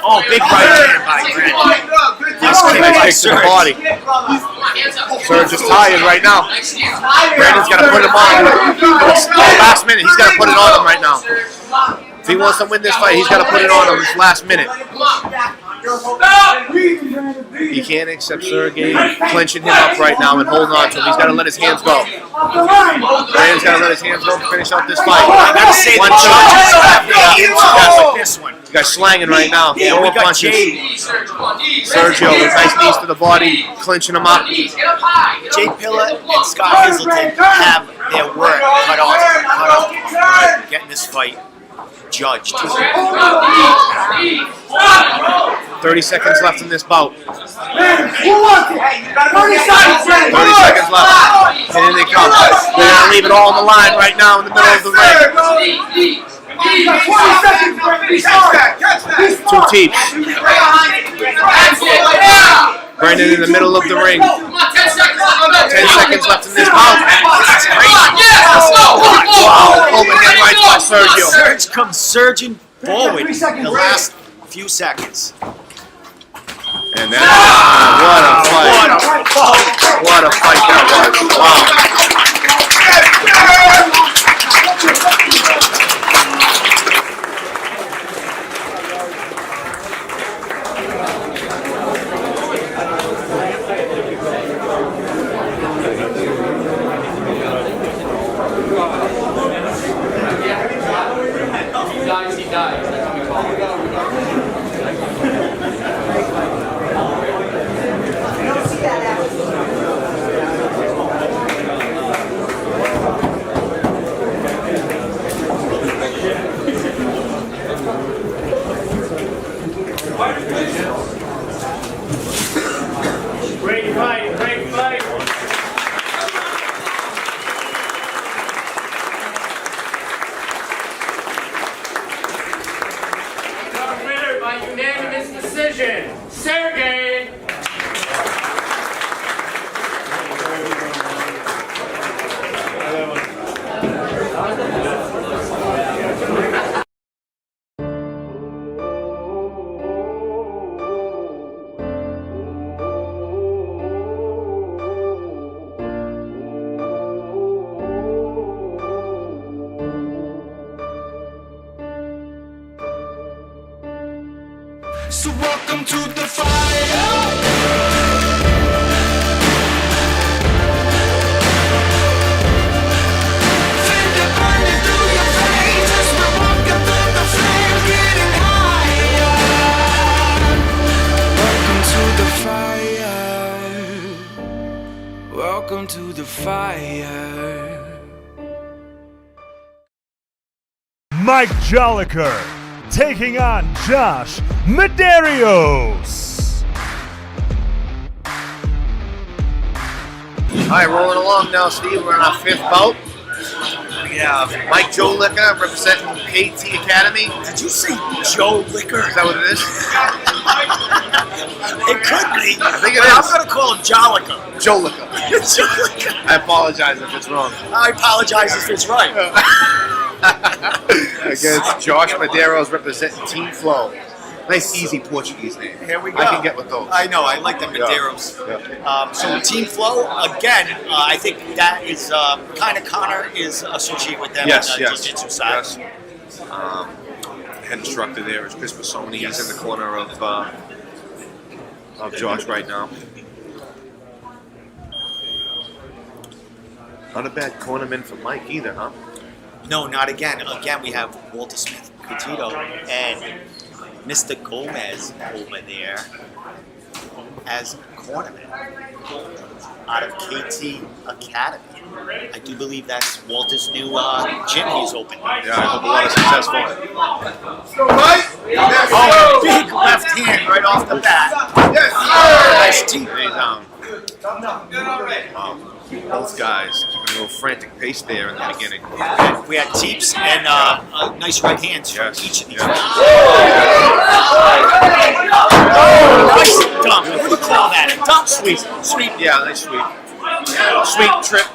Oh, big right hand by Brendan. Nice kick to the body. Serge is tired right now. Brandon's got to put him on. Last minute, he's got to put it on him right now. If he wants to win this fight, he's got to put it on him this last minute. He can't accept Sergey clinching him up right now and holding on to him. He's got to let his hands go. Brandon's got to let his hands go to finish out this fight. I got to say, the judges have their hands like this one. You guys slanging right now. Yeah, no we more got punches. Sergio with nice knees to the body, clinching him up. Jay Pilla and Scott Hazelton have their work cut off getting this fight judged. 30 seconds left in this bout. 30 30 seconds left. And in they come. They're going to leave it all on the line right now in the middle of the ring. 2 teeps. Brandon in the middle of the ring. 10 seconds left in this bout. Wow, overhand right by Sergio. Serge comes surging forward in the last few seconds. And that, what a fight that was. He dies. That's what we call Great fight, great fight. The winner by unanimous decision, Sergey. So welcome to the fire. Feel it burning through your veins as we're walking through the flame, getting higher. Welcome to the fire. Welcome to the fire. Mike Jolliker taking on Josh Medeiros. All right, rolling along now, Steve. We're on our 5th bout. We have Mike Joe Licker representing KT Academy. Did you say Joe Licker? Is that what it is? It could be. I think it but is. I'm going to call him Jolliker. Joe Licker. Joe Licker. I apologize if it's wrong. I apologize if it's right. Against Josh Medeiros representing Team Flow. Nice, easy Portuguese name. Here we go. I can get with those. I know. I like the Medeiros. Yeah. So Team Flow, again, I think that is kind of Connor is associated with them Yes, on the yes. jiu-jitsu side. Yes. Head instructor there is Chris Bassoni. Yes. He's in the corner of Josh right now. Not a bad cornerman for Mike either, huh? No, not again. Again, we have Walter Smith, Petito, and Mr. Gomez over there as cornerman out of KT Academy. I do believe that's Walter's new gym he's opened. Yeah, I hope a lot of success for him. Oh, big left hand right off the bat. Nice team. He's down. Wow. Both guys keeping a little frantic pace there in the beginning. We had teeps and nice right hands from each of these. Yeah. Nice dump. What do you call that? A dump sweep. Sweep. Yeah, nice sweep. Sweep trip.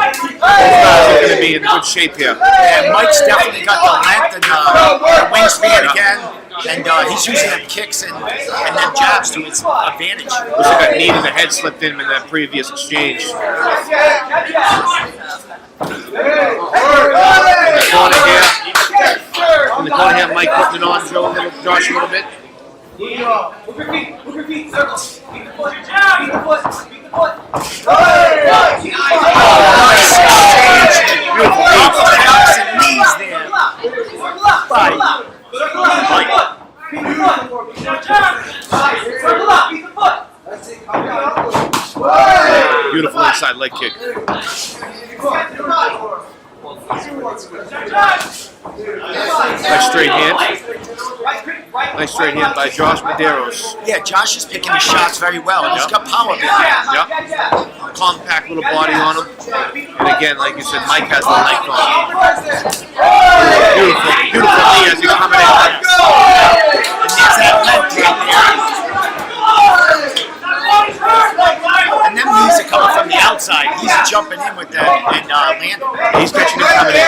Going to be in good shape here. Yeah, Mike's definitely got the length and the wingspan again, and he's using them kicks and them jabs to his advantage. Looks like a knee to the head slipped in that previous exchange. In the corner here, Mike putting it on Josh a little bit. Beautiful inside leg kick. Nice straight hand. Nice straight hand by Josh Medeiros. Yeah, Josh is picking his shots very well. And he's got power behind him. Yep. Compact little body on him. And again, like you said, Mike has the length on him. Beautiful, beautiful knee as he's coming in. And there's that length right there. And them knees are coming from the outside. He's jumping in with that and landing. He's catching it coming in.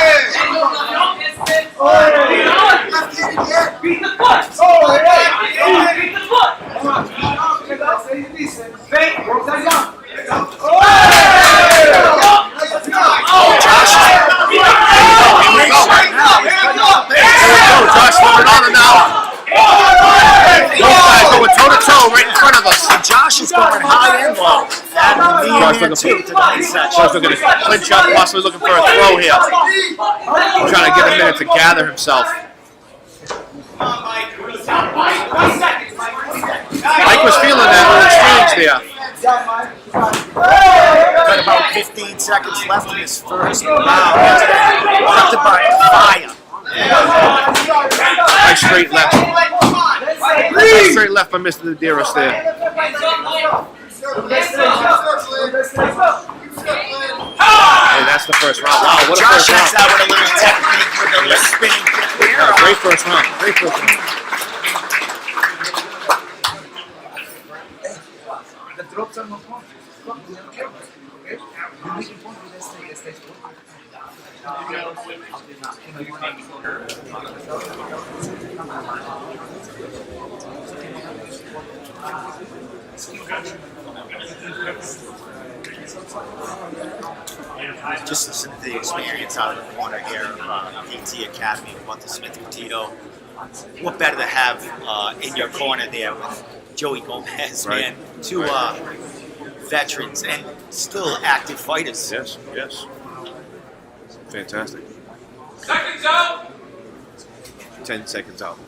Beat the foot! Beat the foot! Josh. Here we go. Josh moving on him now. Both guys going toe to toe right in front of us. And Josh is going high and low. Josh looking to clinch up, possibly looking for a throw here. Trying to get a minute to gather himself. Mike was feeling that little exchange there. Got about 15 seconds left in this first round. Left by fire. Nice straight left. Nice straight left by Mr. Medeiros there. Hey, that's the first round. Wow, what a Josh first round. ends that with a little technique with a little spinning kick there. Yeah, great first round. Great first round. Just listen to the experience out of the corner here of PT Academy, what the Smith Petito. What better to have in your corner there with Joey Gomez, Right. man. Two veterans and still active fighters. Yes, yes. Fantastic. Seconds out! 10 seconds out.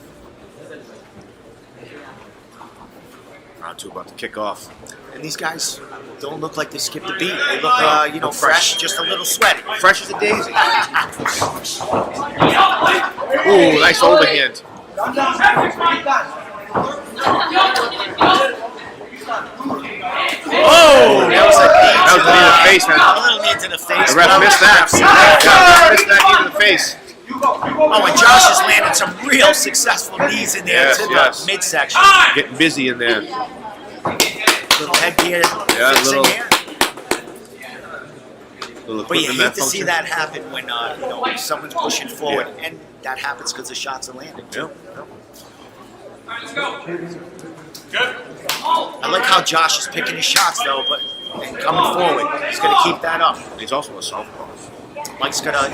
Round two about to kick off. And these guys don't look like they skipped a beat. They look, fresh, just a little sweaty. Fresh as a daisy. Ooh, nice overhand. Oh, that was a knee to the face, man. A little knee to the face. The ref missed that. Yeah, missed that knee to the face. Oh, and Josh has landed some real successful knees in there Yes, to yes. the midsection. Getting busy in there. Little headgear Yeah, fixing little- here. Little But you equipment hate to see malfunction. that happen when someone's pushing forward, and that happens because the shots are landing. Yeah. I like how Josh is picking his shots though, and coming forward. He's going to keep that up. He's also a southpaw. Mike's going to,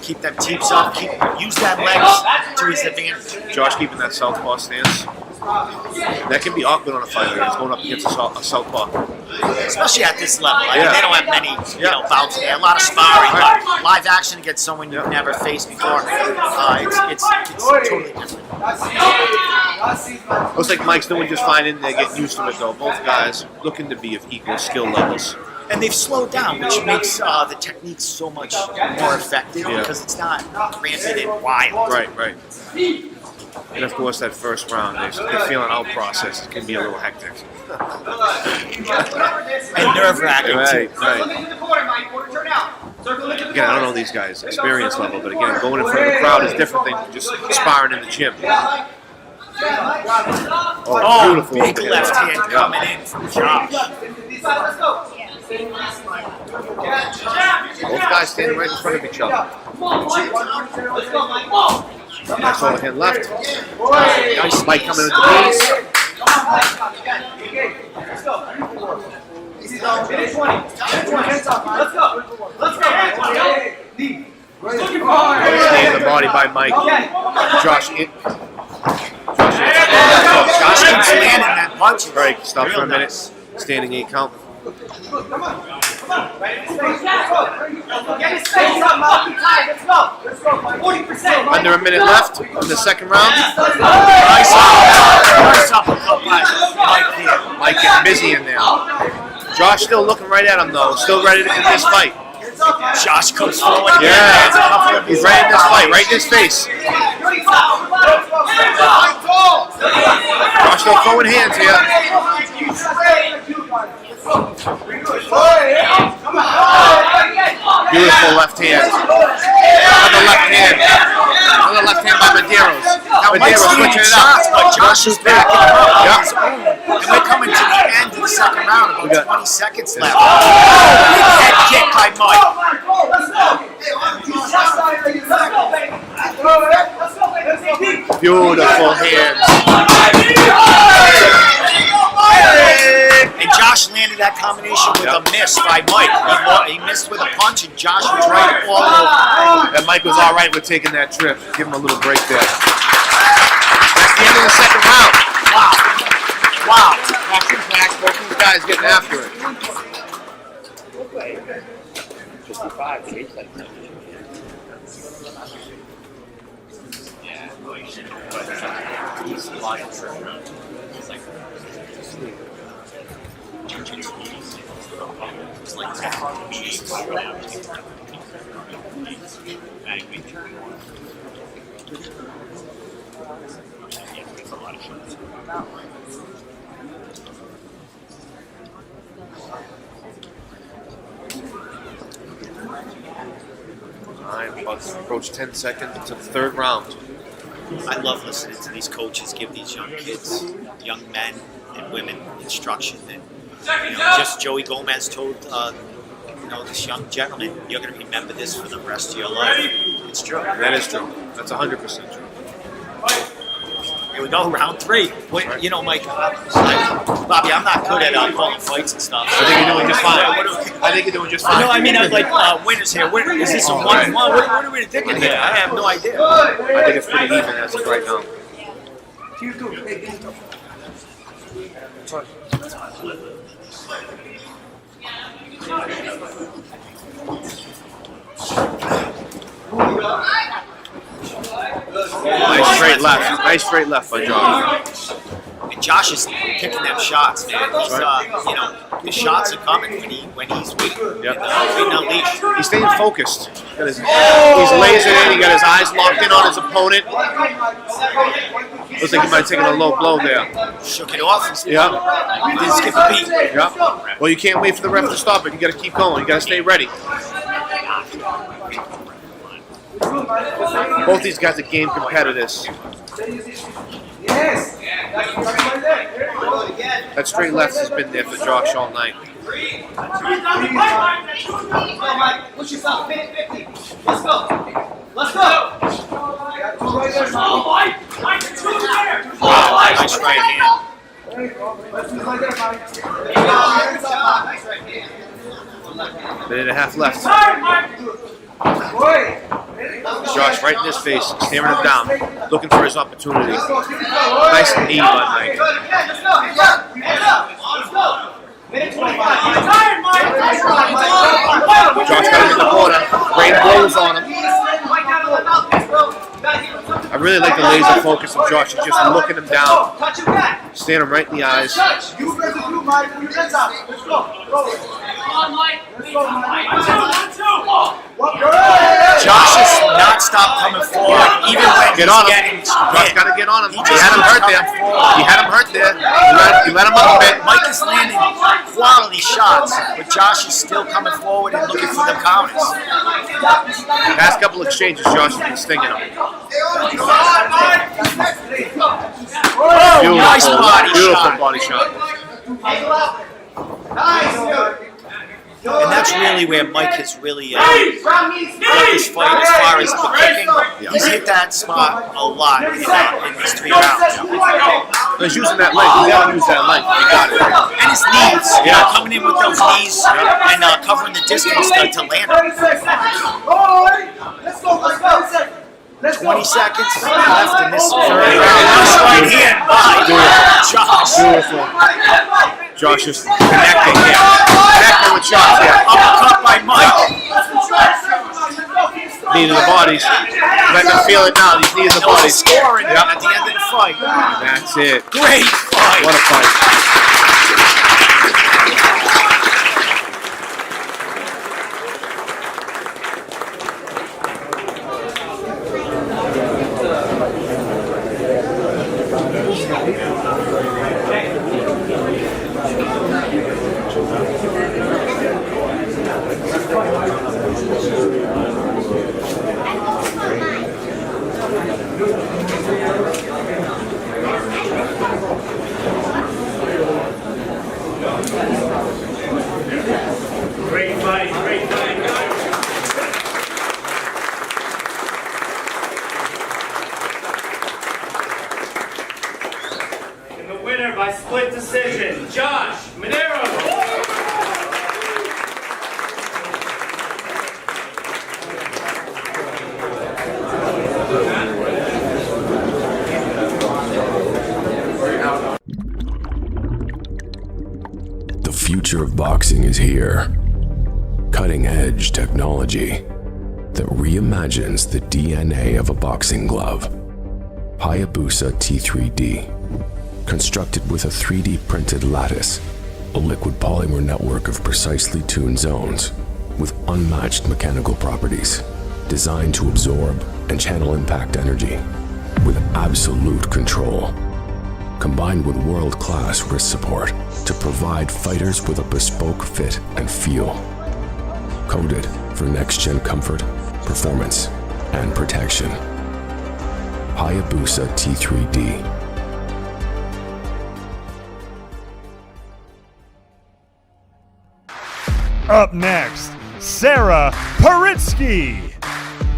keep them teeps up, use that legs to his advantage. Josh keeping that southpaw stance. That can be awkward on a fighter. It's going up against a southpaw. Especially at this level. I mean, Yeah. they don't have many, bouts there. A lot of sparring, but live action against someone you've never faced before, it's totally different. Looks like Mike's doing just fine in there, getting used to it though. Both guys looking to be of equal skill levels. And they've slowed down, which makes the technique so much more effective because it's not rampant and wild. Right. And of course, that first round, the feeling out process can be a little hectic. And nerve-wracking Right. Again, Again, I don't know these guys' experience level, but again, going in front of the crowd is different than just sparring in the gym. Oh, beautiful. Big left hand coming in from Josh. Both guys standing right in front of each other. Nice overhand left. Nice Mike coming into the base. Staying in the body by Mike. Josh keeps landing that punch. Right, stop for a minute. Standing 8 count. Under a minute left in the second round. Nice uppercut by Mike here. Mike getting busy in there. Josh still looking right at him though. Still ready to end this fight. Josh comes forward. Yeah, he's right in this fight, right in his face. Josh still throwing hands here. Beautiful left hand. Another left hand. Another left hand by Medeiros. Medeiros switching it up. But Josh is backing him up. And we're coming to the end of the second round. About 20 seconds left. Head kick by Mike. Beautiful hands. And Josh landed that combination with a miss by Mike. He missed with a punch, and Josh was right all over. And Mike was all right with taking that trip. Give him a little break there. That's the end of the second round. Wow. Action packed. Both these guys getting after it. 55. I'm about to approach 10 seconds to the third round. I love listening to these coaches give these young kids, young men and women instruction. And just Joey Gomez told this young gentleman, you're going to remember this for the rest of your life. It's true. That is true. That's 100% true. Here we go, round 3. Mike, Bobby, I'm not good at calling fights and stuff. I think you're doing just fine. I think you're doing just fine. No, I mean, winners here. Is this a 1-1? What are we thinking here? I have no idea. I think it's pretty even as of right now. Nice straight left by Josh. And Josh is picking them shots, man. He's, his shots are coming when he's waiting. Yep. Waiting on leash. He's staying focused. He's lasering in. He got his eyes locked in on his opponent. Looks like he might have taken a low blow there. Shook it off. Yeah. Didn't skip a beat. Yeah. Well, you can't wait for the ref to stop it. You got to keep going. You got to stay ready. Both these guys are game competitors. That straight left has been there for Josh all night. Push yourself, 50. Let's go. Let's go. Wow, nice right hand. Minute and a half left. Josh right in his face, staring him down, looking for his opportunity. Nice knee by Mike. Josh got him in the corner. Rain blows on him. I really like the laser focus of Josh. He's just looking him down, staring him right in the eyes. Josh has not stopped coming forward, even when Get he's on him. getting Josh got to get on him. He He just had him keeps hurt there. coming forward. He had him hurt there. You let him up a bit. Mike is landing quality shots, but Josh is still coming forward and looking for the counters. Past couple exchanges, Josh has been stinging him. Oh, nice body Beautiful shot. body shot. And that's really where Mike has really got this fight as far as the kicking. He's hit that spot a lot in these 3 rounds. He's using that length. You gotta use that length. You got it. And his knees, coming in with those knees and covering the distance to land him. 20 seconds left in this third round. Nice right hand by Josh. Beautiful. Josh is connecting here. Connecting with shots here. Uppercut by Mike. Knee to the bodies. Let them feel it now. These knees to the bodies. Scoring at the end of the fight. That's it. Great fight. What a fight. Great fight, great fight. And the winner by split decision, Josh Monero. The future of boxing is here. Cutting-edge technology that reimagines the DNA of a boxing glove. Hayabusa T3D. Constructed with a 3D printed lattice, a liquid polymer network of precisely tuned zones with unmatched mechanical properties, designed to absorb and channel impact energy with absolute control, combined with world-class wrist support to provide fighters with a bespoke fit and feel. Coded for next-gen comfort, performance, and protection. Hayabusa T3D. Up next, Sarah Paritsky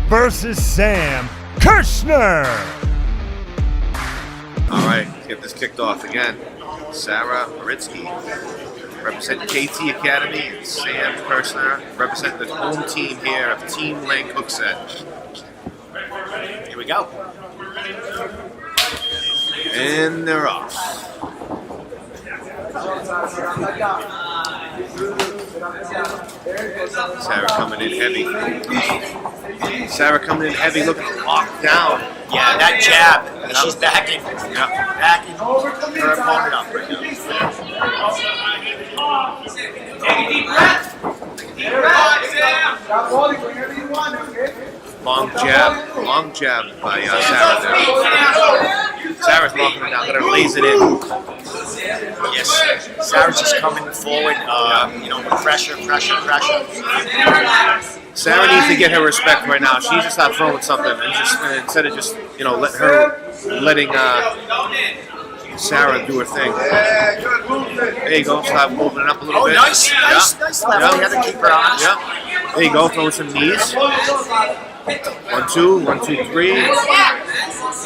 versus Sam Kirshner. All right, let's get this kicked off again. Sarah Paritsky, representing KT Academy, and Sam Kirshner, representing the home team here of Team Link Hookset. Here we go. And they're off. Sarah coming in heavy. Sarah coming in heavy, looking to lock down. Yeah, that jab. She's backing. Yep. Backing her opponent up right now. Take a deep breath. Deep breath, Sam. Long jab by Sarah there. Sarah's locking it down, got her lays it in. Yes, Sarah's just coming forward, with pressure. Sarah needs to get her respect right now. She needs to stop throwing something and instead of just letting Sarah do her thing. There you go. Stop moving it up a little bit. Nice level. You have to keep her honest. Yep. There you go. Throwing some knees. 1, 2, 1, 2, 3.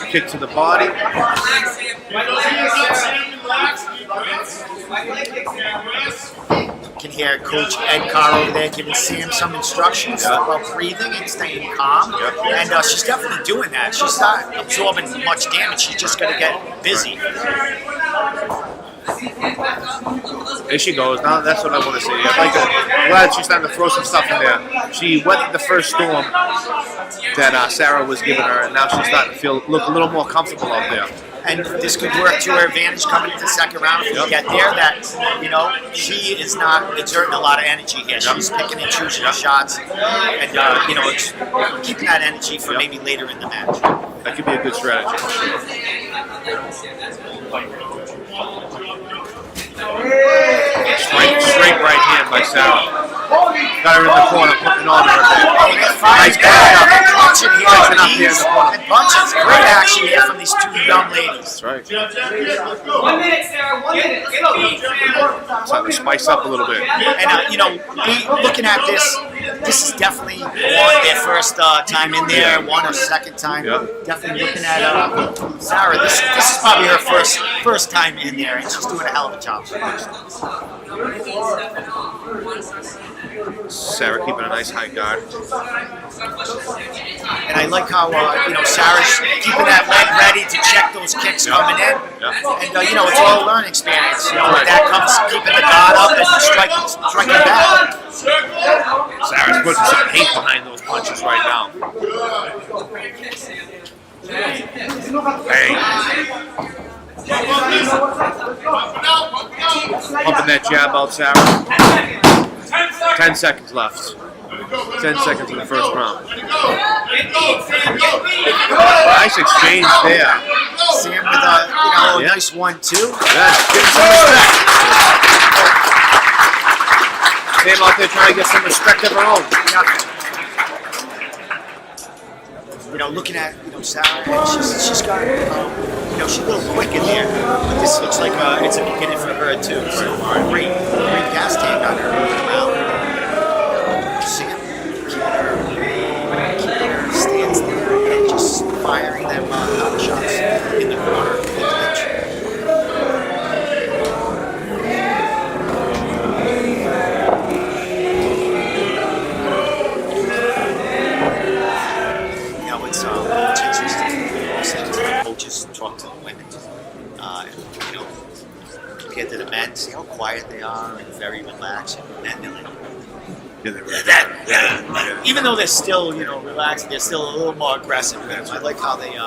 Kick to the body. Can hear Coach Ed Carr over there giving Sam some instructions about breathing and staying calm. And she's definitely doing that. She's not absorbing much damage. She's just going to get busy. There she goes. Now that's what I want to see. I'm glad she's starting to throw some stuff in there. She weathered the first storm that Sarah was giving her, and now she's starting to look a little more comfortable out there. And this could work to her advantage coming into the second round if we get there. That she is not exerting a lot of energy here. She's picking and choosing shots, and it's keeping that energy for maybe later in the match. That could be a good strategy. Straight right hand by Sarah. Got her in the corner, putting on her. Nice punching here in the corner. And punches. Great action here from these two young ladies. That's right. 1 minute, Sarah. 1 minute. Get up. Time to spice up a little bit. And looking at this is definitely their first time in there, one or second time. Definitely looking at Sarah. This is probably her first time in there, and she's doing a hell of a job. Sarah keeping a nice high guard. And I like how Sarah's keeping that leg ready to check those kicks coming in. And it's all a learning experience. That comes keeping the guard up and striking back. Sarah's putting some hate behind those punches right now. Bang. Pumping that jab out, Sarah. 10 seconds left. 10 seconds in the first round. Nice exchange there. Sam with a nice 1-2. Yes, give him some respect. Sam out there trying to get some respect of her own. Looking at Sarah, she's got she's a little quick in there, but this looks like it's a beginning for her too. So great gas tank on her around. Sam keeping her stance there and just firing them power shots in the corner of the bench. It's interesting. Coaches talk to the women, compared to the men, see how quiet they are and very relaxed. And they're like, even though they're still, relaxed, they're still a little more aggressive. I like how they,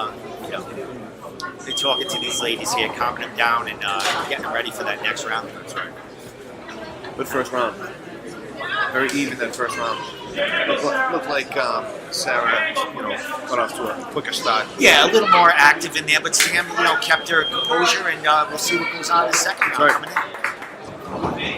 they're talking to these ladies here, calming them down and getting them ready for that next round. That's right. Good first round. Very even that first round. Looked like Sarah, got off to a quicker start. Yeah, a little more active in there, but Sam, kept her composure, and we'll see what goes on in the second round coming in.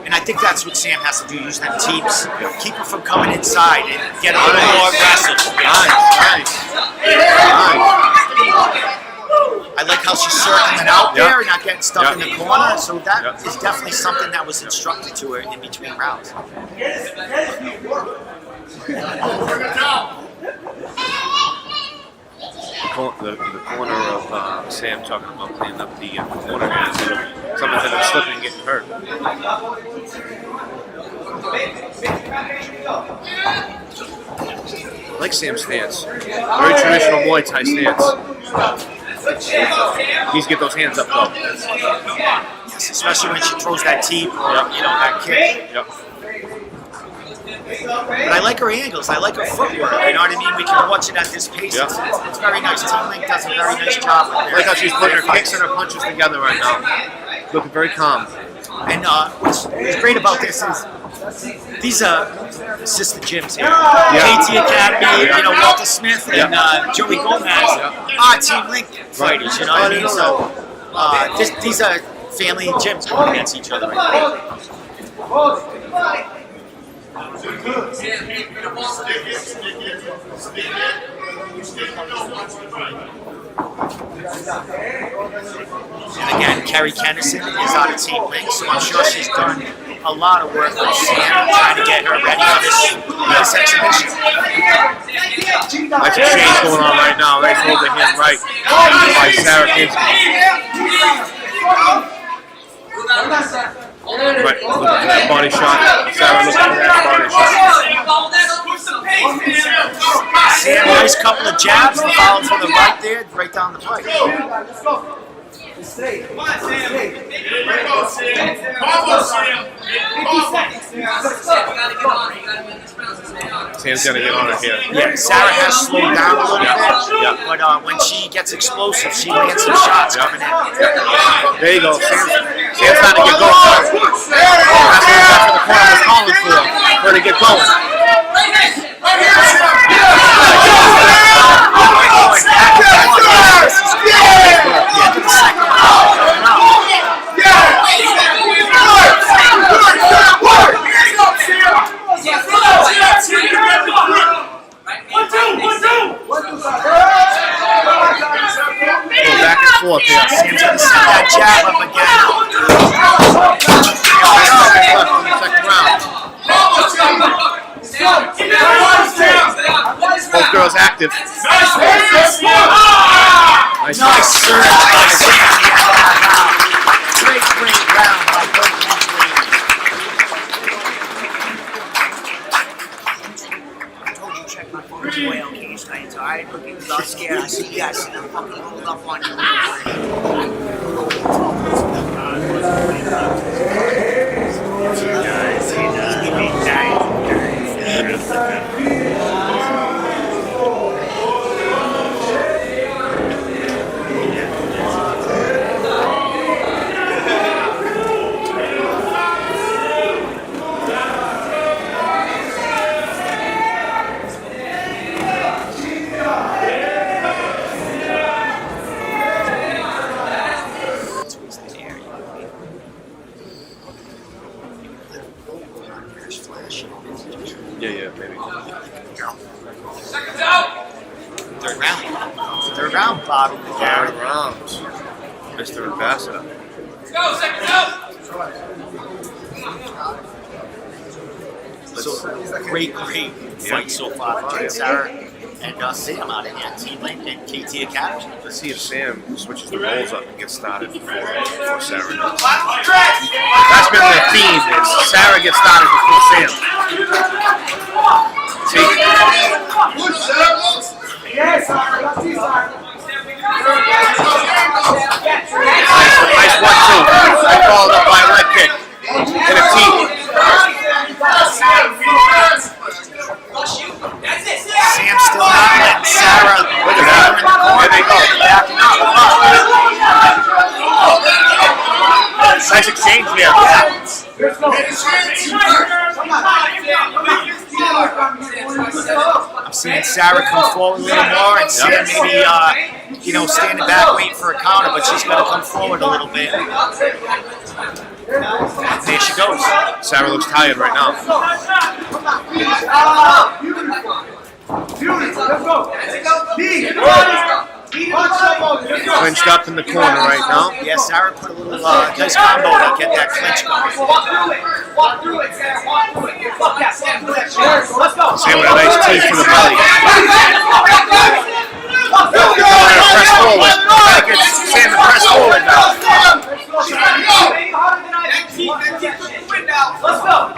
And I think that's what Sam has to do, use them teeps, keep her from coming inside and get a little more aggressive. Nice. I like how she's circling out there and not getting stuck in the corner. So that is definitely something that was instructed to her in between rounds. The corner of Sam talking about cleaning up the corner here instead of something that is slipping and getting hurt. I like Sam's stance. Very traditional Muay Thai stance. Needs to get those hands up though. Yes, especially when she throws that teep or that kick. But I like her angles. I like her footwork. You know what I mean? We can watch it at this pace. It's very nice. Team Link does a very nice job with I like how she's putting her kicks and her punches together right now. Looking very calm. And what's great about this is these are sister gyms here. KT Academy, Walter Smith and Joey Gomez are Team Link fighters. You know what I mean? So these are family gyms going against each other right now. And again, Kerry Kennison is out of Team Link, so I'm sure she's done a lot of work with Sam trying to get her ready for this exhibition. Nice exchange going on right now. Nice holding him right by Sarah Kinsey. Right, looking for that body shot. Sarah looking for that body shot. Sam, nice couple of jabs and follows from the right there, right down the pipe. Let's go. Stay. Come on, Sam. Here we go, Sam. Almost, Sam. 50 seconds. Sam's gonna get on her here. Yeah, Sarah has slowed down a little bit, but when she gets explosive, she lands some shots coming in. There you go. Sam's trying to get going. That's what the corner was calling for her to get going. Back and forth there. Sam's going to set that jab up again. Both girls active. Nice serve by Sam. Great round by both of these ladies. I told you check my phone. It's way okay tonight, so I ain't looking all scared. I see you guys sitting there fucking rolled up on you. Yeah, maybe. Third round, Bobby. Third round. Mr. Ambassador. Let's go, seconds out. So, great fight so far between Sarah and Sam out in that Team Link and KT Academy. Let's see if Sam switches the roles up and gets started before Sarah does. That's been their theme, is Sarah gets started before Sam. See? Yes, Sarah. Let's see, Sarah. Nice 1-2. I followed up by a leg kick. And a team. Sam's still not letting Sarah. Look at that. There they go. Backing up. Nice exchange there. I'm seeing Sarah come forward a little more, and Sam maybe, standing back waiting for a counter, but she's going to come forward a little bit. There she goes. Sarah looks tired right now. Clinched up in the corner right now. Yeah, Sarah put a little nice combo to get that clinch going. Sam with a nice tease to the belly. Press forward. Sam to press forward now.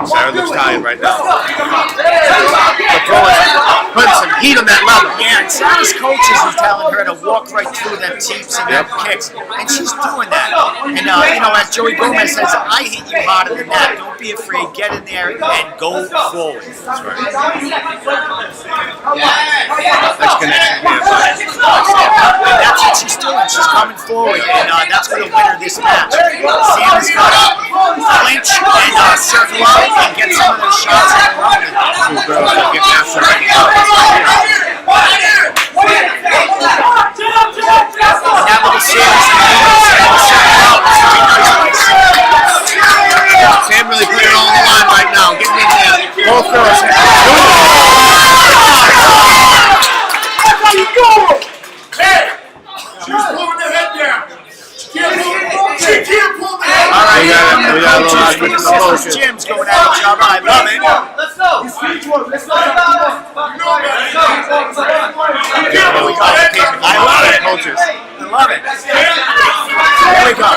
Sarah looks tired right now. Putting some heat on that level. Yeah, and Sarah's coaches are telling her to walk right through them teeps and them kicks, and she's doing that. And as Joey Gomez says, I hit you harder than that. Don't be afraid. Get in there and go forward. That's right. That's connection there. And that's what she's doing. She's coming forward, and that's going to win her this match. Sam has got to clinch and circle out and get some of those shots in a row. Two girls are getting after right now. And that little series Sam really put it all on the line right now. Getting in there. Both girls. She's pulling the head down. She can't pull the head down. All right, we got a little coaches and Jim's going at each other. I love it. Let's go. Let's go. I love it, coaches. I love it. Here we go.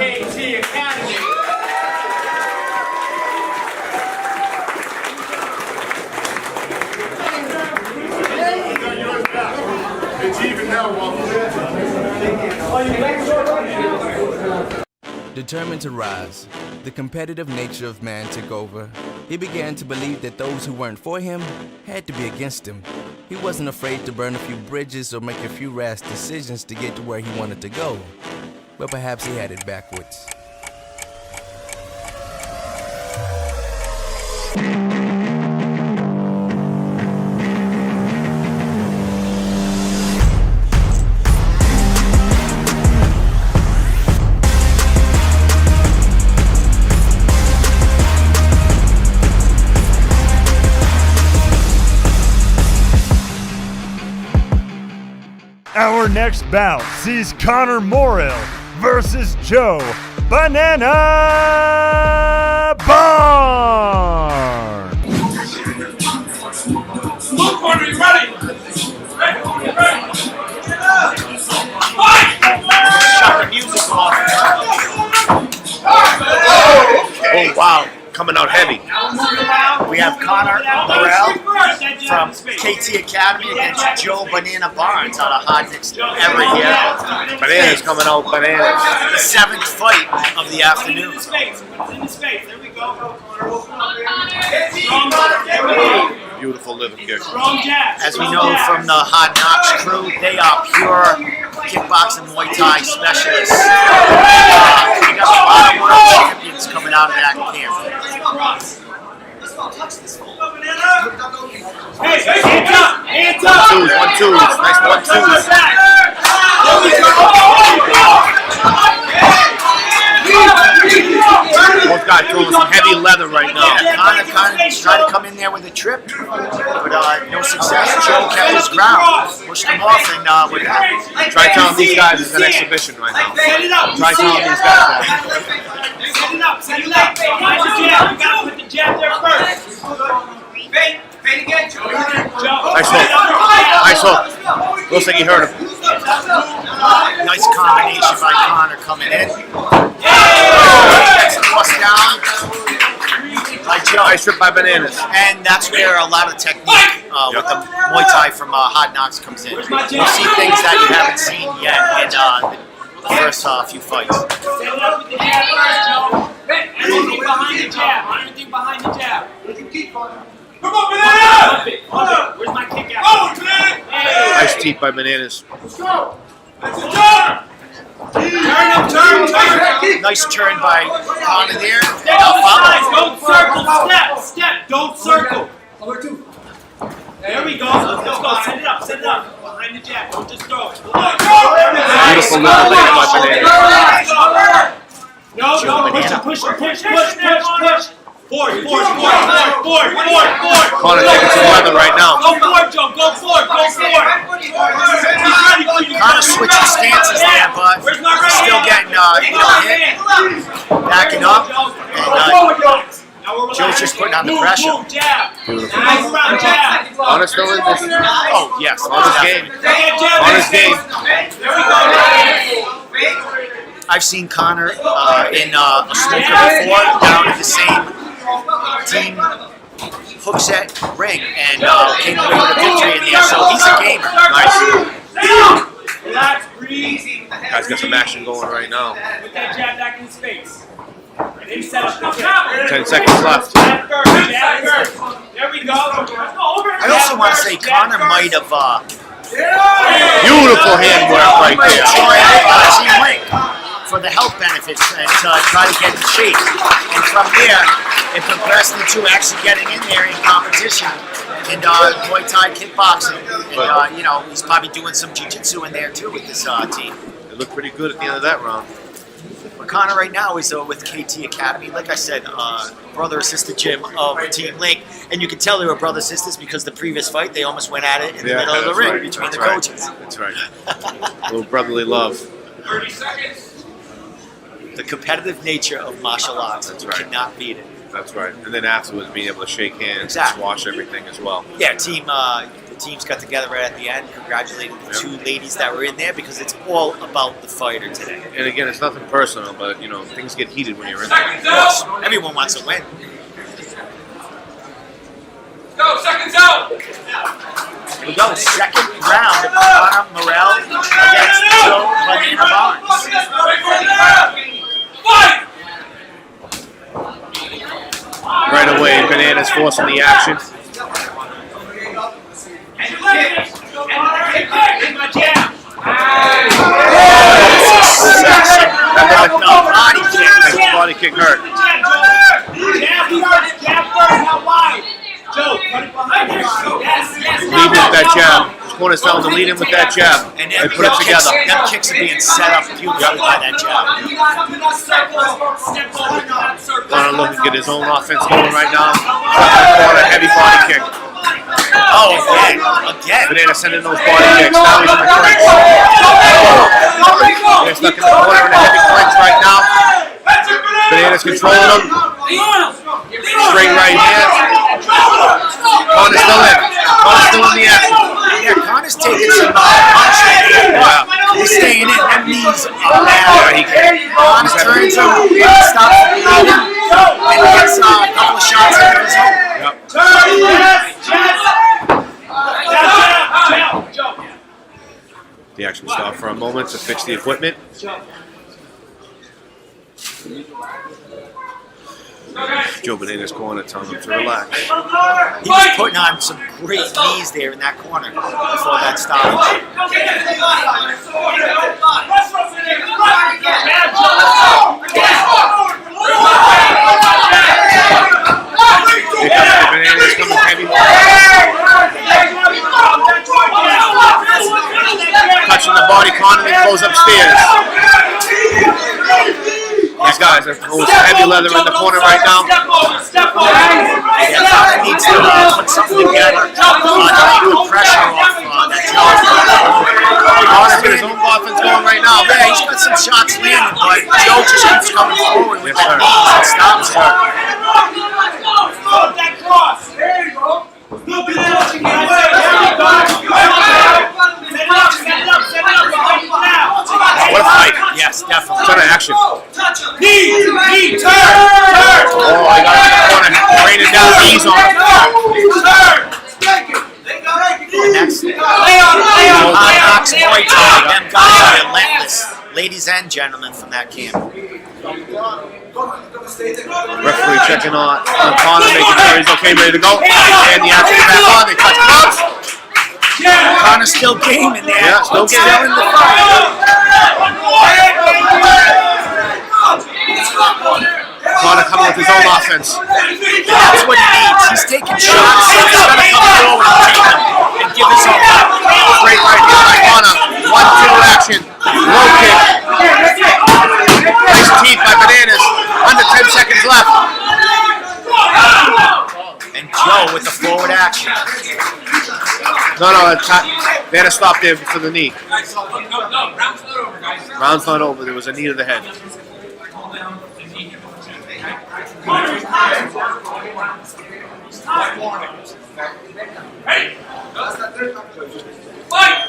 KT Academy. It's even now, Determined to rise, the competitive nature of man took over. He began to believe that those who weren't for him had to be against him. He wasn't afraid to burn a few bridges or make a few rash decisions to get to where he wanted to go. But perhaps he had it backwards. Our next bout sees Connor Morrill versus Joe Banana Barnes. Blue corner, you ready? Ready. Shut the music off. Oh, wow. Coming out heavy. We have Connor Morrell from KT Academy against Joe Banana Barnes out of Onnit every year. Bananas coming out bananas. The seventh fight of the afternoon. There we go. Beautiful liver kick. As we know from the Hard Knocks crew, they are pure kickboxing Muay Thai specialists. We got a lot of world champions coming out of that camp. Hey, hands up! Hands up! 1-2s. Nice 1-2s. Both guys throwing some heavy leather right now. Connor kind of tried to come in there with a trip, but no success. Joe kept his ground, pushed him off, and Try telling these guys it's an exhibition right now. Try telling these guys that. Set it up. Find the jab. You gotta put the jab there first. Fade again, Joe. Nice hook. Nice hook. Looks like he hurt him. Nice combination by Connor coming in. Forced down by Joe. Nice trip by Bananas. And that's where a lot of technique with the Muay Thai from Hard Knocks comes in. You see things that you haven't seen yet in the first few fights. Set it up with the jab first, Joe. Everything behind the jab. Everything behind the jab. Come on, Banana! Where's my kick out? Nice teeth by Bananas. Let's go! Turn! Nice turn by Connor there. Step outside, don't circle, step, don't circle. There we go, let's go, set it up, behind the jab, don't just throw it. Beautiful little leg by Bananas. No, push. Forward. Connor taking some leather right now. Go forward, Joe, go forward. Connor switching stances there, but he's still getting hit. Backing up. And Joe's just putting on the pressure. Connor still in this. Oh, yes. On his game. I've seen Connor in a snooker before, down at the same team hook set ring, and came away with a victory in there. So he's a gamer. Nice. Relax, breathe. Guys got some action going right now. Put that jab back in his face. Then set up the jab. 10 seconds left. Jab first. There we go. I also want to say Connor might have Beautiful handwork right there. Team Link for the health benefits and try to get in shape. And from there, it progressed into actually getting in there in competition in Muay Thai kickboxing. And he's probably doing some jiu-jitsu in there too with this team. It looked pretty good at the end of that round. But Connor right now is with KT Academy. Like I said, brother-sister gym of Team Link. And you can tell they were brother-sisters because the previous fight, they almost went at it in the middle of the ring between the coaches. That's right. A little brotherly love. 30 seconds. The competitive nature of martial arts. That's right. Cannot beat it. That's right. And then afterwards, being able to shake hands and squash everything as well. Yeah, Team teams got together right at the end, congratulated the two ladies that were in there because it's all about the fighter today. And again, it's nothing personal, but things get heated when you're in there. Of course, everyone wants to win. Go, seconds out! Here we go, second round of Connor Morrell against Joe Banana Barnes. Right away, Bananas forcing the action. That body kick hurt. Lead with that jab. His corner's telling him to lead him with that jab. And they put it together. Them kicks are being set up beautifully by that jab. Connor looking to get his own offense going right now. Corner, heavy body kick. Oh, again. Banana sending those body kicks. Now he's in the clinch. They're stuck in the corner in a heavy clinch right now. Banana's controlling him. Straight right here. Connor's still in. Connor's still in the action. Yeah, Connor's taking some punishment. Wow. He's staying in. Them knees are bad. Connor turns him, stops the bleeding, and gets a couple of shots into his home. The action stopped for a moment to fix the equipment. Joe Banana's corner telling him to relax. He was putting on some great knees there in that corner before that stoppage. Banana's coming heavy. Touching the body, Connor, and goes upstairs. These guys are throwing some heavy leather in the corner right now. Yeah, Connor needs to put something together. Put pressure off that Joe. Connor's got his own offense going right now. Yeah, he's got some shots landing, but Joe just keeps coming forward with that knees and stops him. What a fight. Yes, definitely. Ton of action. Knee, turn! Oh, I got him in the corner. Raining down knees on him. And that's Ox Muay Thai. Them guys are relentless. Ladies and gentlemen from that camp. Referee checking on Connor, making sure he's okay, ready to go. And the action back on. They touch gloves. Connor's still game in there. Yeah, still game. Still in the fight. Connor coming with his own offense. That's what he needs. He's taking shots. He's got to come forward and take them and give us all that. Great right here by Connor. 1-2 action. Low kick. Nice teeth by Bananas. Under 10 seconds left. And Joe with the forward action. No, they had to stop there for the knee. Round's not over. There was a knee to the head.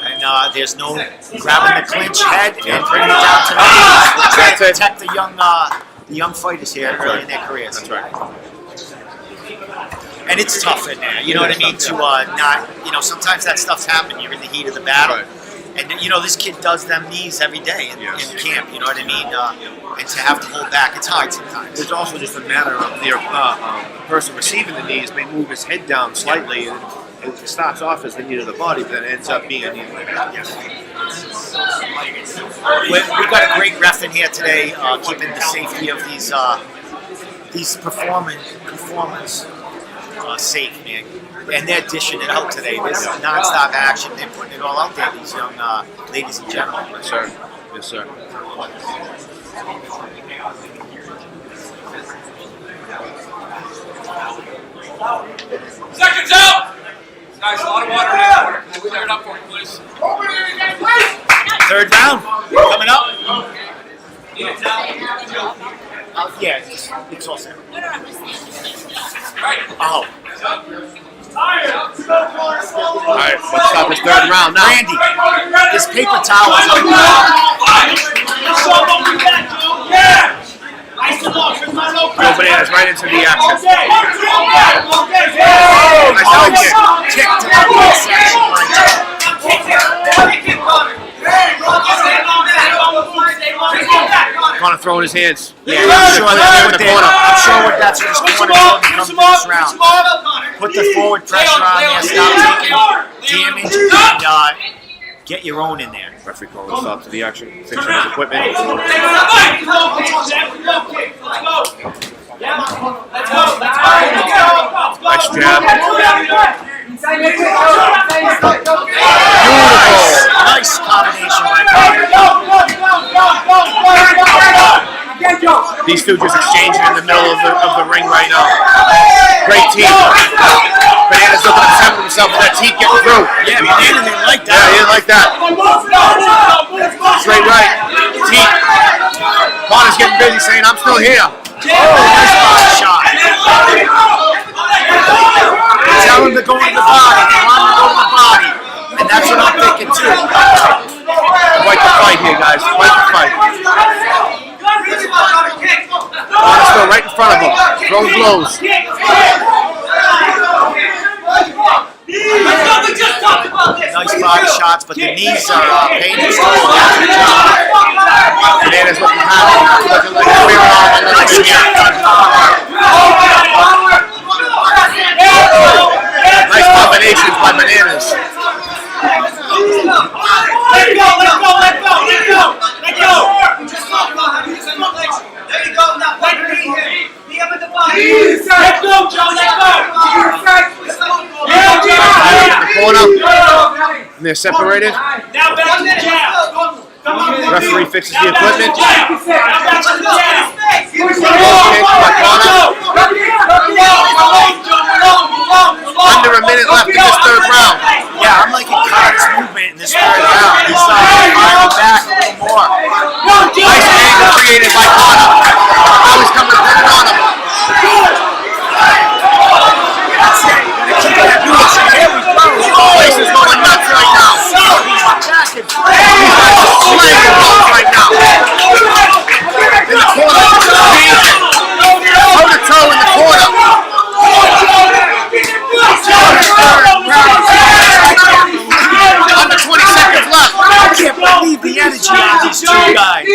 And there's no grabbing the clinch head and bringing it down to the knees. Trying to protect the young fighters here early in their careers. That's right. And it's tough in there, you know what I mean, to not, sometimes that stuff's happening, you're in the heat of the battle. Right. And, this kid does them knees every day in camp, you know what I mean? And to have to hold back, it's hard sometimes. It's also just a matter of the person receiving the knees may move his head down slightly, and it starts off as the knee to the body, but then ends up being a knee to the head. We've got a great ref in here today, keeping the safety of these performers safe, man. And they're dishing it out today. There's non-stop action. They're putting it all out there, these young ladies and gentlemen. Yes, sir. Yes, sir. Seconds out! Guys, a lot of water in there. Clear it up for me, please. Third round coming up. Yeah, it's all set. Oh. All right, let's start this third round now. Randy, this paper towel is Go Bananas right into the action. kick to the midsection Connor throwing his hands. Yeah, I'm sure that's what his corner told him to come this round. Put the forward pressure on there, stop taking damage, and get your own in there. Referee calling stop to the action. Fixing his equipment. Let's go. Nice jab. Nice combination by These two just exchanging in the middle of the ring right now. Great team. Bananas looking to separate himself with that teeth getting through. Yeah, Banana didn't like that. Yeah, he didn't like that. Straight right. Teeth. Connor's getting busy saying, I'm still here. Nice body shot. Tell him to go in the body. They want him to go in the body. And that's what I'm thinking too. Quite the fight here, guys. Quite the fight. Connor's still right in front of him. Throwing blows. Nice body shots, but the knees are paying its toll. Bananas looking happy. Looking like a clear arm. Nice Nice combinations by Bananas. Let go. There you go. Now, let me up at the bottom. Let go, Joe. Let go. Corner. And they're separated. Now back to the jab. Referee fixes the equipment. Now back to the jab. Under a minute left in this third round. Yeah, I'm liking Connor's movement in this third round. He's firing back a little more. Nice angle created by Connor. Now he's coming to put it on him. Place is going nuts right now. These guys are slaying blows right now. In the corner. Toe to toe in the corner. Under 20 seconds left. I can't believe the energy of these two guys.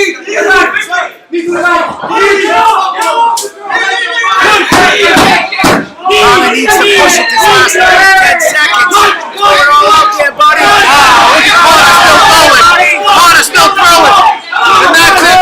Connor needs to push it this last 10 seconds. Throw it all out there, buddy. Connor's still throwing. And that's it.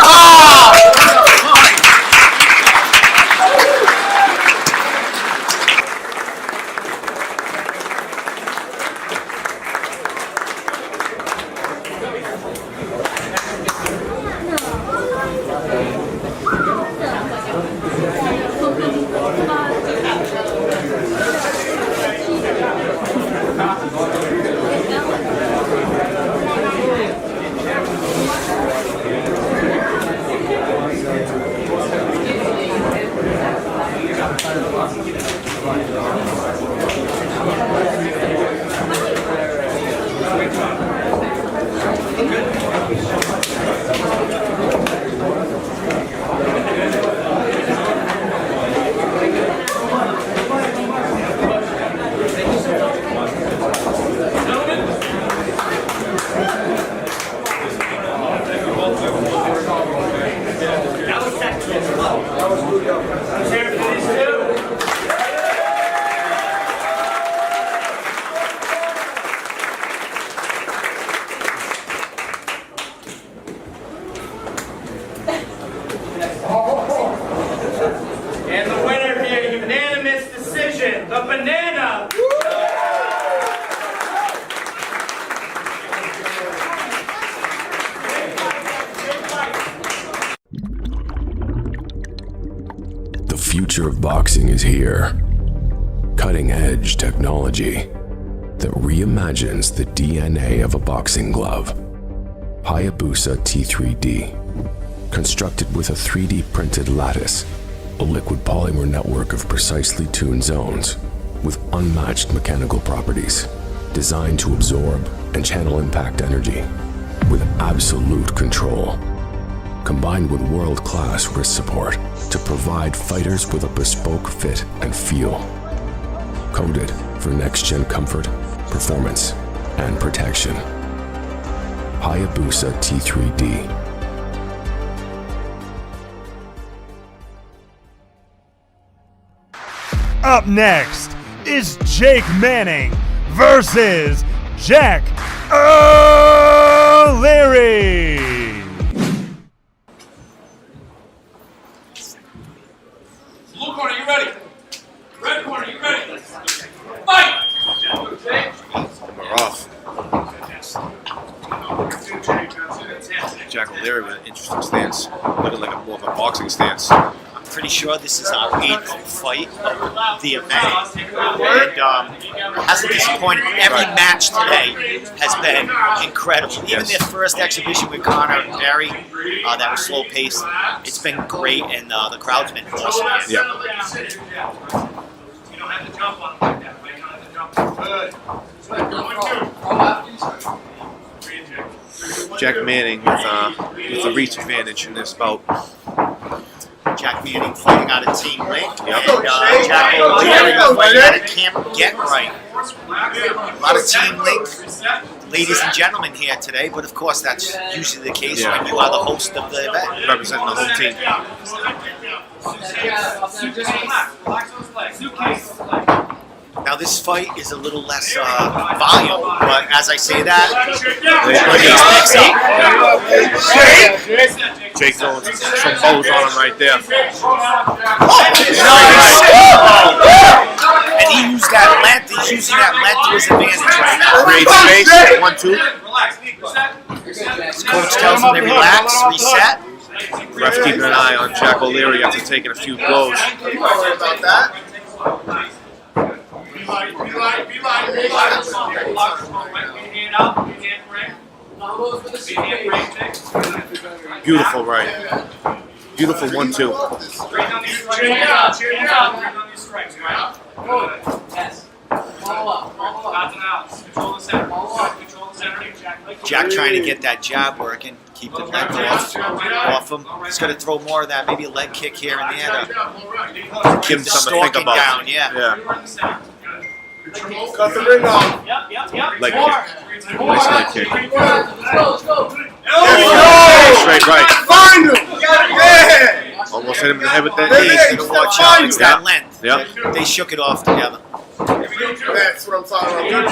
And the winner via unanimous decision, the Banana. The future of boxing is here. Cutting-edge technology that reimagines the DNA of a boxing glove. Hayabusa T3D. Constructed with a 3D printed lattice, a liquid polymer network of precisely tuned zones, with unmatched mechanical properties, designed to absorb and channel impact energy with absolute control, combined with world-class wrist support to provide fighters with a bespoke fit and feel. Coded for next-gen comfort, performance, and protection. Hayabusa T3D. Up next is Jake Manning versus Jack O'Leary. Blue corner, you ready? Red corner, you ready? Fight! We're off. Jack O'Leary with an interesting stance, looking like more of a boxing stance. I'm pretty sure this is our 8th fight of the event, and hasn't disappointed. Every match today has been incredible. Even their first exhibition with Connor and Barry, that was slow paced. It's been great, and the crowd's been awesome. Yeah. You don't have to jump on them like that, right? You don't have to jump. Good. Jack Manning with a reach advantage in this bout. Jack Manning fighting out of Team Link. Yep. And Jack O'Leary fighting out of Camp Get Right. A lot of Team Link ladies and gentlemen here today, but of course that's usually the case when you are the host of the event. Representing the whole team. Now this fight is a little less volume, but as I say that, Jake throwing some bows on him right there. And he used that length. He's using that length to his advantage right now. Create space. 1-2. His coach tells him to relax, reset. Ref keeping an eye on Jack O'Leary after taking a few blows. Don't worry about that. Beautiful right. Beautiful 1-2. Jack trying to get that jab working, keep the length off him. He's going to throw more of that, maybe a leg kick here and there to Give him something to think about. down. Yeah. Cut the ring off. Leg kick. Nice leg kick. Straight right. Find him. Yeah. Almost hit him in the head with that He's knee. going to watch out. It's that length. Yep. They shook it off together. That's what I'm talking about.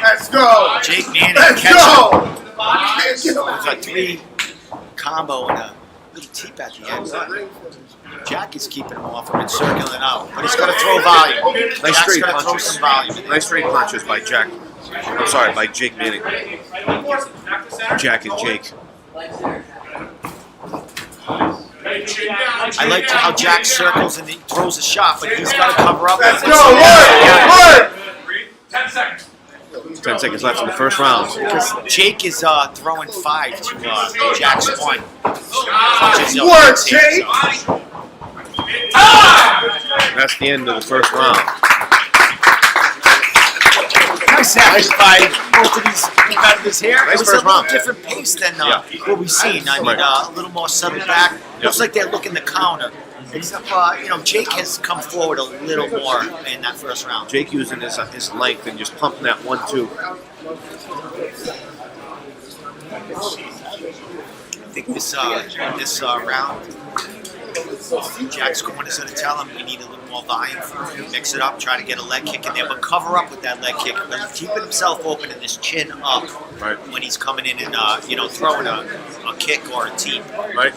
Let's go. Jake Manning Let's catching go. with a 3 combo and a little teep at the end. Jack is keeping him off him and circling out, but he's going to throw volume. Nice Jack's straight going to throw punches. some volume. Nice straight punches by Jack. I'm sorry, by Jake Manning. Jack and Jake. I like how Jack circles and he throws a shot, but he's got to cover up. Let's go. Work. 10 seconds. 10 seconds left in the first round. Because Jake is throwing 5 to Jack's 1. Work, Jake. That's the end of the first round. Nice effort by both of these competitors here. Nice It was a first little round. different pace than what we've seen. I mean, a little more settled back. Looks like they're looking to counter. Except, Jake has come forward a little more in that first round. Jake using his length and just pumping that 1-2. I think this round, Jack's corner is going to tell him we need a little more volume. Mix it up, try to get a leg kick in there, but cover up with that leg kick. But keeping himself open and his chin up when he's coming in and throwing a kick or a teep. Right.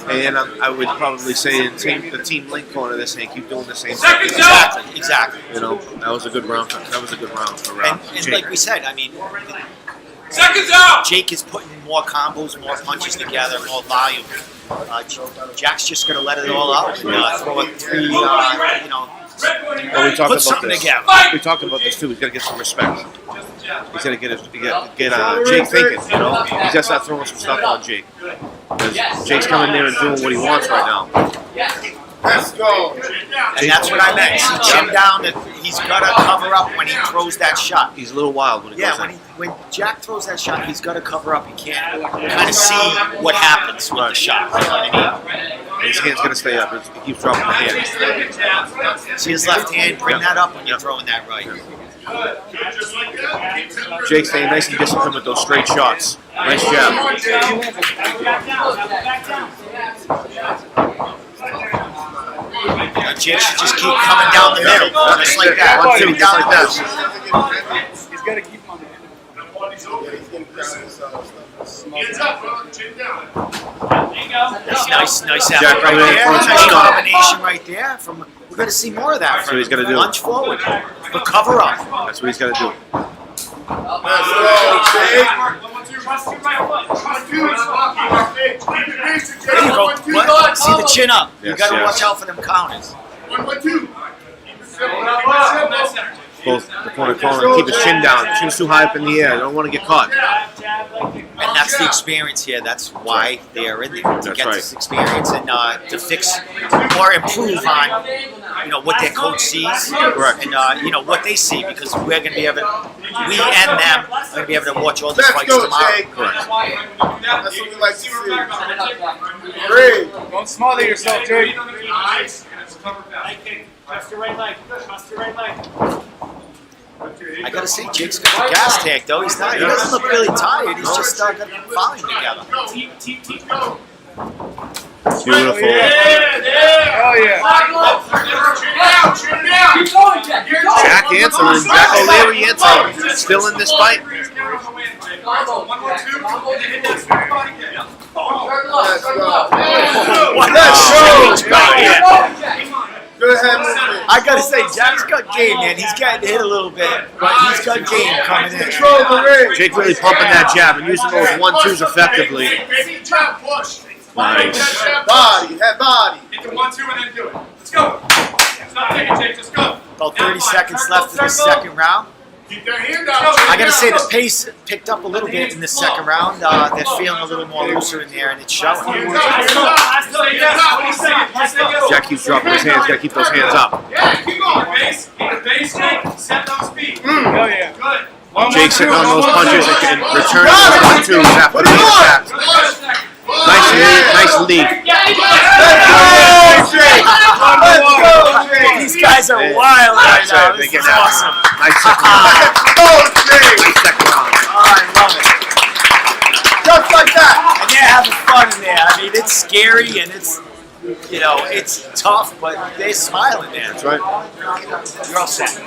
And I would probably say in the team link corner, they're saying keep doing the same thing. Exactly. You know, that was a good round. That was a good round for And Jake. like we said, I mean, Seconds out. Jake is putting more combos, more punches together, more volume. Jack's just going to let it all out and throw a 3, Well, we talked put about something this. together. We talked about this too. He's got to get some respect. He's got to get Jake thinking. You know, he's got to start throwing some stuff on Jake. Because Jake's coming there and doing what he wants right now. Let's go. And that's what I meant. See, chin down, he's got to cover up when he throws that shot. He's a little wild when he goes when Jack throws that shot, he's got to cover up. He can't kind of see what happens with the shot. You know what I mean? And his hand's going to stay up. He keeps dropping the hand. See his left hand, bring that up when you're throwing that right. Jake's staying nice and disciplined with those straight shots. Nice jab. Jake should just keep coming down the middle, just like that. 1, 2, just like that. He's got to keep on the Nice Jack effort right coming in there. front, Nice combination right there. We're going to see more of that. That's what he's going to do. Lunge forward, but cover up. That's what he's going to do. There you go. What? See the chin up. You Yes, got to yes. watch out for them counters. 1, 1, 2. Both the corner calling, keep his chin down. Chin's too high up in the air. You don't want to get caught. And that's the experience here. That's why they are in there, to That's get right. this experience and to fix or improve on, what their coach sees, Correct. and what they see, because we're going to be able, we and them are going to be able to watch all the Let's fights go, tomorrow. Jake. Correct. That's what we like to see. Great. Don't smother yourself, Jake. Trust your right leg. Trust your right leg. I gotta say, Jake's got the gas tank though. He doesn't look really tired. He's just got the volume together. Beautiful. Oh, yeah. Jack answering. Jack O'Leary answering. Still in this fight. Let's go. Good head movement. I gotta say, Jack's got game, man. He's getting hit a little bit, but he's got game coming in. Control the ring. Jake really pumping that jab and using those 1-2s effectively. Nice. Body, head body. Hit the 1-2 and then do it. Let's go. Stop taking, Jake. Just go. About 30 seconds left in the second round. Keep their hand out. I gotta say, the pace picked up a little bit in the second round. They're feeling a little more looser in there, and it's showing. Jack keeps dropping his hands. Got to keep those hands up. Yeah, keep going. Base. Keep the base straight. Set those feet. Oh, yeah. Good. Jake sitting on those punches and returning those 1-2s after being attacked. Nice lead. These guys are wild right now. They This get is awesome. Nice second round. Nice second round. Oh, I love it. Just like that. And they're having fun in there. I mean, it's scary and it's, it's tough, but they're smiling, man. That's right. You're all set.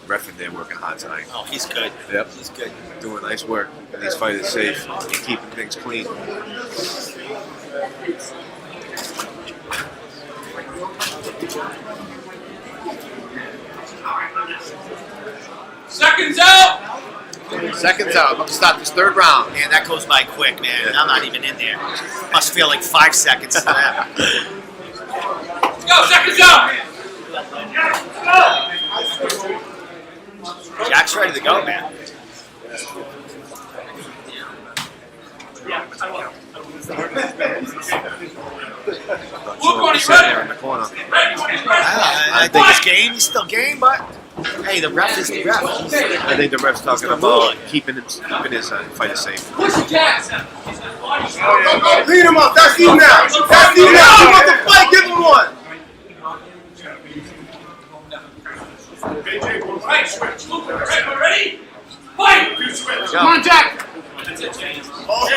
Ref in there working hard tonight. Oh, he's good. Yep. He's good. Doing nice work. These fighters safe and keeping things clean. Seconds out. Seconds out. About to start this third round. Man, that goes by quick, man. I'm not even in there. Must feel like 5 seconds to that. Let's go. Seconds out. Jack's ready to go, man. Luke, are you Sitting there ready? in the corner. I think it's game. He's still game, but hey, the ref is the ref. I think the ref's talking about keeping his fighter safe. Push the jabs. Lead him up. That's you now. That's you now. He wants to fight. Give him one. Right, switch. Luke, ready? Fight. Come on, Jack. Oh,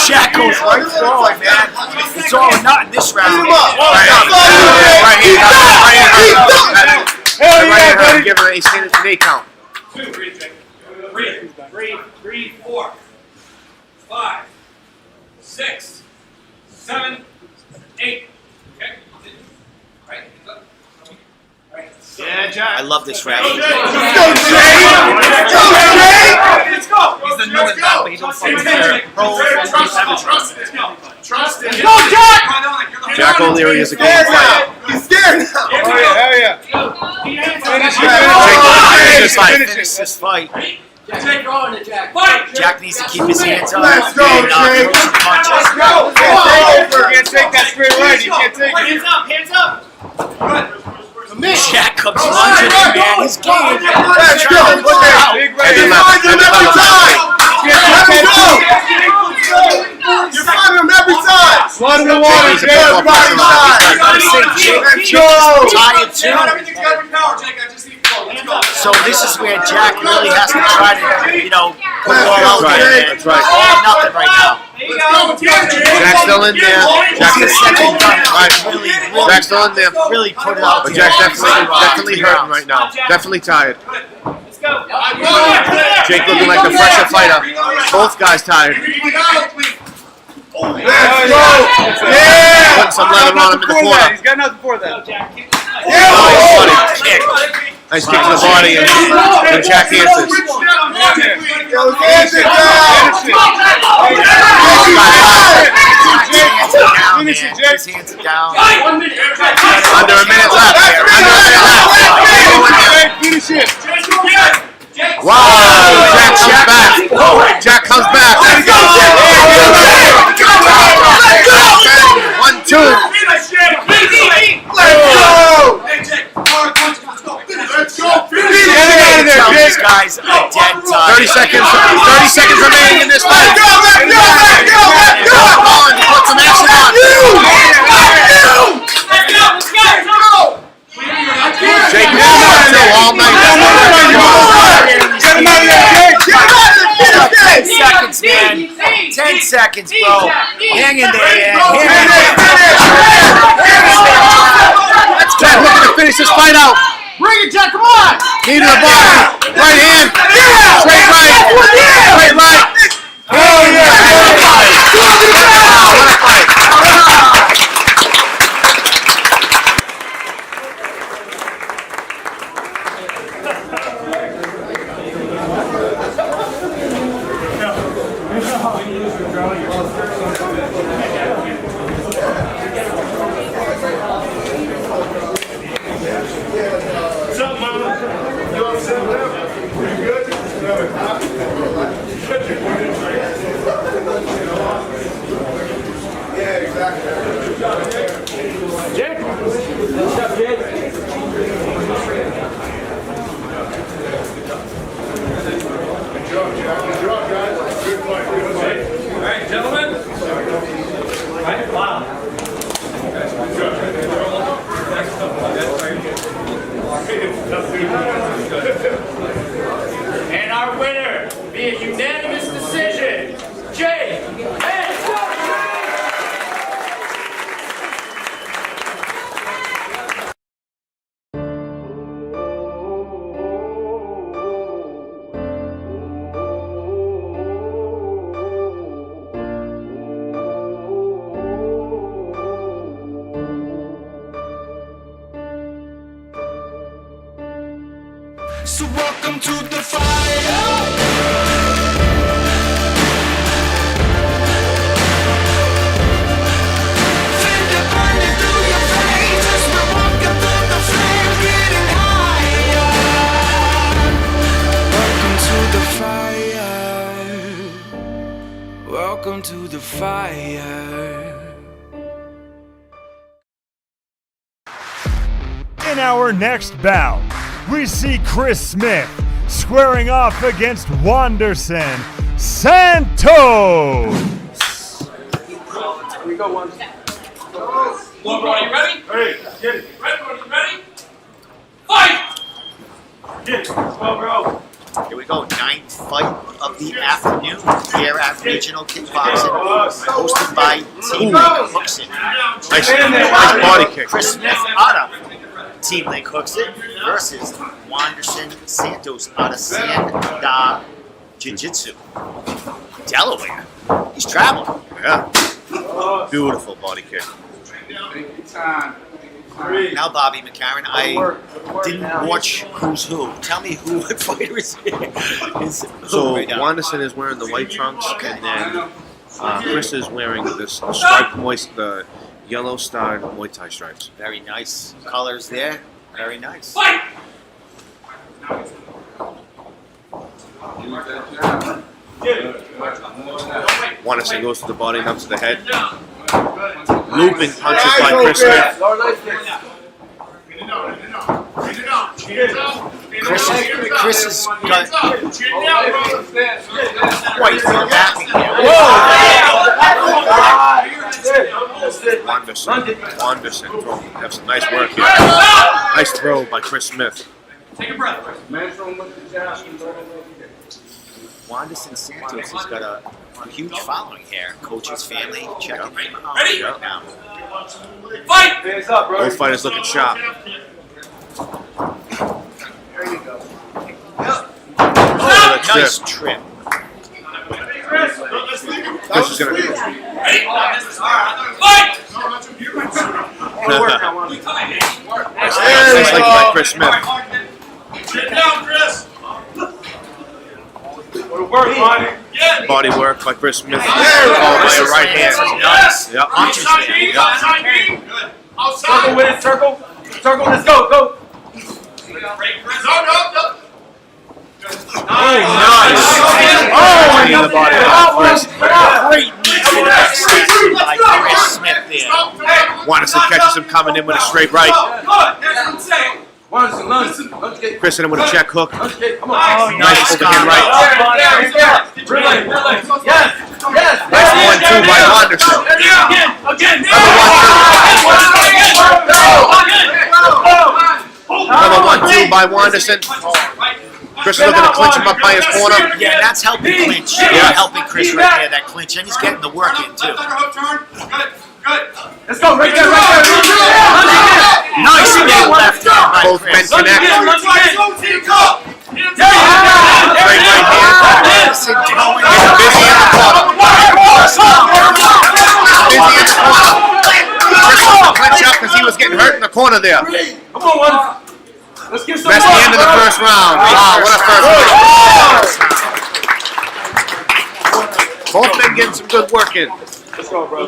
Jack goes right forward, man. It's all or nothing this round. Lead him up. Right hand, buddy. Give her a standard today count. 2, breathe, Jake. Breathe, 4, 5, 6, 7, 8. Okay. Right. Yeah, Jack. I love this ref. Let's go, Jay. Let's go, Jay. Let's go. He's the newest guy, but he don't fucking care. Trust him. Go, Jack! Jack O'Leary is a game fighter. He's scared now. Hell yeah. Finish this fight. Jack needs to keep his hands up. Let's go, and not Jake. throw some punches. Let's go. You can't take that straight right. You can't take it. Hands up. Jack comes lunging in, man. He's game. Let's go. Big right. You find him every time. Let him go. You find him every time. Blood in the water, Jake. Everybody time. Let's go. Tired too. So this is where Jack really has to try to, put it all out there. That's right. All or nothing right now. Jack's still in there. Jack's He's the second gun. right. Really, Jack's still in there. really put it out But there. Jack's definitely hurting right now. Definitely tired. Jake looking like the fresher fighter. Both guys tired. Let's go. Putting some leather on him in the corner. He's got nothing for that. Nice kick. Nice kick to the body, and Jack answers. Finish it, Jake. His hands are down. Under a minute left. Finish it. Wow, Jack comes back. One, two. Tell these guys are dead tired. 30 seconds remaining in this fight. Let's go. On, put some action on. Jake is still all night. Get him out of there, Jake. Get him out of there. 10 seconds, man. 10 seconds, bro. Hang in there, Jack looking to finish this fight out. Bring it, Jack. Come on. Knee to the body. Right hand. Straight right. Straight right. Hell yeah. What a fight. And our winner, via unanimous decision, Jake So welcome to the fire. Fender burning through your veins as we're walking through the flames, getting higher. Welcome to the fire. Welcome to the fire. In our next bout, we see Chris Smith squaring off against Wanderson Santos. Here we go, one. Bro, you ready? Hey, get it. Ready? Fight! Get it. Let's go, bro. Here we go, 9th fight of the afternoon here at Regional Kickboxing, hosted by Team Link Hooks It. Nice body kick. Chris Smith out of Team Link Hooks It versus Wanderson Santos out of Sanda Jiu-Jitsu, Delaware. He's traveling. Yeah. Beautiful body kick. Now, Bobby McCarran, I didn't watch Who's Who. Tell me what fighter is So right now. Wanderson is wearing the white trunks, and then Chris is wearing the striped the yellow starred Muay Thai stripes. Very nice colors there. Very nice. Wanderson goes to the body, up to the head. Looping punches by Chris Smith. Chris has got quite the backing here. Wanderson. Have some nice work here. Nice throw by Chris Smith. Take a breath. Wanderson Santos has got a huge following here. Coach's family checking him out Ready? right now. Fight! Both fighters looking sharp. Oh, nice trip. Chris is going to... Ready? Fight! Nice leg by Chris Smith. Sit down, Chris. Body work by Chris Smith. Followed by a right hand. Nice. Yep. Outside beam, Yep. outside beam. Good. Outside. Circle with it, circle. Circle, let's go, go. Break, Chris. No. Nice. Oh, in the body by Chris. Great knee to the backside by Chris Smith there. Wanderson catches him coming in with a straight right. Good. That's what I'm saying. Chris in him with a check hook. Nice. Nice overhand right. Yes. Nice 1-2 by Wanderson. Again. Another 1-2 by Wanderson. Chris is looking to clinch him up by his corner. Yeah, that's helping clinch. Yeah, helping Chris right there, that clinch. And he's getting the work in, too. Good. Let's go, right there. Nice big left hand by Both men Chris. connect. Straight Straight right hand. Wanderson throwing He's busy in the corner. Busy in the corner. Chris is to clinch up because he was getting hurt in the corner there. Come on, one. Let's give some That's the end of the first round. Wow, what a first round. Both men getting some good work in. Let's go, bro.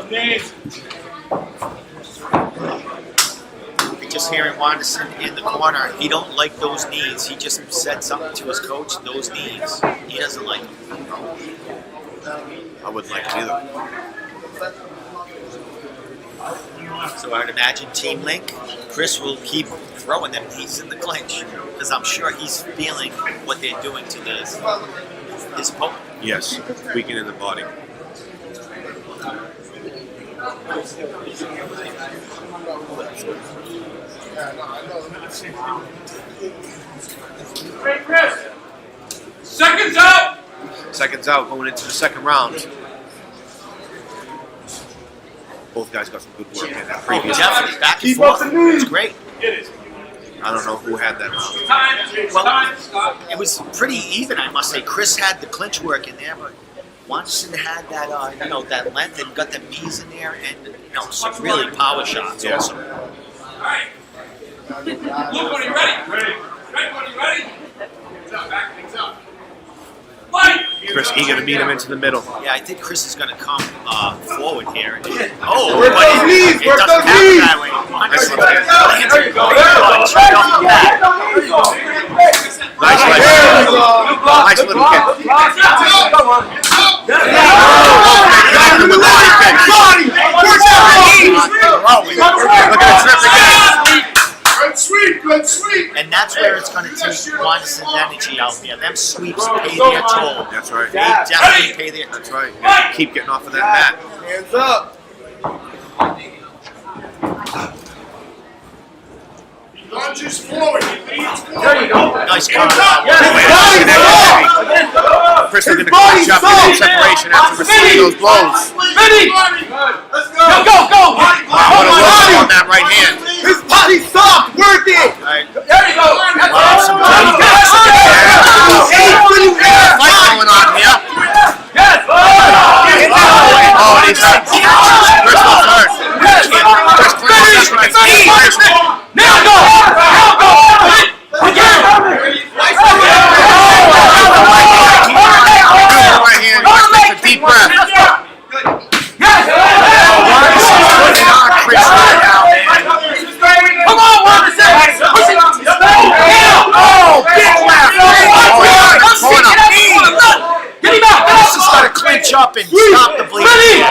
Just hearing Wanderson in the corner, he don't like those knees. He just said something to his coach, those knees. He doesn't like them. I wouldn't like it either. So I'd imagine Team Link, Chris will keep throwing them knees in the clinch because I'm sure he's feeling what they're doing to his opponent. Yes, weakening the body. Great, Chris. Seconds out. Seconds out, going into the second round. Both guys got some good work in that previous round. Definitely back and forth. It's great. I don't know who had that round. Time. It was pretty even, I must say. Chris had the clinch work in there, but Wanderson had that, that length and got the knees in there, and some really power shots. Yeah. Also. All right. Luke, are you ready? Ready. Are you ready? Back things up. Fight! Chris eager to meet him into the middle. Yeah, I think Chris is going to come forward here. Work those It knees, work doesn't those happen knees. that way. Nice Wanderson left hand. lands a big punch right off the bat. Nice left hand. Nice little kick. Connected with body kick. Look at the trip again. Good sweep. And that's where it's going to take Wanderson's energy out there. Them sweeps pay their toll. That's right. They definitely pay their toll. That's right. Yeah, keep getting off of that mat. Hands up. Lunges forward. There you go. Nice cover. Chris looking to clinch up and get separation after receiving those blows. Let's go. Go. What a look on that right hand. His body's soft. Work it. Right. There you go. Wow, some Fight going on here. Yes. Oh, and he's hurt. Chris was hurt. Chris clinches up Now go! Now go! Again! Right hand, takes a deep breath. Come on, Wonderson! Push it! Oh, big left! Get him out! He's just got to clinch up and stop the bleeding.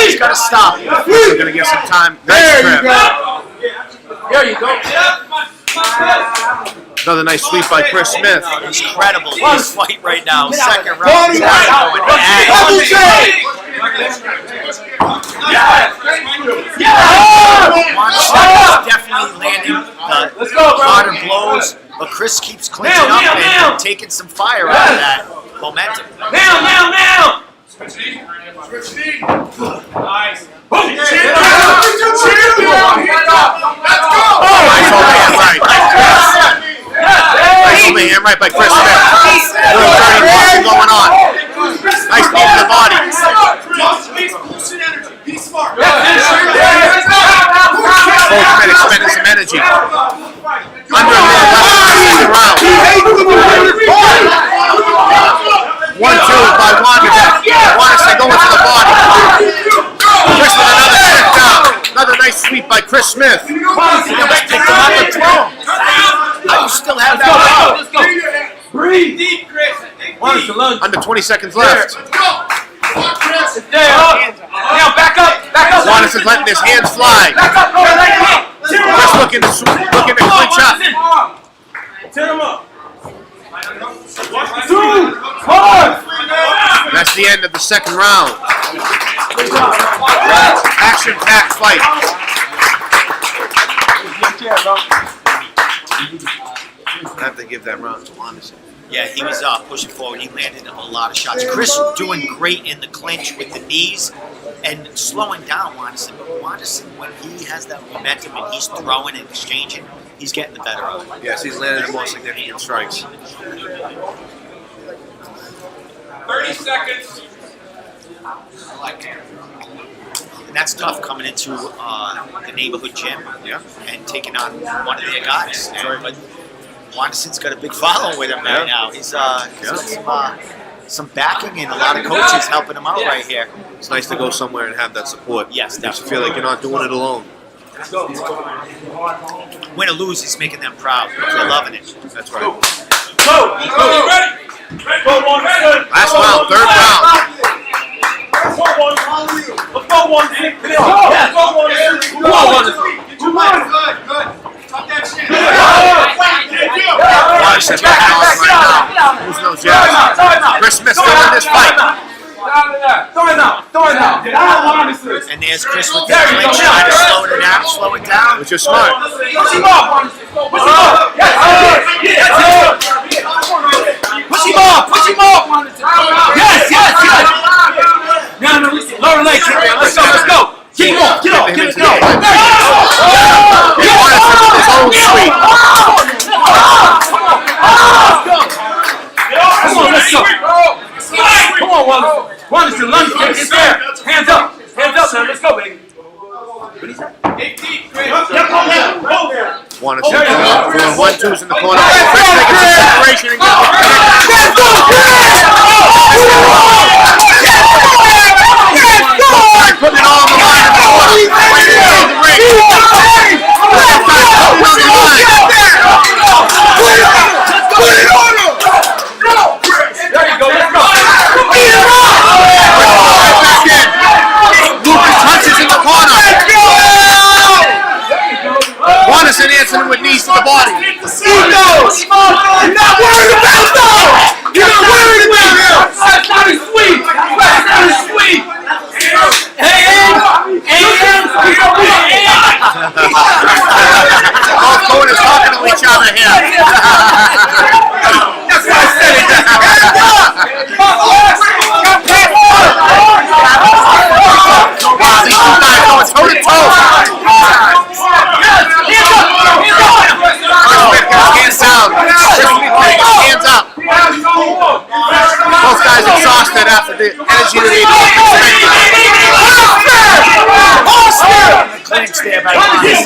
He's got to stop. We're going to get some time. Nice trip. There you go. Another nice sweep by Chris Smith. Incredible this fight right now. Second round. He's got it going. Wonderson definitely landing the harder blows, but Chris keeps clinching up and taking some fire out of that momentum. Now! Nice. Nice right by Chris Smith. Little dirty boxing going on. Nice move to the body. Be smart. Both men expending some energy. Under a minute left in the second round. 1-2 by Wonderson. Wonderson going to the body. Chris with another sit down. Another nice sweep by Chris Smith. How do you still have that? Let's go. Breathe deep, Chris. Under 20 seconds left. Now back up. Wonderson's letting his hands fly. Chris looking to clinch up. Turn him up. That's the end of the second round. Action-packed fight. I have to give that round to Wonderson. Yeah, he was pushing forward. He landed a lot of shots. Chris doing great in the clinch with the knees and slowing down Wonderson. But Wonderson, when he has that momentum and he's throwing and exchanging, he's getting the better of it. Yes, he's landed the more significant strikes. 30 seconds. And that's tough coming into the neighborhood gym and taking on one of their guys. But Wonderson's got a big following with him right now. He's got some backing and a lot of coaches helping him out right here. It's nice to go somewhere and have that support. Yes, Makes you feel like you're not doing it alone. Win or lose, he's making them proud. They're loving it. That's right. Go. Ready. Last round, third round. Let's go, Wonderson. Good. Talk that shit. Wonderson's looking on right now. Who's no jab? Chris Smith still in this fight. Throw it out. And there's Chris with the clinch, trying to slow it down. Which is smart. Push him off. Yes. No, lower leg kick, man. Let's go. Get off. Let's go. Wonderson with his own sweep. Come on, let's go. Come on, Wonderson, lunge kick. It's there. Hands up, man. Let's go, baby. What is that? Wonderson doing 1-2s in the corner. Chris making some separation and putting it all on the line in the corner. Right into the ring. Put it on him! There you go, let's go! Right back in. Lucas punches in the corner. Wonderson answering with knees to the body. You're not worried about him! That's not his there by Onnit.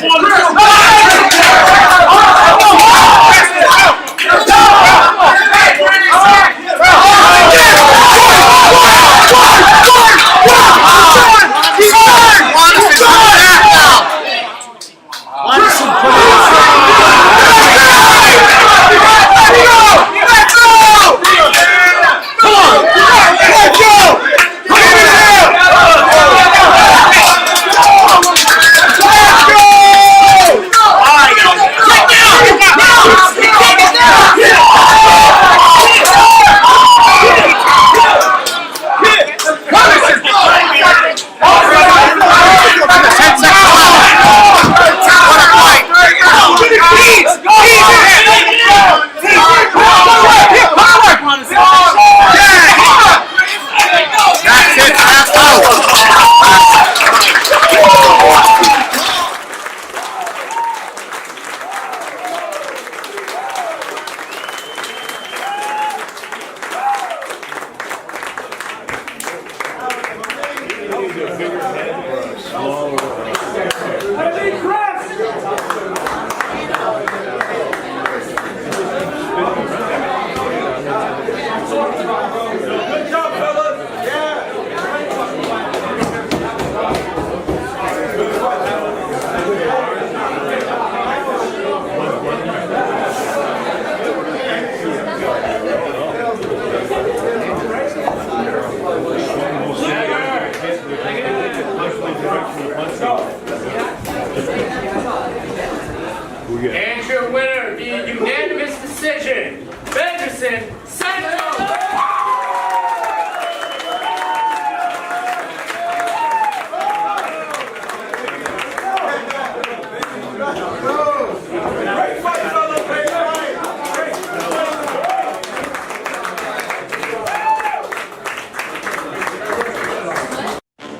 And your winner via unanimous decision, Benderson Santos.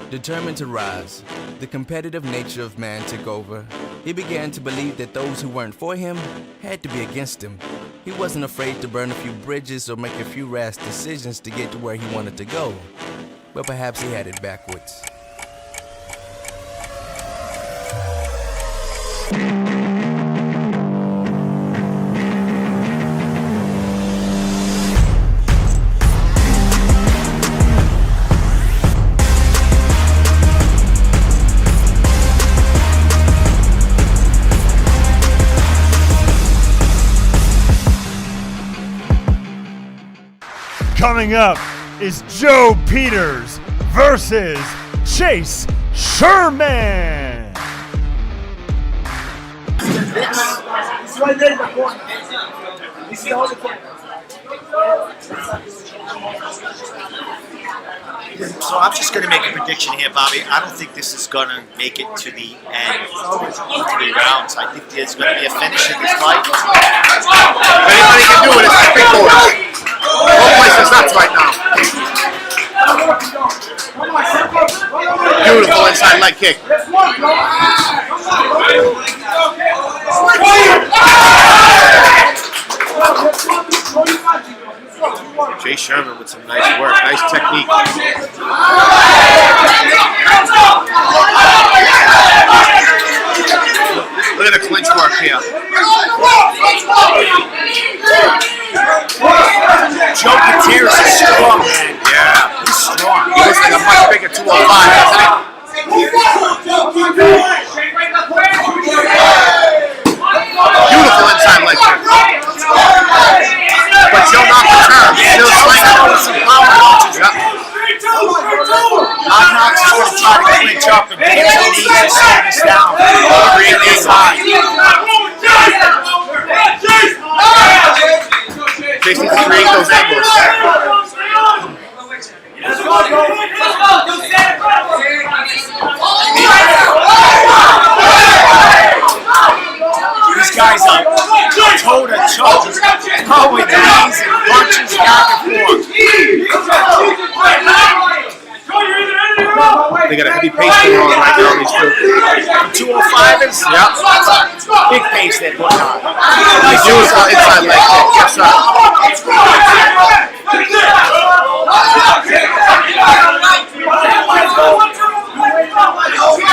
Determined to rise, the competitive nature of man took over. He began to believe that those who weren't for him had to be against him. He wasn't afraid to burn a few bridges or make a few rash decisions to get to where he wanted to go. But perhaps he had it backwards. Coming up is Joe Peters versus Chase Sherman. So I'm just going to make a prediction here, Bobby. I don't think this is going to make it to the end of 3 rounds. I think there's going to be a finish in this fight. If anybody can do it, it's the big boys. Whole place is nuts right now. Beautiful inside leg kick. Jay Sherman with some nice work, nice technique. Look at the clinch work here. Joe Peters is strong, man. Yeah, he's strong. He looks like a much bigger 205, doesn't he? Beautiful inside leg kick. But Joe knocked the turn. Still slinging with some power punches. Yep. Knox is going to try to clinch up and get his knees and slow this down. Really high. Chase needs to create those angles. These guys are toe to toe, throwing knees and punches back and forth. They got a heavy pace going on right now, these two. 205ers? Yep. Big pace they're putting on. Nice beautiful inside leg kick. Yes, sir.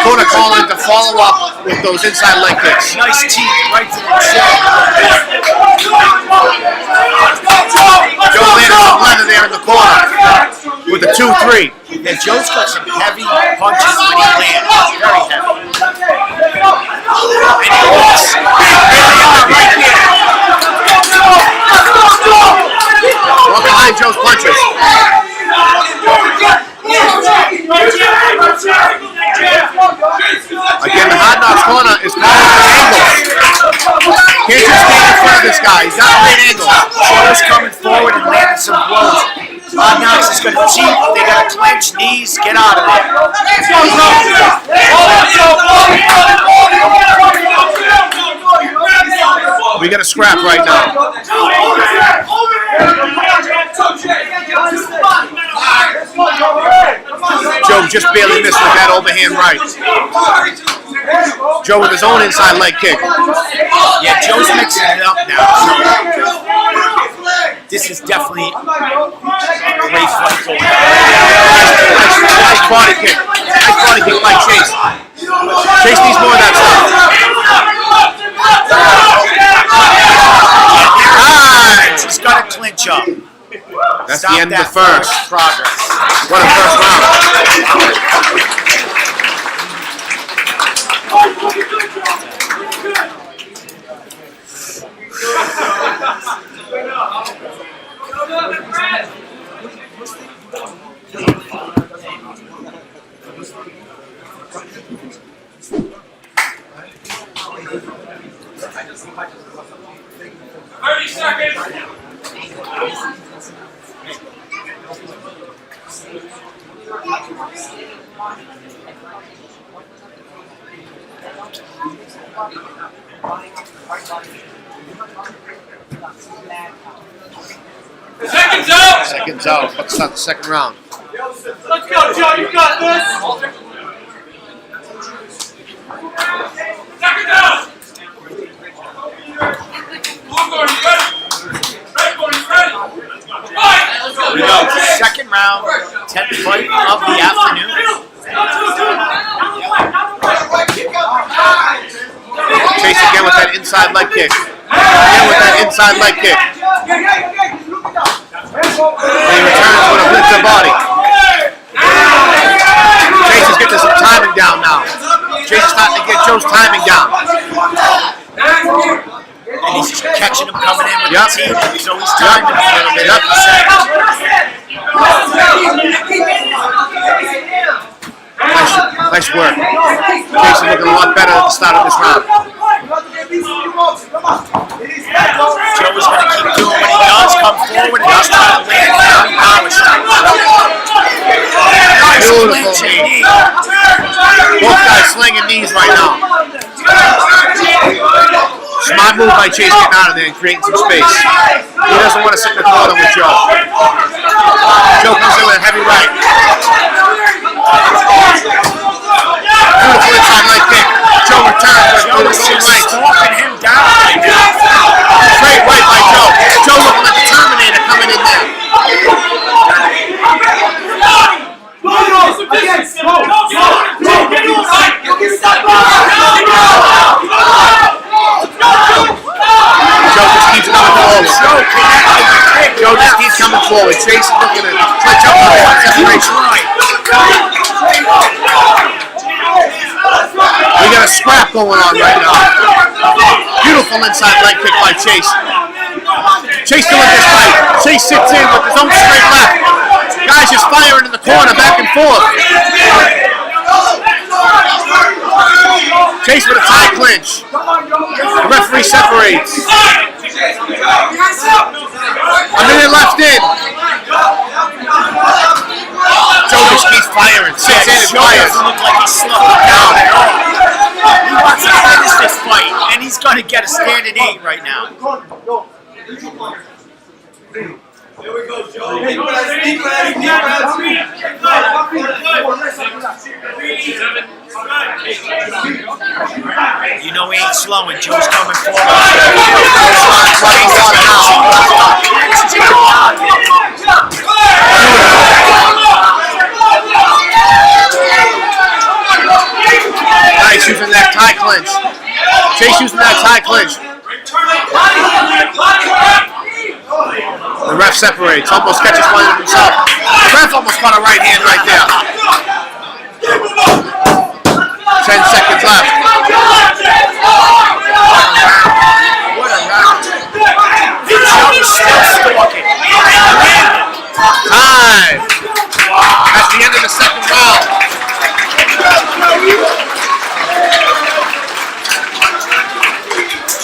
Going to calling to follow up with those inside leg kicks. Nice teeth right to the chin. Joe landed some leather there in the corner with the 2-3. Yeah, Joe's got some heavy punches when he lands. Very heavy. And he looks right here. Walk behind Joe's punches. Again, the Hard Knocks corner is calling for angles. Can't just stand in front of this guy. He's got great angles. Joe's coming forward and landing some blows. Hard Knocks is going to cheat. They got to clench knees. Get out of there. We got a scrap right now. Joe just barely missed with that overhand right. Joe with his own inside leg kick. Yeah, Joe's mixing it up now. This is definitely a great fight for him. Nice body kick. Nice body kick by Chase. Chase needs more of that stuff. He's got to clinch up. That's Stop the end of the that first. Progress. What a first round. Seconds out! Seconds out. Let's start the second round. Let's go, Joe. You got this. Seconds out! Here we go. Second round, 10th fight of the afternoon. Chase again with that inside leg kick. Again with that inside leg kick. And he returns with a blitzer body. Chase is getting some timing down now. Chase is starting to get Joe's timing down. And he's catching him coming in with the teeth, so he's timing him a little bit. Nice work. Chase is looking a lot better at the start of this round. Joe is going to keep doing what he does, come forward and just try to land down power shots. Nice clinching knee. Both guys slinging knees right now. Smart move by Chase getting out of there and creating some space. He doesn't want to sit in the corner with Joe. Joe comes in with a heavy right. Beautiful inside leg kick. Joe returns with some right. Stalking him down right now. Straight right by Joe. Joe looking like the Terminator coming in there. Joe just keeps coming forward. Joe just keeps coming forward. Chase is looking to switch up on one separation. We got a scrap going on right now. Beautiful inside leg kick by Chase. Chase doing this right. Chase sits in with his own straight left. Guys just firing in the corner back and forth. Chase with a tie clinch. The referee separates. A minute left in. Joe just keeps firing. Sits in and fires. Doesn't look like he's slowing down at all. He wants to finish this fight, and he's going to get a standing 8 right now. Here we go, Joe. You know he ain't slowing. Joe's coming forward. tie clinch. Chase using that tie clinch. The ref separates, almost catches one of himself. The ref almost caught a right hand right there. 10 seconds left. What a round. Joe's still stalking. Time. At the end of the second round.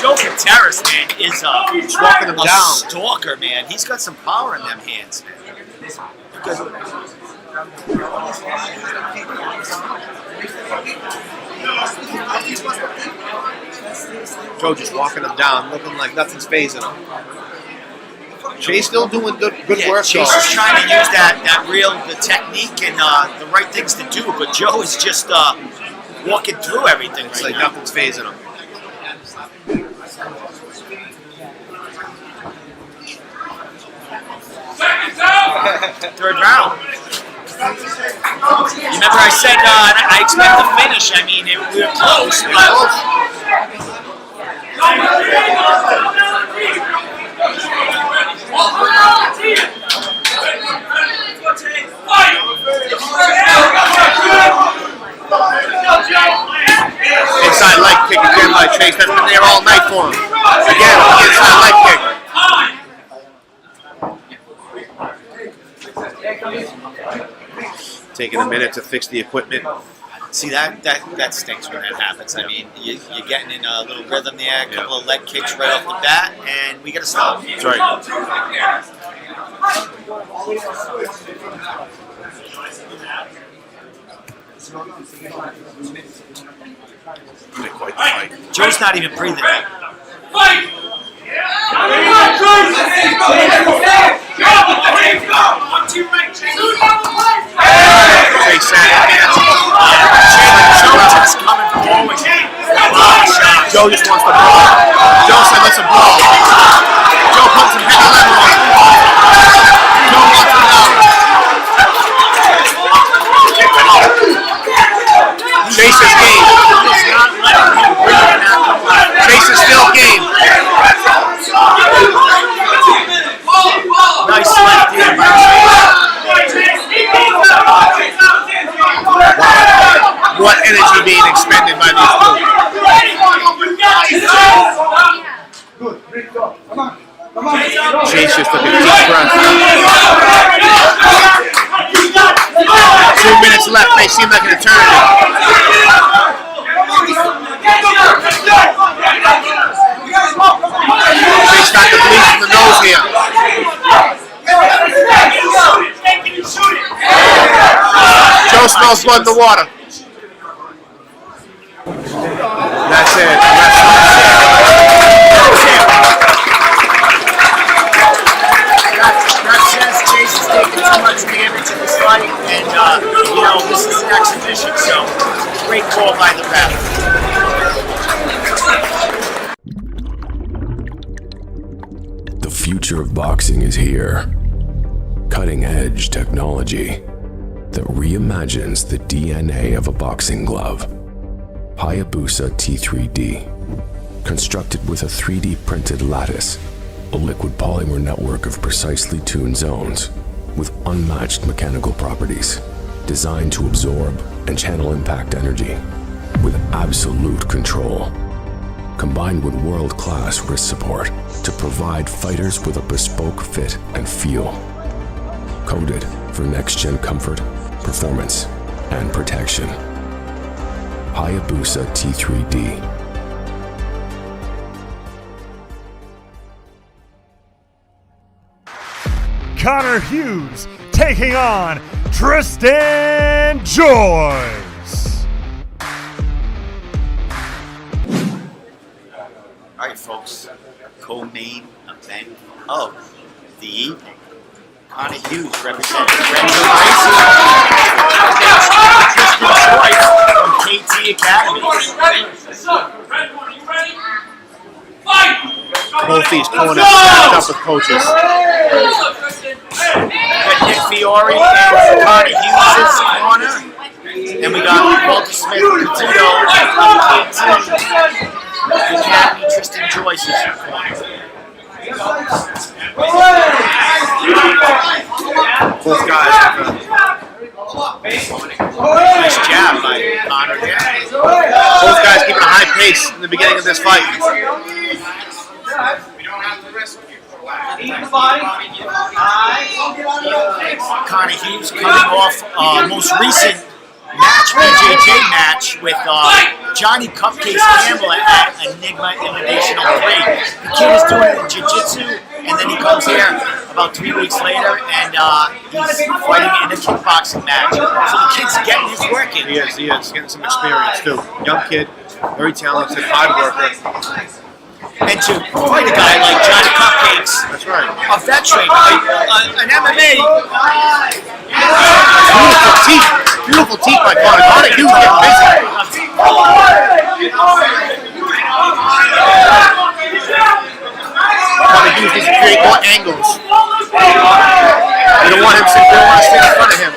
Joe Contreras, man, is walking him a down. stalker, man. He's got some power in them hands. Joe just walking him down, looking like nothing's phasing him. Chase still doing good work. Chase is trying to use the technique and the right things to do, but Joe is just walking through everything. It's like nothing's phasing him. Third round. You remember I said I expect the finish. I mean, we were close, Inside leg kick again by Chase. That's been there all night for him. Again, inside leg kick. Taking a minute to fix the equipment. See, that stinks when that happens. I mean, you're getting in a little rhythm there, a couple of leg kicks right off the bat, and we got to stop. That's right. Quite the fight. Joe's not even breathing. Fight! Chase just coming forward. Joe just wants to brawl. Joe said let's brawl. Joe puts some heavy lever on. Joe wants him down. Chase is game. Chase is still game. Nice left here by Wow. What energy being expended by these two. Chase just took a deep breath. 2 minutes left. May seem like an eternity. Chase got the bleed from the nose here. Joe smells blood in the water. That's it. That says Chase is taking too much damage in this fight, and this is an exhibition, so great call by the ref. The future of boxing is here. Cutting-edge technology that reimagines the DNA of a boxing glove. Hayabusa T3D, constructed with a 3D printed lattice, a liquid polymer network of precisely tuned zones with unmatched mechanical properties, designed to absorb and channel impact energy with absolute control, combined with world-class wrist support to provide fighters with a bespoke fit and feel, coded for next-gen comfort, performance, and protection. Hayabusa T3D. Connor Hughes taking on Tristan Joyce. All right, folks, co-main event of the evening. Connor Hughes representing Renzo Racing against Tristan Joyce from KT Academy. Both these corners stacked up with coaches. Got Nick Fiore and Connor Hughes' corner. And we got Walter Smith and Tito from KT. jab by Connor there. Both guys keeping a high pace in the beginning of this fight. Connor Hughes coming off most recent match, BJJ match with Johnny Cupcakes Campbell at Enigma Invitational 3. The kid is doing it in jiu-jitsu, and then he comes here about 3 weeks later, and he's fighting in a kickboxing match. So the kid's getting his work in. He is getting some experience too. Young kid, very talented, hard worker. And to fight a guy like Johnny Cupcakes, that's right, a veteran, an MMA. Beautiful teeth by Connor. Connor Hughes getting busy. Connor Hughes needs to create more angles. You don't want him to stand in front of him.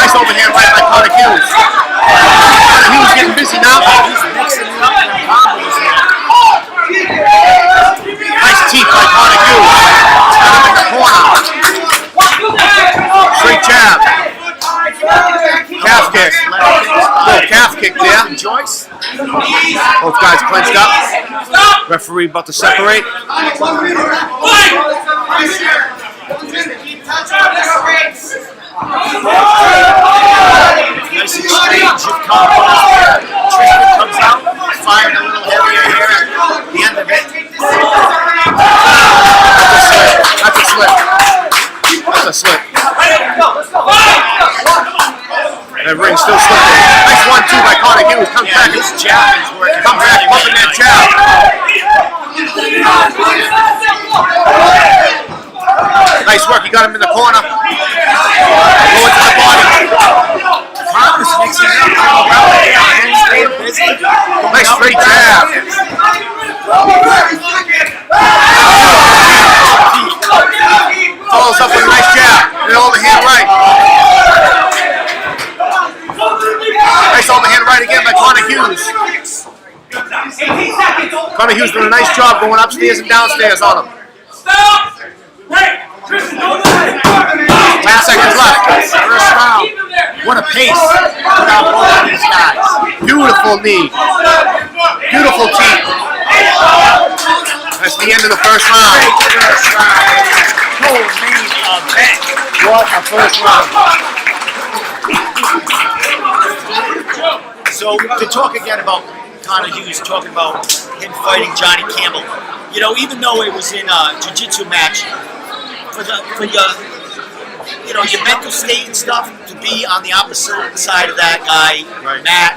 Nice overhand right by Connor Hughes. Connor Hughes getting busy now. He's mixing it up in combos here. Nice teeth by Connor Hughes. Got him in the corner. Straight jab. Calf kick. Little calf kick there. Joyce. Both guys clenched up. Referee about to separate. Nice exchange of combos there. Tristan comes out, firing a little heavier here at the end of it. That's a slip. That's a slip. And that ring's still slipping. Nice 1-2 by Connor Hughes. Comes back. His jab is working. Comes back, pumping that jab. Nice work. He got him in the corner. Going to the body. Connor's mixing it up. Staying busy. Nice straight jab. Follows up with a nice jab. And an overhand right. Nice overhand right again by Connor Hughes. Connor Hughes doing a nice job going upstairs and downstairs on him. 10 seconds left. First round. What a pace. Put out both of these guys. Beautiful knee. Beautiful teeth. That's the end of the first round. Whole main event. What a first round. So to talk again about Connor Hughes, talking about him fighting Johnny Campbell. You know, even though it was in a jiu-jitsu match, for your mental state and stuff, to be on the opposite side of that guy, right. Matt,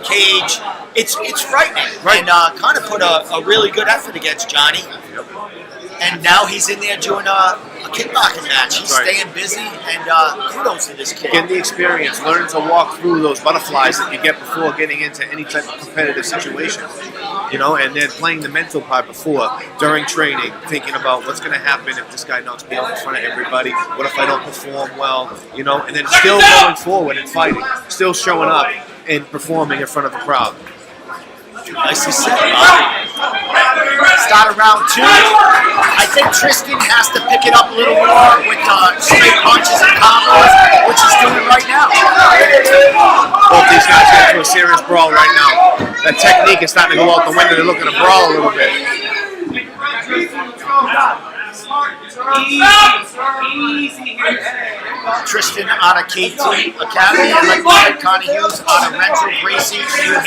Cage, it's frightening. Right. And Connor put a really good effort against Johnny. Yep. And now he's in there doing a kickboxing match. He's staying busy, and kudos to this kid. Getting the experience, learning to walk through those butterflies that you get before getting into any type of competitive situation. You know, and then playing the mental part before, during training, thinking about what's going to happen if this guy knocks me out in front of everybody. What if I don't perform well? You know, and then still going forward and fighting, still showing up and performing in front of a crowd. Nicely said. Start of round 2. I think Tristan has to pick it up a little more with straight punches and combos, which he's doing right now. Both these guys get into a serious brawl right now. That technique is starting to go out the window. They're looking to brawl a little bit. Tristan out of KT Academy, and like Connor Hughes out of Rental Gracie. Connor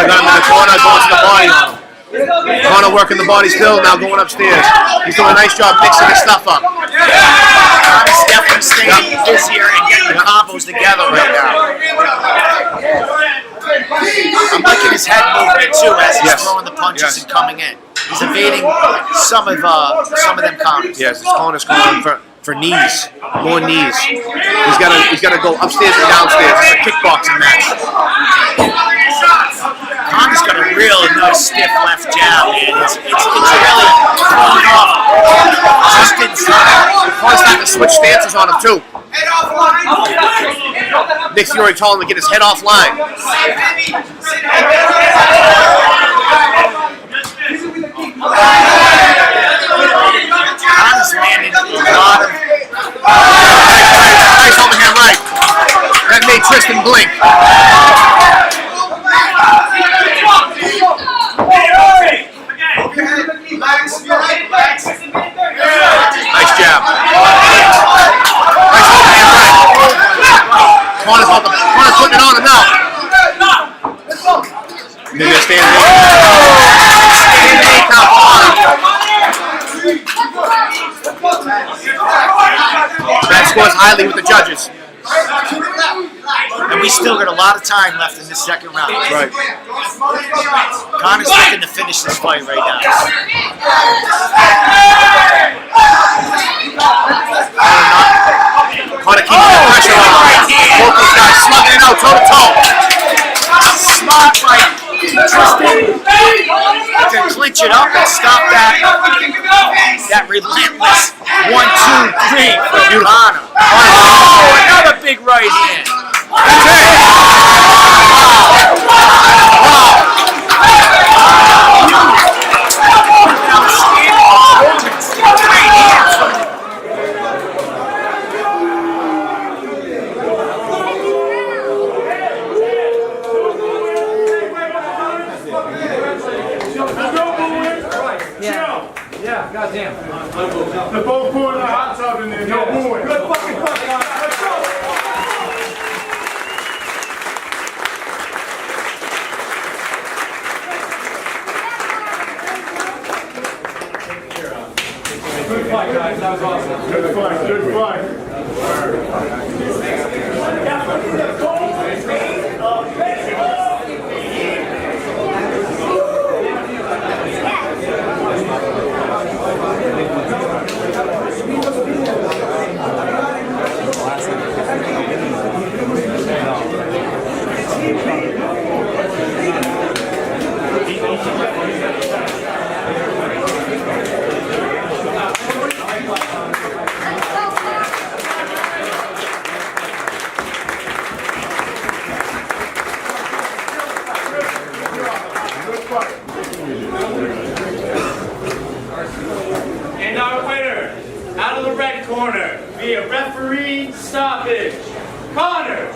got him in the corner, going to the body on him. Connor working the body still, now going upstairs. He's doing a nice job mixing his stuff up. Connor's definitely staying busier and getting the combos together right now. I'm liking his head movement too as he's throwing the punches and coming in. He's evading some of them counters. Yes, his corner's going for knees, more knees. He's got to go upstairs and downstairs. It's a kickboxing match. Connor's got a real nice stiff left jab, man. It's really throwing off just inside. Connor's starting to switch stances on him too. Nick Fury told him to get his head off line. That scores highly with the judges. And we still got a lot of time left in this second round. Right. Connor's looking to finish this fight right now. Connor keeps the pressure on. Both these guys slugging it out toe to toe. Smart fight. Tristan to clinch it up and stop that relentless 1, 2, 3 for Connor. Oh, another big right hand. That's it. Yeah, goddamn. They're both pouring the hot tub in there. No booing. Good fucking fuck. Let's go. Good fight, guys. That was awesome. Good fight. Good fight. And our winner, out of the red corner, via referee stoppage, Connor.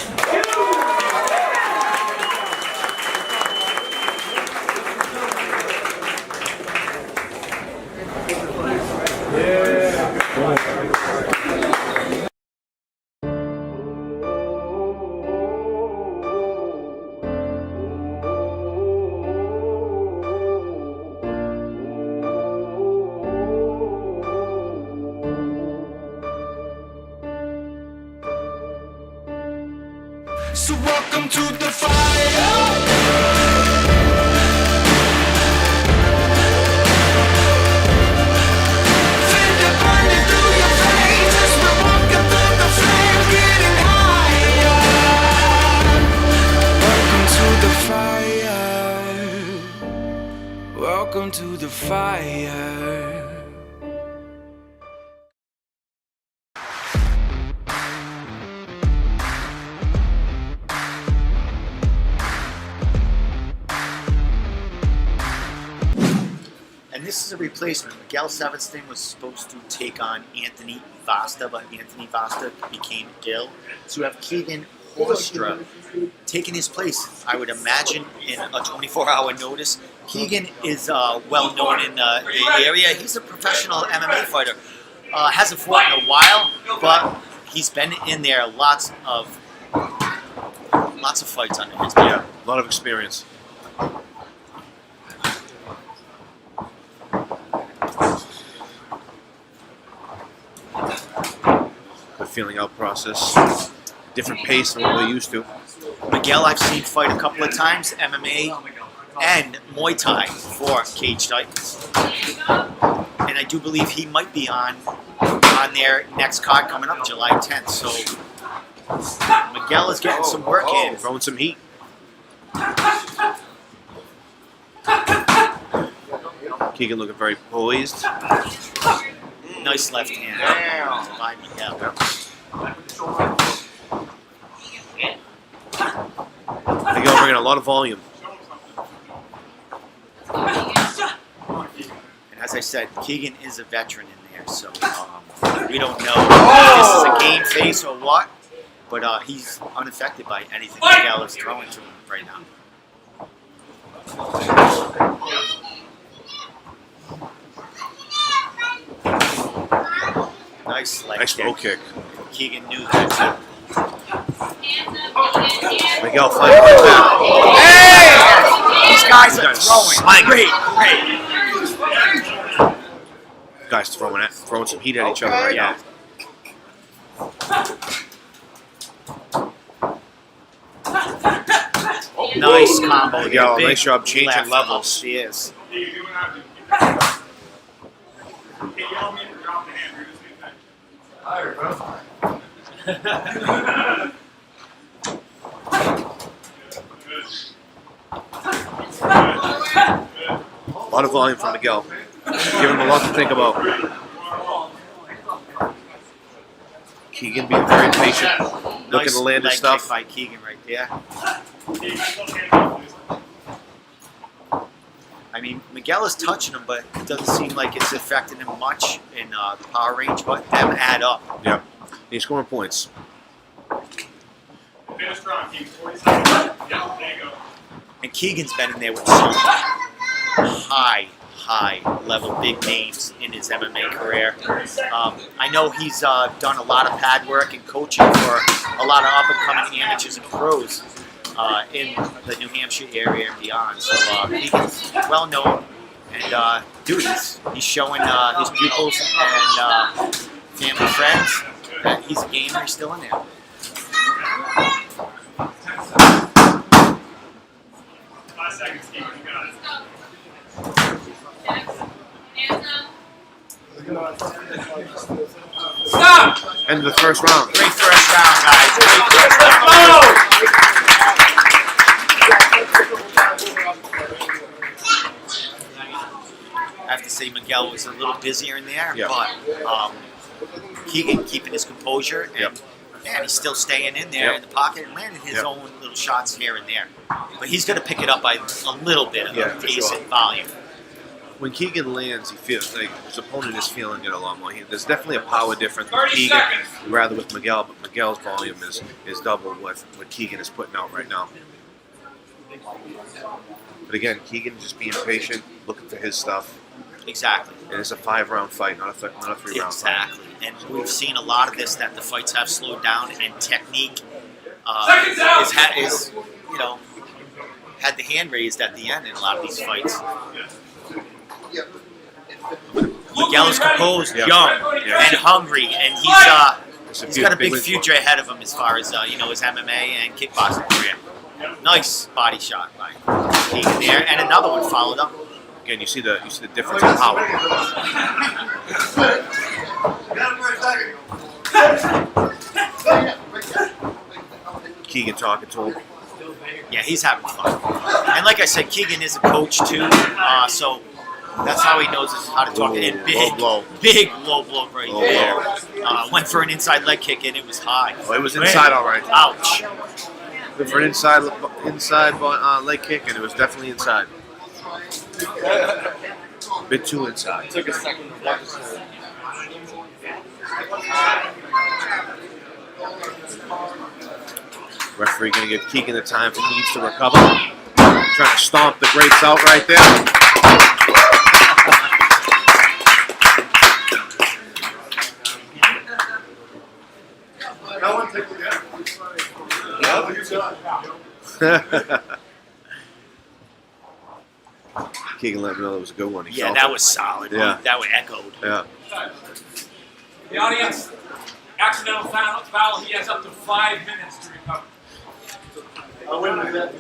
So welcome to the fire. Feel it burning through your veins as we're walking through the flames, getting higher. Welcome to the fire. Welcome to the fire. And this is a replacement. Miguel Saviston was supposed to take on Anthony Vasta, but Anthony Vasta became ill. So we have Keegan Horstra taking his place, I would imagine, in a 24-hour notice. Keegan is well known in the area. He's a professional MMA fighter. Hasn't fought in a while, but he's been in there. Lots of fights under his belt. Yeah, a lot of experience. The feeling out process, different pace than what we're used to. Miguel, I've seen fight a couple of times, MMA and Muay Thai for Cage Titans. And I do believe he might be on their next card coming up, July 10th. So Miguel is getting some work in. Throwing some heat. Keegan looking very poised. Nice left hand by Miguel. Miguel bringing a lot of volume. And as I said, Keegan is a veteran in there, so we don't know if this is a game face or what, but he's unaffected by anything Miguel is throwing to him right now. Nice leg low kick. Keegan knew that. Miguel fighting right back. Hey! These guys are throwing. Slang. Great. Guys throwing some heat at each other right now. Nice combo. Yo, nice job changing levels. Yes. A lot of volume from Miguel. Give him a lot to think about. Keegan being very patient, looking to land his stuff. Kick by Keegan right there. I mean, Miguel is touching him, but it doesn't seem like it's affecting him much in the power range, but them add up. Yeah, he's scoring points. Finish strong, Keegan. 40 seconds. Yeah, there you go. And Keegan's been in there with some high level big names in his MMA career. I know he's done a lot of pad work and coaching for a lot of up and coming amateurs and pros in the New Hampshire area and beyond. So Keegan's well known, and dude, he's showing his pupils and family friends that he's a gamer. He's still in there. 5 seconds, Keegan. You got it. Stop! End of the first round. Great first round, guys. Great first I have to say Miguel was a little busier in there, but Keegan keeping his composure, and man, he's still staying in there in the pocket and landing his own little shots here and there. But he's going to pick it up by a little bit of pace and volume. When Keegan lands, he feels like his opponent is feeling it a lot more. There's definitely a power difference with Keegan, rather with Miguel, but Miguel's volume is double what Keegan is putting out right now. But again, Keegan just being patient, looking for his stuff. Exactly. And it's a 5-round fight, not a 3-round fight. Exactly. And we've seen a lot of this, that the fights have slowed down, and technique is you know, had the hand raised at the end in a lot of these fights. Miguel is composed, young, and hungry, and he's got a big future ahead of him as far as you know, his MMA and kickboxing career. Nice body shot by Keegan there, and another one followed up. Again, you see the difference in power. Keegan talking to him. Yeah, he's having fun. And like I said, Keegan is a coach too, so that's how he knows how to talk. And big low blow right there. Went for an inside leg kick and it was high. Oh, it was inside, all right. Ouch. Went for an inside leg kick, and it was definitely inside. A bit too inside. Took a second. Referee going to give Keegan the time he needs to recover. Trying to stomp the greats out right there. Keegan let me know that was a good one. He felt that it. was solid. Yeah. That was echoed. Yeah. The audience, accidental foul, he has up to 5 minutes to recover.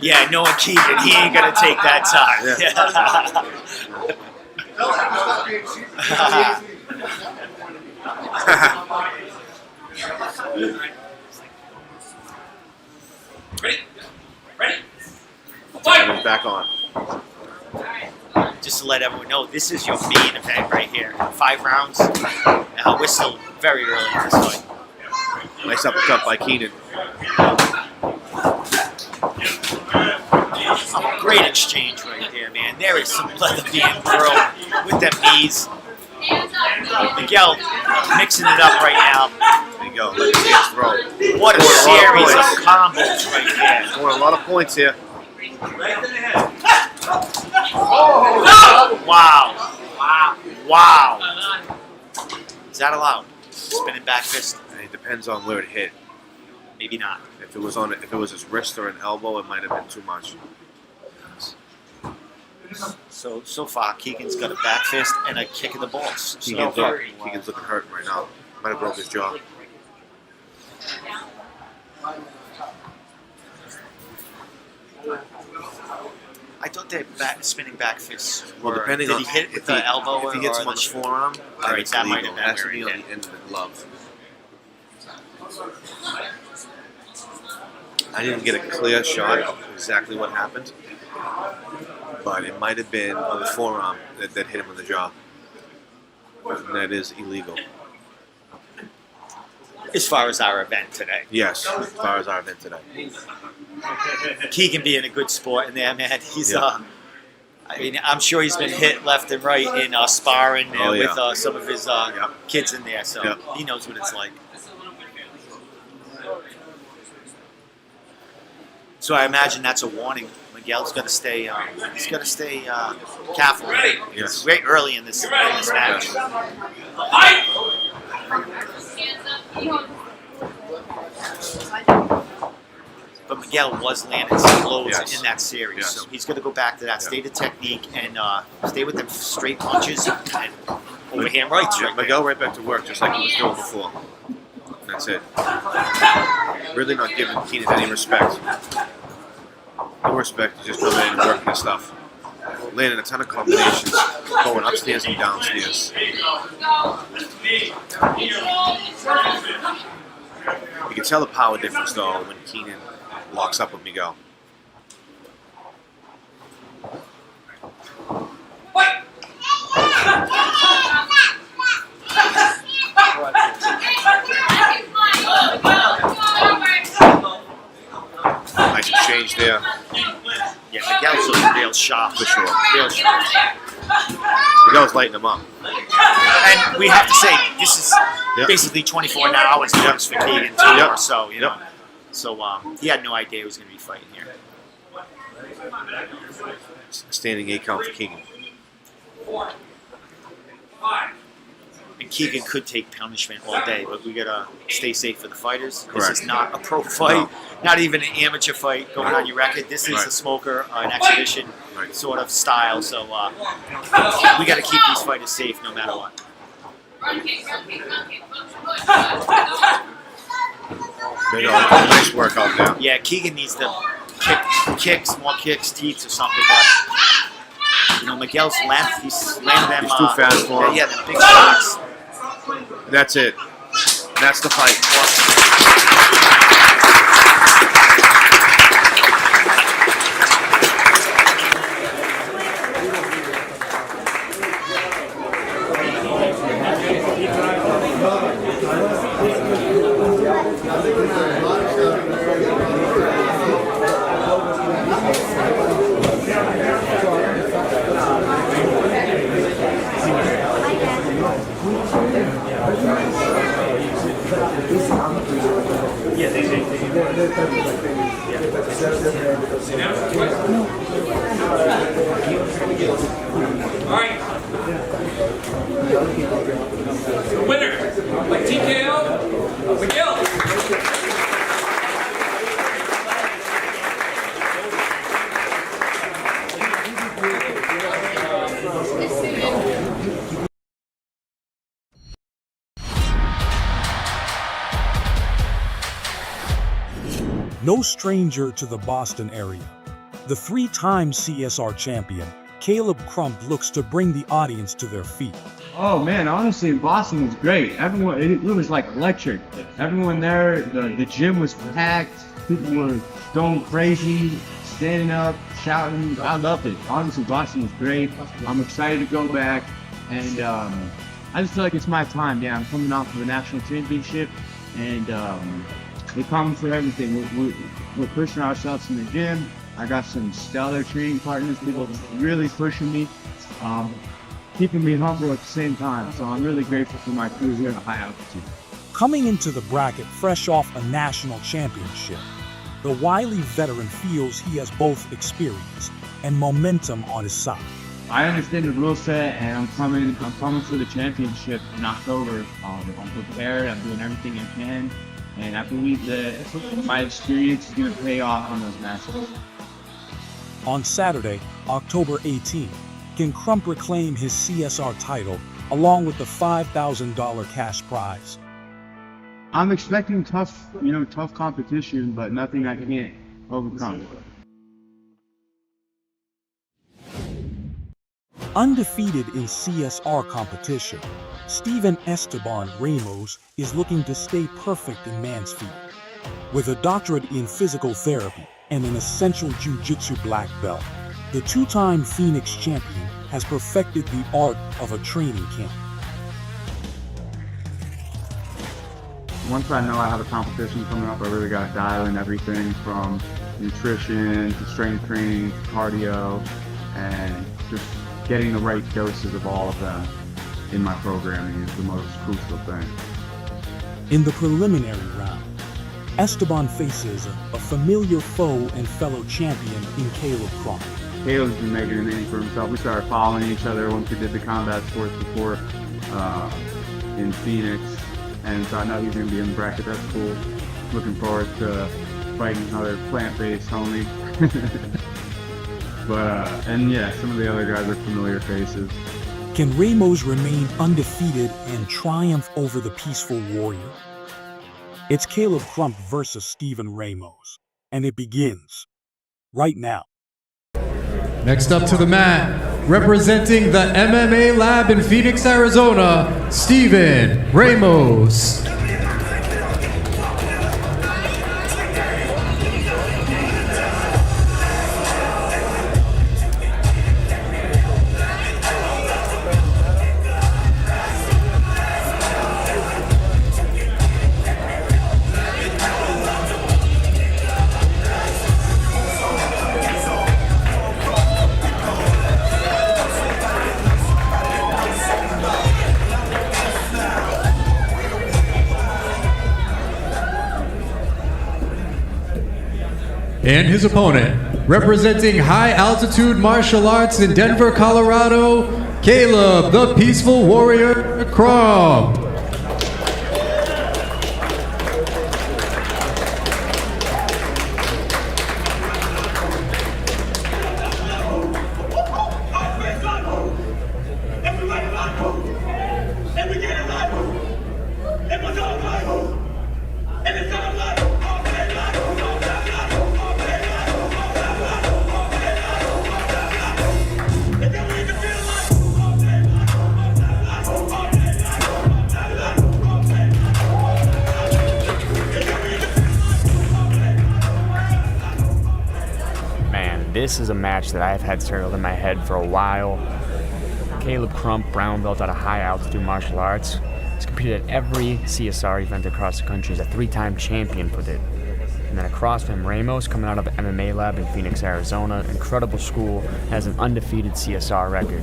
Yeah, knowing Keegan, he ain't going to take that time. Ready? Fight! Back on. Just to let everyone know, this is your main event right here. 5 rounds. We're still very early in this fight. Nice uppercut by Keenan. Great exchange right there, man. There is some leather being thrown with them knees. Miguel mixing it up right now. There you go. Let his hands throw. What a series of combos right there. Scoring a lot of points here. Wow. Is that allowed? Spinning back fist. And it depends on where it hit. Maybe not. If it was his wrist or an elbow, it might have been too much. So far, Keegan's got a back fist and a kick of the balls. Keegan's looking hurt right now. Might have broke his jaw. I thought that spinning back fists Well, were, depending did on he hit it with the elbow if he hits or him on the the forearm, All right, it's that might illegal. have It has been to be where on he the end of the glove. I didn't get a clear shot of exactly what happened, but it might have been on the forearm that hit him in the jaw. And that is illegal. As far as our event today. Yes, as far as our event today. Keegan being a good sport in there, man. He's Yeah. I mean, I'm sure he's been hit left and right in sparring Oh, yeah. with some of his kids in there, so he knows what it's like. So I imagine that's a warning. Miguel's got to stay. He's got to stay careful. Yes. It's very early in this match. But Miguel was landing some blows in that series, so he's going to go back to that stated technique and stay with them straight punches and overhand rights. Miguel right back to work just like he was doing before. That's it. Really not giving Keenan any respect. No respect. He's just coming in and working his stuff. Landing a ton of combinations, going upstairs and downstairs. You can tell the power difference though when Keenan locks up with Miguel. Nice exchange there. Yeah, Miguel's looking real sharp for sure. Real sharp. Miguel's lighting him up. And we have to say, this is basically 24 hours notice for Keegan too, or so, you know. So he had no idea he was going to be fighting here. Standing 8 count for Keegan. And Keegan could take punishment all day, but we gotta stay safe for the fighters. Correct. This is not a pro fight, not even an amateur fight going on your record. This is a smoker, an exhibition sort of style. So we gotta keep these fighters safe no matter what. Nice workout there. Yeah, Keegan needs to more kicks, teeth or something. But you know, Miguel's length, he's landing them. He's too fast for him. Yeah, the big shots. That's it. That's the fight. The winner by TKO, Miguel. No stranger to the Boston area, the 3-time CSR champion, Caleb Crump, looks to bring the audience to their feet. Oh man, honestly, Boston was great. Everyone, it was like electric. Everyone there, the gym was packed. People were going crazy, standing up, shouting. I loved it. Honestly, Boston was great. I'm excited to go back, and I just feel like it's my time. Yeah, I'm coming off of a national championship, and we're coming for everything. We're pushing ourselves in the gym. I got some stellar training partners. People really pushing me. Keeping me humble at the same time. So I'm really grateful for my crew here at Hayabusa. Coming into the bracket fresh off a national championship, the wily veteran feels he has both experience and momentum on his side. I understand the rule set, and I'm coming for the championship in October. I'm prepared. I'm doing everything I can, and I believe that my experience is going to pay off on those matches. On Saturday, October 18, Can Crump reclaim his CSR title along with the $5,000 cash prize? I'm expecting tough competition, but nothing I can't overcome. Undefeated in CSR competition, Steven Esteban Ramos is looking to stay perfect in Mansfield. With a doctorate in physical therapy and an essential jiu-jitsu black belt, the two-time Phoenix champion has perfected the art of a training camp. Once I know I have a competition coming up, I really got to dial in everything from nutrition to strength training, cardio, and just getting the right doses of all of them in my programming is the most crucial thing. In the preliminary round, Esteban faces a familiar foe and fellow champion in Caleb Crump. Caleb's been making a name for himself. We started following each other once we did the combat sports before in Phoenix, and so I know he's going to be in the bracket. That's cool. Looking forward to fighting another plant-based homie. And yeah, some of the other guys are familiar faces. Can Ramos remain undefeated and triumph over the peaceful warrior? It's Caleb Crump versus Steven Ramos, and it begins right now. Next up to the mat, representing the MMA Lab in Phoenix, Arizona, Steven Ramos. And his opponent, representing high altitude martial arts in Denver, Colorado, Caleb the Peaceful Warrior Crump. This is a match that I've had circled in my head for a while. Caleb Crump, brown belt out of high altitude martial arts. He's competed at every CSR event across the country. He's a 3-time champion for it. And then across from him, Ramos, coming out of the MMA Lab in Phoenix, Arizona. Incredible school, has an undefeated CSR record.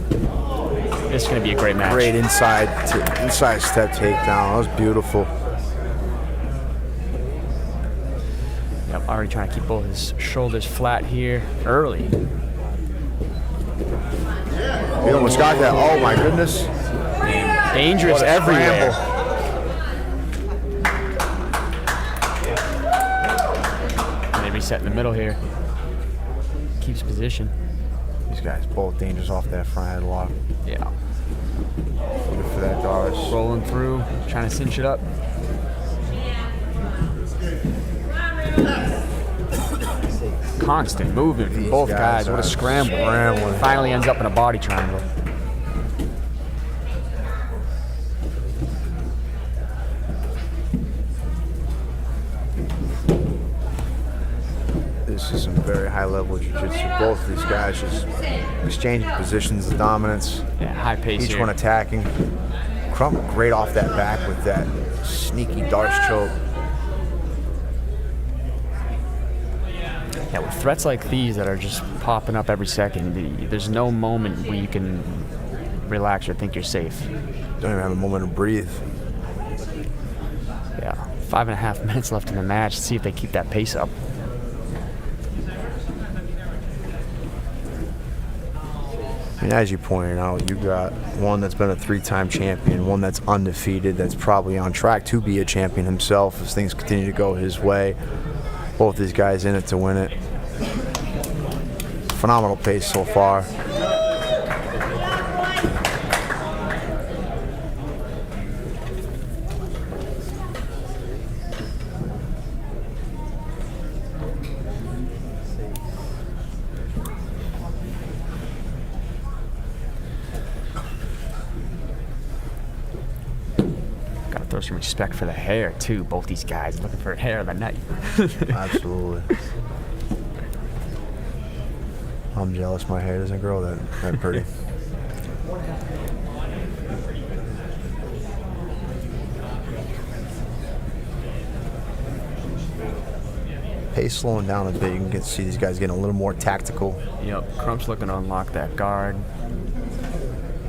This is going to be a great match. Great inside step takedown. That was beautiful. Yep, already trying to keep both his shoulders flat here early. He almost got that. Oh my goodness. Dangerous everywhere. Maybe set in the middle here. Keeps position. These guys both dangerous off that front headlock. Yeah. Good for that Doris. Rolling through, trying to cinch it up. Constant movement from both guys. What a scramble. Finally ends up in a body triangle. This is some very high level jiu-jitsu. Both of these guys just exchanging positions, the dominance. Yeah, high pace Each here. one attacking. Crump great off that back with that sneaky Darce choke. Yeah, with threats like these that are just popping up every second, there's no moment where you can relax or think you're safe. Don't even have a moment to breathe. Yeah, 5.5 minutes left in the match. Let's see if they keep that pace up. I mean, as you pointed out, you got one that's been a 3-time champion, one that's undefeated, that's probably on track to be a champion himself as things continue to go his way. Both these guys in it to win it. Phenomenal pace so far. Gotta throw some respect for the hair, too. Both these guys looking for hair of the night. Absolutely. I'm jealous my hair doesn't grow that pretty. Pace slowing down a bit. You can get to see these guys getting a little more tactical. Yep, Crump's looking to unlock that guard.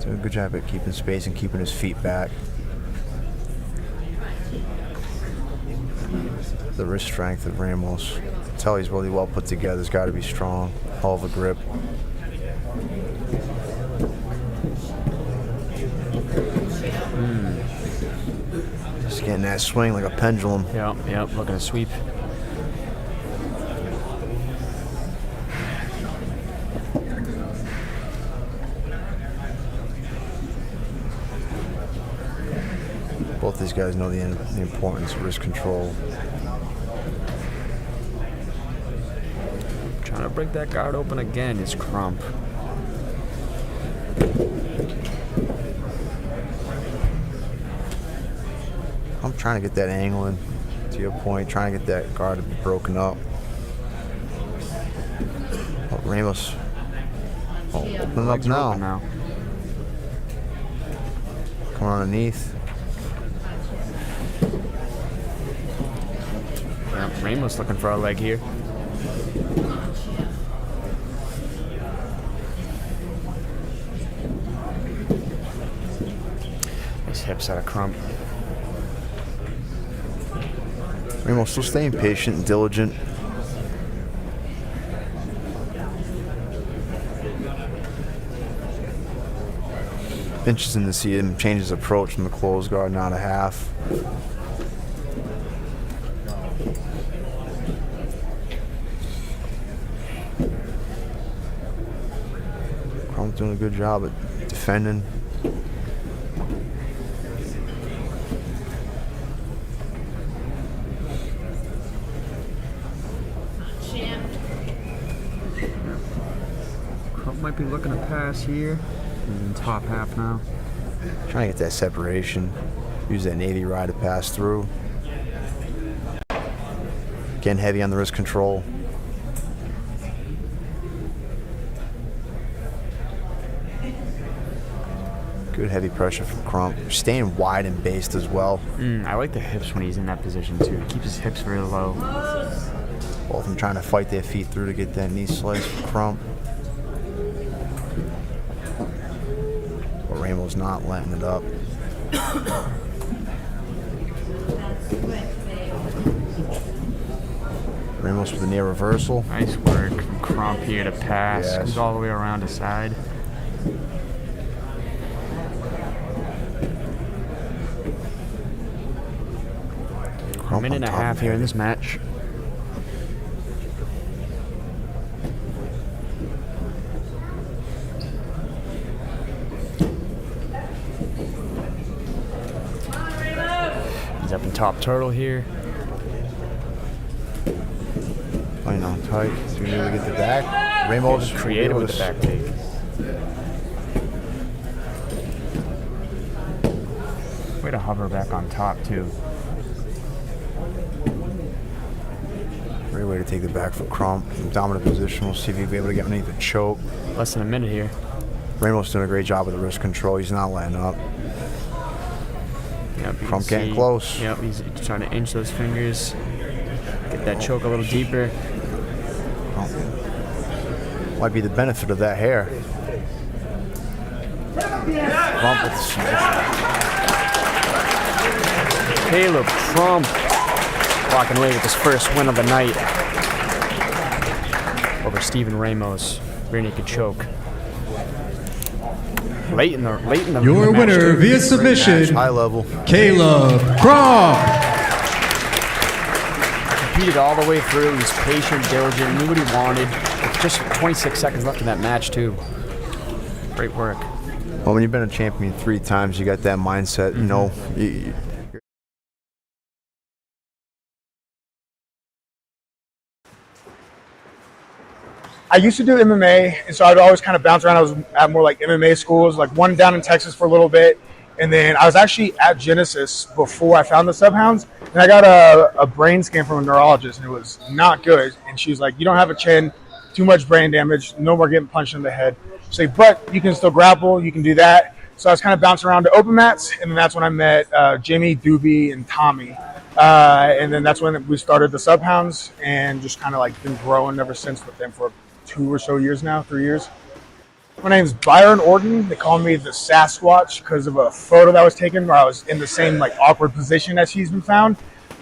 Doing a good job at keeping space and keeping his feet back. The wrist strength of Ramos. Tell he's really well put together. He's got to be strong. Hell of a grip. Just getting that swing like a pendulum. Yep, looking to sweep. Both these guys know the importance of wrist control. Trying to break that guard open again is Crump. I'm trying to get that angle in, to your point, trying to get that guard broken up. Oh, Ramos. Oh, opening up now. Coming underneath. Yep, Ramos looking for a leg here. Nice hips out of Crump. Ramos still staying patient and diligent. Interesting to see him change his approach from the closed guard, not a half. Crump's doing a good job at defending. Crump might be looking to pass here. He's in top half now. Trying to get that separation. Use that Navy ride to pass through. Getting heavy on the wrist control. Good heavy pressure from Crump. Staying wide and based as well. I like the hips when he's in that position too. He keeps his hips very low. Both of them trying to fight their feet through to get that knee slice from Crump. But Ramos not letting it up. Ramos with a near reversal. Nice work from Crump here to pass. Yes. Comes all the way around the side. A minute and a half here in this match. He's up in top turtle here. Playing on tight. So we need to get the back. Ramos creative with the back take. Way to hover back on top too. Great way to take the back for Crump. Dominant position. We'll see if he'll be able to get underneath the choke. Less than a minute here. Ramos doing a great job with the wrist control. He's not letting up. Yep, Crump getting close. Yep, he's trying to inch those fingers. Get that choke a little deeper. Oh. Might be the benefit of that hair. Crump with the submission. Caleb Crump walking away with his first win of the night over Steven Ramos. Rear naked choke. Late in the Your match winner too. via submission, high level, Caleb Crump. Competed all the way through. He was patient, diligent, knew what he wanted. With just 26 seconds left in that match too. Great work. Well, when you've been a champion 3 times, you got that mindset. You know, I used to do MMA, and so I'd always kind of bounce around. I was at more like MMA schools, like one down in Texas for a little bit, And then I was actually at Genesis before I found the Subhounds, and I got a brain scan from a neurologist, and it was not good. And she was like, "You don't have a chin, too much brain damage, no more getting punched in the head." She's like, "But you can still grapple, you can do that." So I was kind of bouncing around to open mats, and then that's when I met Jimmy, Doobie, and Tommy. And then that's when we started the Subhounds, and just kind of like been growing ever since with them for 2 or so years now, 3 years. My name's Byron Orton. They call me the Sasquatch because of a photo that was taken where I was in the same like awkward position as he's been found.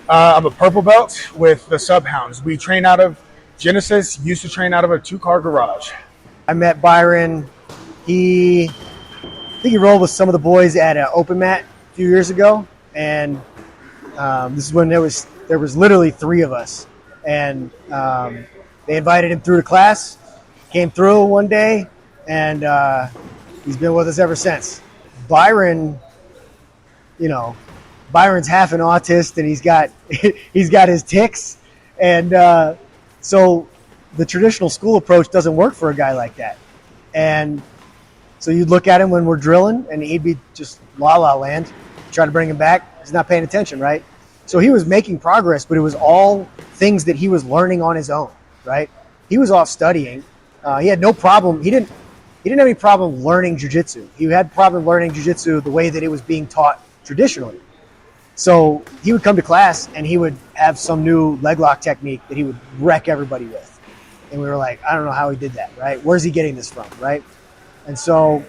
I'm a purple belt with the Subhounds. We train out of Genesis, used to train out of a 2-car garage. I met Byron. I think he rolled with some of the boys at an open mat a few years ago, and this is when there was literally 3 of us, and they invited him through to class. Came through one day, and he's been with us ever since. Byron, Byron's half an autist, and he's got his tics, and so the traditional school approach doesn't work for a guy like that. And so you'd look at him when we're drilling, and he'd be just la-la land. Try to bring him back, he's not paying attention, right? So he was making progress, but it was all things that he was learning on his own, right? He was off studying. He had no problem. He didn't have any problem learning jiu-jitsu. He had problem learning jiu-jitsu the way that it was being taught traditionally. So he would come to class, and he would have some new leg lock technique that he would wreck everybody with. And we were like, I don't know how he did that, right? Where's he getting this from, right? And so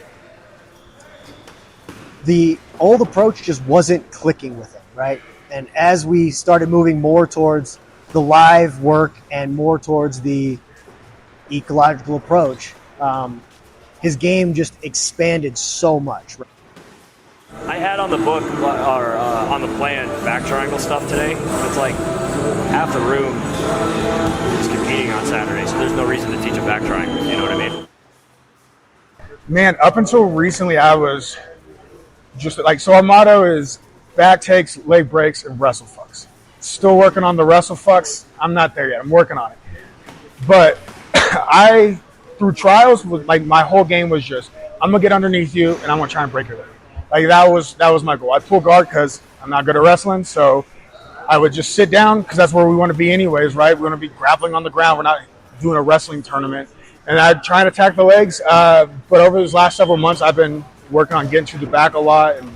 the old approach just wasn't clicking with him, right? And as we started moving more towards the live work and more towards the ecological approach, his game just expanded so much. I had on the book or on the plan back triangle stuff today. It's like half the room is competing on Saturday, so there's no reason to teach a back triangle. You know what I mean? Man, up until recently, I was just like, so our motto is back takes, leg breaks, and wrestle fucks. Still working on the wrestle fucks. I'm not there yet. I'm working on it. But through trials, like my whole game was just, I'm gonna get underneath you and I'm gonna try and break your leg. Like that was my goal. I pull guard because I'm not good at wrestling, so I would just sit down because that's where we want to be anyways, right? We want to be grappling on the ground. We're not doing a wrestling tournament. And I'd try and attack the legs, but over these last several months, I've been working on getting to the back a lot, and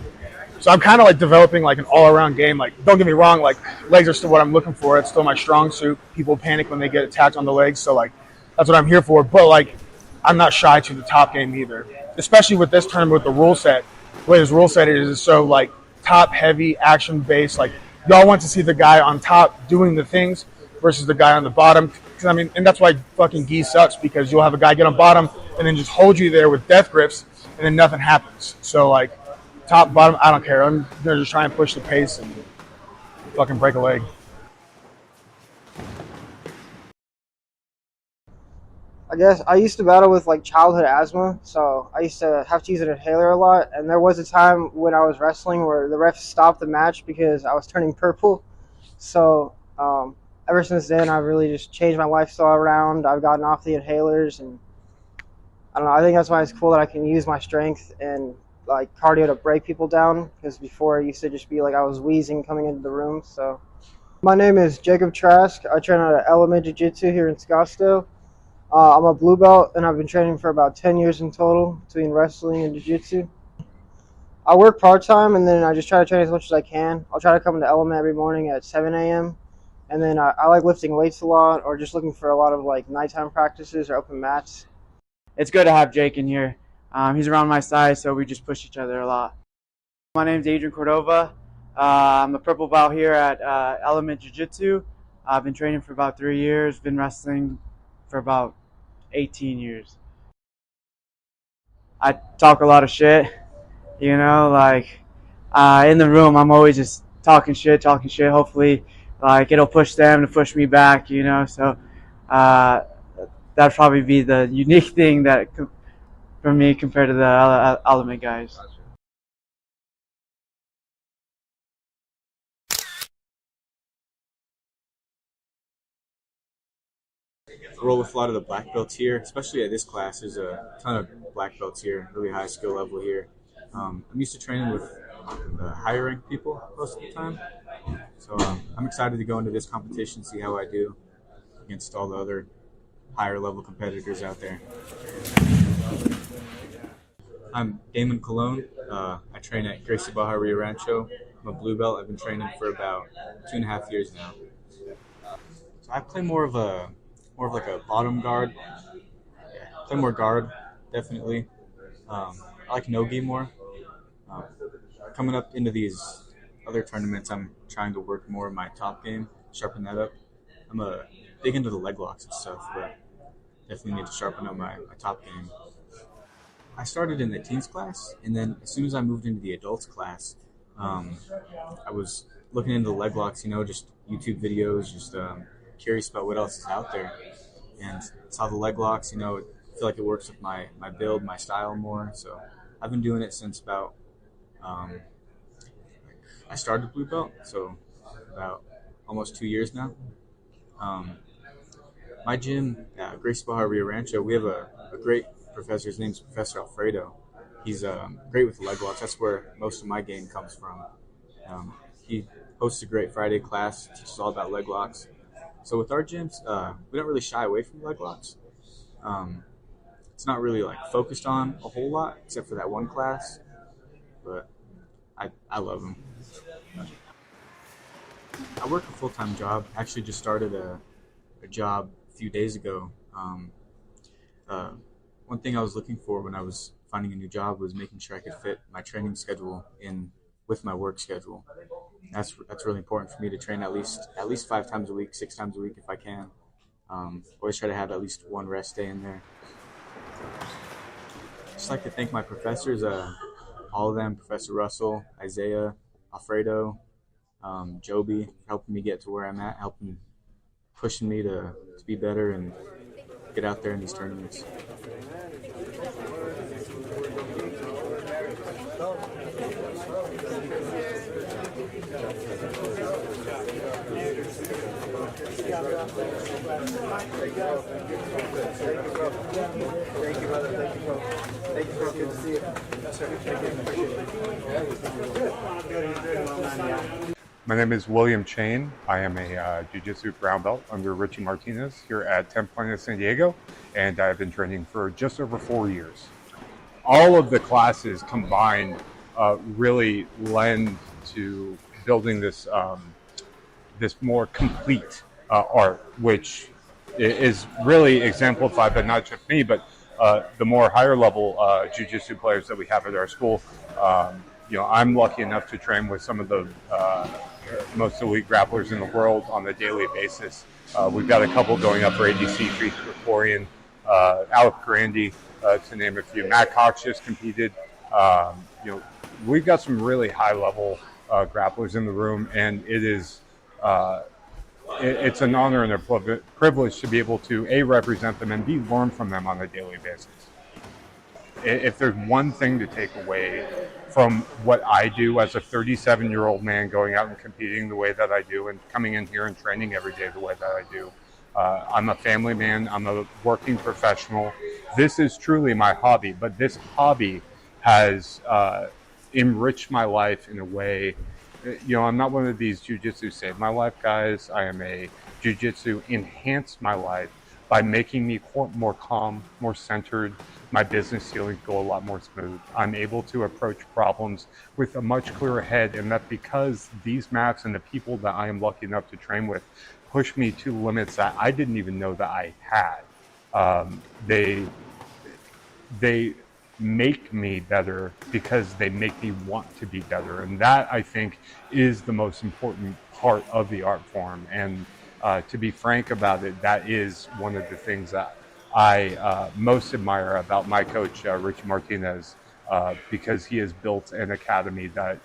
so I'm kind of like developing like an all-around game. Like, don't get me wrong, like legs are still what I'm looking for. It's still my strong suit. People panic when they get attacked on the legs, so like that's what I'm here for. But like, I'm not shy to the top game either, especially with this tournament with the rule set. The way this rule set is so like top heavy, action based. Like y'all want to see the guy on top doing the things versus the guy on the bottom. I mean, and that's why fucking gi sucks, because you'll have a guy get on bottom and then just hold you there with death grips, and then nothing happens. So like, top, bottom, I don't care. I'm gonna just try and push the pace and fucking break a leg. I guess I used to battle with like childhood asthma, so I used to have to use an inhaler a lot. And there was a time when I was wrestling where the ref stopped the match because I was turning purple. So ever since then, I've really just changed my lifestyle around. I've gotten off the inhalers, and I don't know. I think that's why it's cool that I can use my strength and like cardio to break people down. Because before, it used to just be like I was wheezing coming into the room. So my name is Jacob Trask. I train out of Element Jiu-Jitsu here in Scottsdale. I'm a blue belt, and I've been training for about 10 years in total between wrestling and jiu-jitsu. I work part-time, and then I just try to train as much as I can. I'll try to come to Element every morning at 7 a.m., and then I like lifting weights a lot, or just looking for a lot of like nighttime practices or open mats. It's good to have Jake in here. He's around my size, so we just push each other a lot. My name's Adrian Cordova. I'm a purple belt here at Element Jiu-Jitsu. I've been training for about 3 years, been wrestling for about 18 years. I talk a lot of shit, you know, like in the room I'm always just talking shit. Hopefully like it'll push them to push me back, you know, so that'd probably be the unique thing that for me compared to the Element guys. I roll with a lot of the black belts here, especially at this class. There's a ton of black belts here, really high skill level here. I'm used to training with the higher ranked people most of the time. So I'm excited to go into this competition, see how I do against all the other higher level competitors out there. I'm Damon Colon. I train at Gracie Baja Rio Rancho. I'm a blue belt. I've been training for about 2.5 years now. So I play more of like a bottom guard. Yeah, play more guard, definitely. I like no-gi more. Coming up into these other tournaments, I'm trying to work more of my top game, sharpen that up. I'm big into the leg locks and stuff, but definitely need to sharpen up my top game. I started in the teens class, and then as soon as I moved into the adults class, I was looking into the leg locks, just YouTube videos, just curious about what else is out there. And saw the leg locks, I feel like it works with my build, my style more. So I've been doing it since about, I started blue belt, so about almost 2 years now. My gym, Gracie Baja Rio Rancho, we have a great professor. His name's Professor Alfredo. He's great with the leg locks. That's where most of my game comes from. He hosts a great Friday class, teaches all about leg locks. So with our gyms, we don't really shy away from leg locks. It's not really like focused on a whole lot, except for that one class. But I love them. I work a full-time job. Actually, just started a job a few days ago. One thing I was looking for when I was finding a new job was making sure I could fit my training schedule in with my work schedule. That's really important for me to train at least 5 times a week, 6 times a week if I can. Always try to have at least one rest day in there. Just like to thank my professors, all of them, Professor Russell, Isaiah, Alfredo, Joby, for helping me get to where I'm at, pushing me to be better and get out there in these tournaments. My name is William Chain. I am a Jiu-Jitsu brown belt under Richie Martinez here at 10 Planet San Diego, and I've been training for just over 4 years. All of the classes combined really lend to building this this more complete art, which is really exemplified by not just me, but the more higher level Jiu-Jitsu players that we have at our school. I'm lucky enough to train with some of the most elite grapplers in the world on a daily basis. We've got a couple going up for ADC, Creek Florian, Alec Grandi, to name a few. Matt Cox just competed. We've got some really high level grapplers in the room, and it is it's an honor and a privilege to be able to A, represent them, and B, learn from them on a daily basis. If there's one thing to take away from what I do as a 37-year-old man going out and competing the way that I do and coming in here and training every day the way that I do, I'm a family man, I'm a working professional. This is truly my hobby, but this hobby has enriched my life in a way. I'm not one of these jiu-jitsu saved my life guys. I am a jiu-jitsu enhanced my life by making me more calm, more centered. My business dealings go a lot more smooth. I'm able to approach problems with a much clearer head, and that's because these mats and the people that I am lucky enough to train with push me to limits that I didn't even know that I had. They make me better because they make me want to be better, and that, I think, is the most important part of the art form. And to be frank about it, that is one of the things that I most admire about my coach, Richie Martinez, because he has built an academy that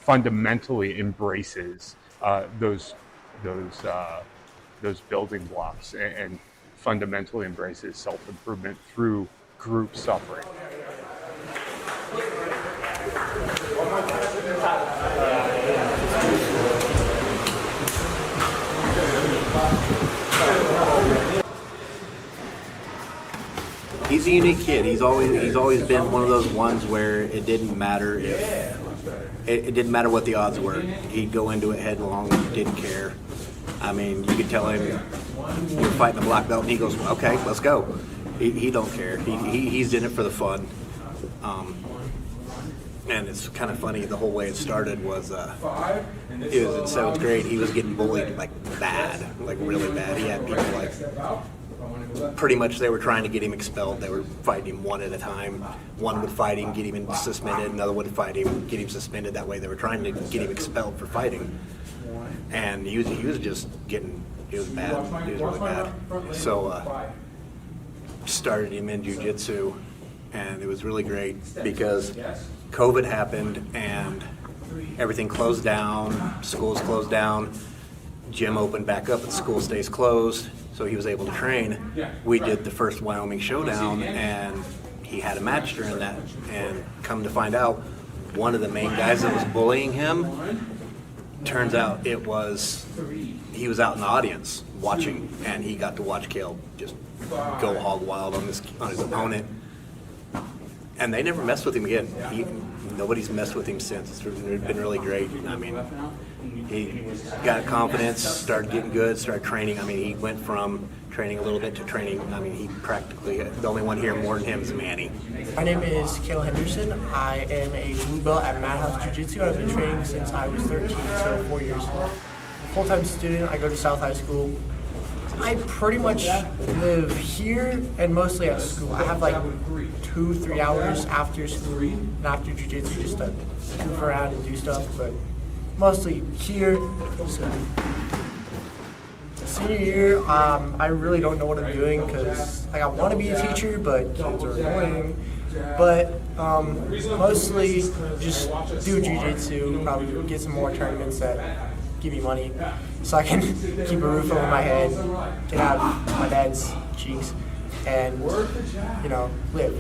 fundamentally embraces those building blocks and fundamentally embraces self-improvement through group suffering. He's a unique kid. He's always been one of those ones where it didn't matter if it didn't matter what the odds were. He'd go into it headlong, didn't care. I mean, you could tell him you're fighting a black belt, and he goes, "Okay, let's go." He don't care. He's in it for the fun. And it's kind of funny. The whole way it started was he was in 7th grade. He was getting bullied like bad, like really bad. He had people like pretty much they were trying to get him expelled. They were fighting him one at a time. One would fight him, get him suspended. Another would fight him, get him suspended. That way they were trying to get him expelled for fighting. And he was just getting. He was bad. He was really bad. So started him in jiu-jitsu, and it was really great because COVID happened and everything closed down, schools closed down, gym opened back up, but school stays closed, so he was able to train. We did the first Wyoming Showdown, and he had a match during that, and come to find out, one of the main guys that was bullying him, turns out he was out in the audience watching, and he got to watch Cale just go hog wild on his opponent. And they never messed with him again. Nobody's messed with him since. It's been really great. I mean, he got confidence, started getting good, started training. I mean, he went from training a little bit to training. I mean, he practically, the only one here more than him is Manny. My name is Cale Henderson. I am a blue belt at Madhouse Jiu-Jitsu. I've been training since I was 13, so 4 years. Full-time student. I go to South High School. I pretty much live here and mostly at school. I have like 2-3 hours after school and after jiu-jitsu just to goof around and do stuff, but mostly here. So, senior year, I really don't know what I'm doing because I want to be a teacher, but kids are annoying. But mostly just do jiu-jitsu, probably get some more tournaments that give me money so I can keep a roof over my head, get out of my dad's cheeks, and, live.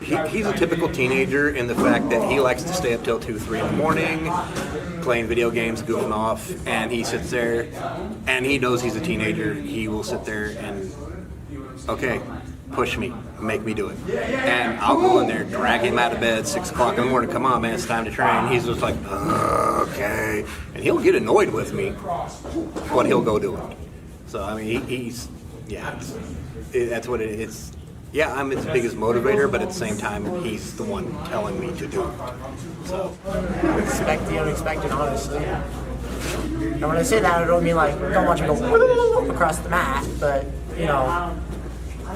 And he's a typical teenager in the fact that he likes to stay up till 2-3 in the morning, playing video games, goofing off, and he sits there, and he knows he's a teenager. He will sit there and, okay, push me, make me do it. And I'll go in there, drag him out of bed, 6 o'clock in the morning, come on man, it's time to train. He's just like, okay. And he'll get annoyed with me, but he'll go do it. So, I mean, that's what it is. Yeah, I'm his biggest motivator, but at the same time, he's the one telling me to do it. So, expect the unexpected, honestly. And when I say that, I don't mean like, don't watch him go across the mat, but,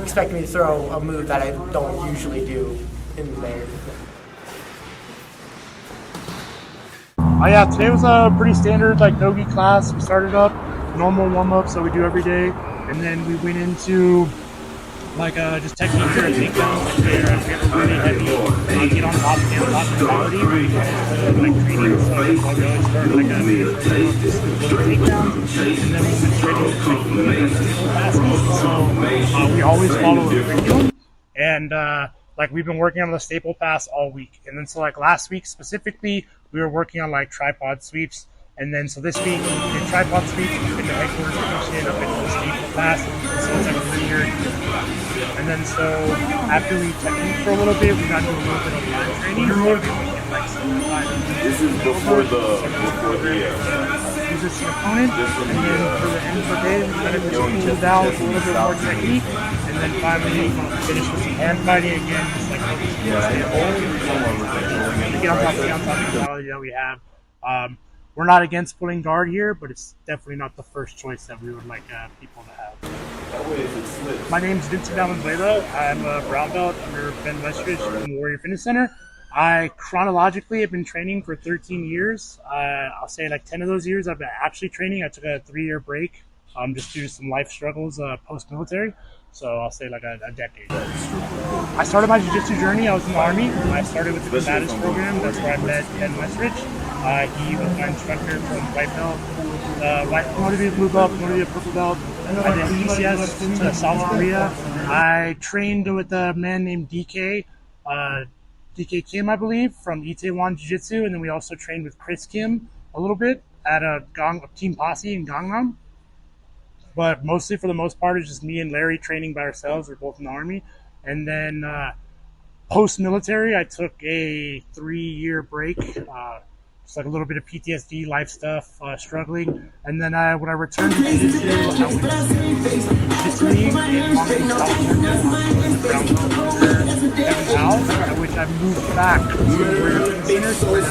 expect me to throw a move that I don't usually do in there. Yeah, today was a pretty standard no-gi class. We started up normal warm-ups that we do every day, and then we went into just technique or takedowns where we have a really heavy get on top mentality, training. So we always start a takedowns, and then we've been training so we always follow a curriculum, and we've been working on the staple pass all week. And then so last week specifically, we were working on tripod sweeps. And then so this week, we did tripod sweeps, we did the headquarters function up into the staple pass. So it's linear. And then so after we technique for a little bit, we got to do a little bit of line training. This is before the use this opponent, and then for the end of the day, we kind of just cool down with a little bit more technique, and then finally finish with some hand fighting again, just to get on top of the quality that we have. We're not against pulling guard here, but it's definitely not the first choice that we would like people to have. My name is Vincent Valenzuela. I'm a brown belt under Ben Westridge from Warrior Fitness Center. I chronologically have been training for 13 years. I'll say 10 of those years I've been actually training. I took a 3-year break just due to some life struggles post-military. So I'll say a decade. I started my jiu-jitsu journey. I was in the Army. I started with the combatants program. That's where I met Ben Westridge. He was my instructor from white belt, promoted to blue belt, promoted to purple belt. I did ECS to South Korea. I trained with a man named DK Kim, I believe, from Itaewon Jiu-Jitsu, and then we also trained with Chris Kim a little bit at a Team Posse in Gangnam. But mostly, for the most part, it's just me and Larry training by ourselves. We're both in the Army. And then post-military, I took a 3-year break, just like a little bit of PTSD, life stuff, struggling. And then when I returned to Jiu-Jitsu, I went to Jiu-Jitsu League in Long Beach, California, brown belt under Kevin Howe, at which I moved back to the Warrior Fitness Center.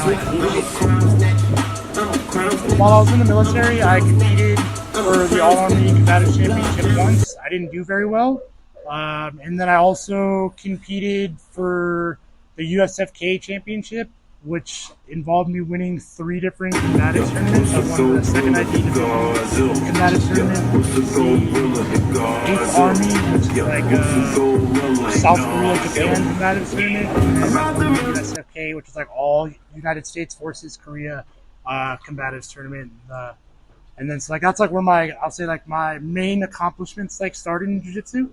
So now while I was in the military, I competed for the All-Army Combative Championship once. I didn't do very well. And then I also competed for the USFK Championship, which involved me winning 3 different combative tournaments. I won the second ID combative tournament, the 8th Army, which is like a South Korea, Japan combative tournament, and then the USFK, which is like all United States Forces Korea combative tournament. And then so like that's like where I'll say like my main accomplishments like started in jiu-jitsu.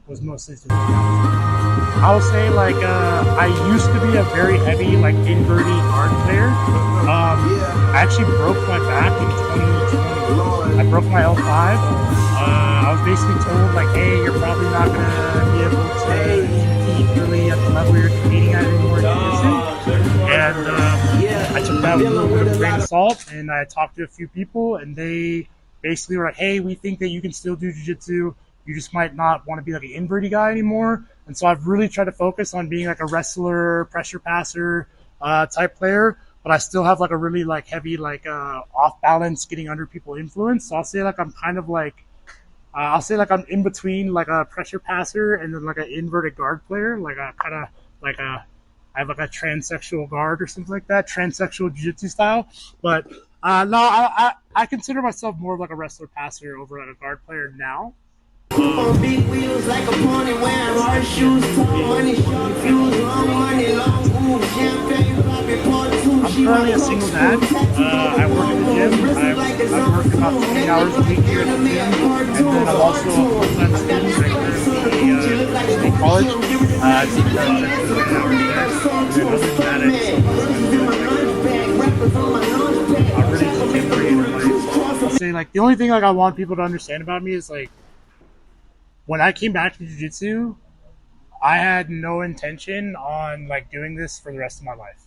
Was mostly to I'll say like I used to be a very heavy like inverted guard player. I actually broke my back in 2020. I broke my L5. I was basically told like, hey, you're probably not gonna be able to compete really at the level you're competing at anymore in jiu-jitsu. And I took that with a little bit of a grain of salt, and I talked to a few people, and they basically were like, hey, we think that you can still do jiu-jitsu. You just might not want to be like an inverted guy anymore. And so I've really tried to focus on being like a wrestler, pressure passer type player, but I still have like a really like heavy like off balance, getting under people influence. So I'll say like I'm kind of like I'll say like I'm in between like a pressure passer and then like an inverted guard player, like a kind of like a I have like a transsexual guard or something like that, transsexual jiu-jitsu style. But no, I consider myself more of like a wrestler passer over like a guard player now. On big wheels like a pony wearing hard shoes, tall money, short fuse, long money, long boom, champagne, poppy, part two. I'm currently a single dad. I work at the gym. I work about 20 hours a week here at the gym, and then I'm also a full-time student. I go to state college. I teach hours there. And then other than that, I really just take creative life. I'll say like the only thing like I want people to understand about me is like, when I came back to jiu-jitsu, I had no intention on like doing this for the rest of my life.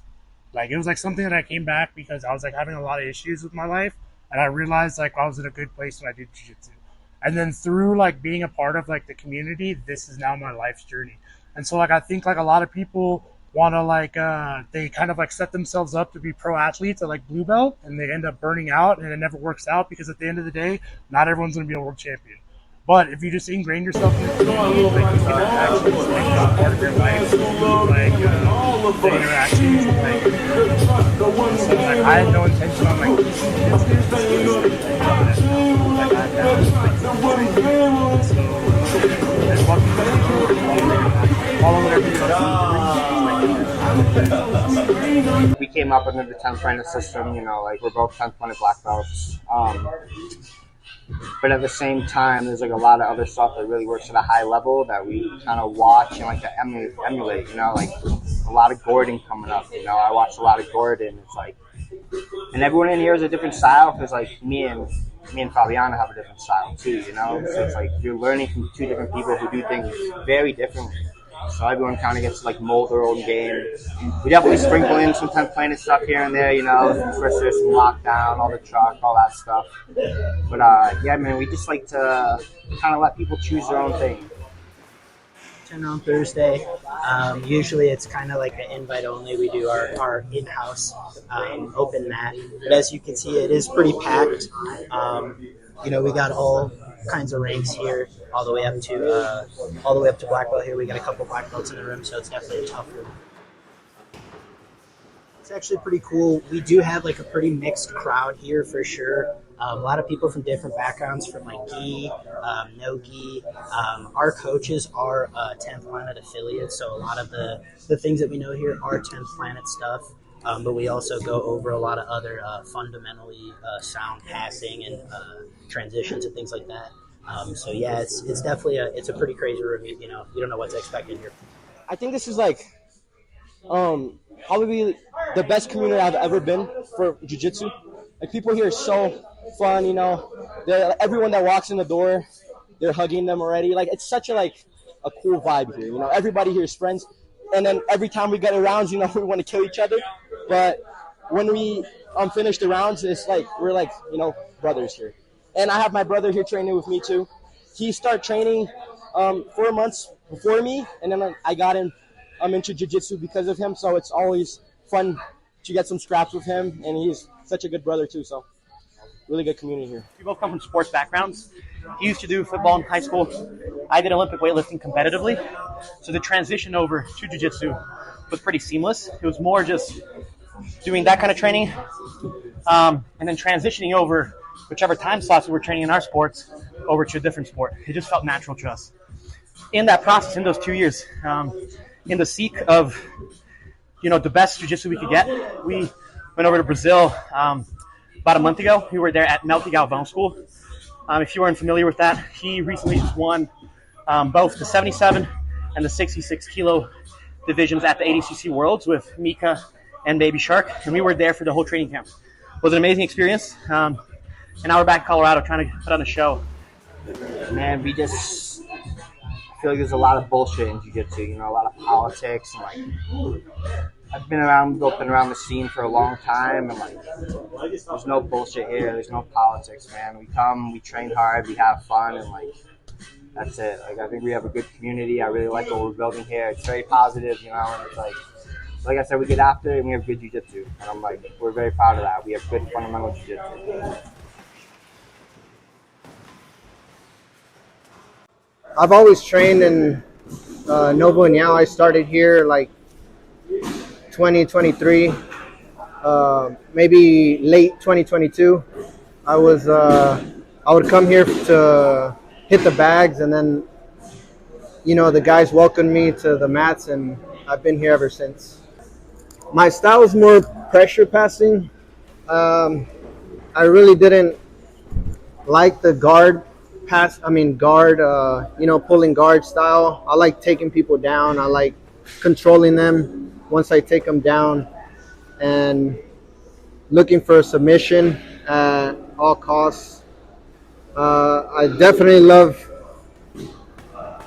Like it was like something that I came back because I was like having a lot of issues with my life, and I realized like I was in a good place when I did jiu-jitsu. And then through like being a part of like the community, this is now my life's journey. And so like I think like a lot of people want to like they kind of like set themselves up to be pro athletes at like blue belt, and they end up burning out, and it never works out because at the end of the day, not everyone's going to be a world champion. But if you just ingrain yourself in the community, like you can actually just make that part of your life, like the interactions, like so like I had no intention on like teaching jiu-jitsu, like I had so there's one follow we came up under the 10th planet system, you know, like we're both 10th planet black belts. But at the same time, there's like a lot of other stuff that really works at a high level that we kind of watch and like to emulate, you know, like a lot of Gordon coming up, you know, I watch a lot of Gordon. It's like, and everyone in here is a different style because like me and Fabiana have a different style too, you know, so it's like you're learning from 2 different people who do things very differently. So everyone kind of gets to like mold their own game. We definitely sprinkle in some 10th planet stuff here and there, you know, first there's some lockdown, all the truck, all that stuff. But yeah, man, we just like to kind of let people choose their own thing. On Thursday. Usually it's kind of like an invite only. We do our in-house open mat. But as you can see, it is pretty packed. You know, we got all kinds of ranks here, all the way up to black belt here. We got a couple black belts in the room, so it's definitely a tough room. It's actually pretty cool. We do have like a pretty mixed crowd here for sure. A lot of people from different backgrounds, from like gi, no gi. Our coaches are 10th Planet affiliates, so a lot of the things that we know here are 10th Planet stuff. But we also go over a lot of other fundamentally sound passing and transitions and things like that. So yeah, it's definitely it's a pretty crazy room. You know, you don't know what to expect in here. I think this is like probably the best community I've ever been for jiu-jitsu. Like people here are so fun, you know. Everyone that walks in the door, they're hugging them already. Like it's such a like a cool vibe here. You know, everybody here is friends, and then every time we get arounds, you know, we want to kill each other. But when we finish the rounds, it's like we're like, you know, brothers here. And I have my brother here training with me too. He started training 4 months before me, and then I got him. I'm into jiu-jitsu because of him, so it's always fun to get some scraps with him, and he's such a good brother too, so really good community here. We both come from sports backgrounds. He used to do football in high school. I did Olympic weightlifting competitively, so the transition over to jiu-jitsu was pretty seamless. It was more just doing that kind of training, and then transitioning over whichever time slots we were training in our sports over to a different sport. It just felt natural to us. In that process, in those 2 years, in the seek of, you know, the best jiu-jitsu we could get, we went over to Brazil about a month ago. We were there at Melty Galvão School. If you weren't familiar with that, he recently just won both the 77 and the 66 kilo divisions at the ADCC Worlds with Mika and Baby Shark, and we were there for the whole training camp. It was an amazing experience, and now we're back in Colorado trying to put on a show. Man, we just feel like there's a lot of bullshit in jiu-jitsu, you know, a lot of politics, and like I've been around the scene for a long time, and like there's no bullshit here, there's no politics, man. We come, we train hard, we have fun, and like that's it. Like I think we have a good community. I really like what we're building here. It's very positive, you know, and it's like I said, we get after it and we have good jiu-jitsu, and I'm like, we're very proud of that. We have good fundamental jiu-jitsu. I've always trained in Novo and Yao. I started here like 2023, maybe late 2022. I would come here to hit the bags, and then, you know, the guys welcomed me to the mats, and I've been here ever since. My style is more pressure passing. I really didn't like the guard, you know, pulling guard style. I like taking people down. I like controlling them once I take them down, and looking for a submission at all costs. I definitely love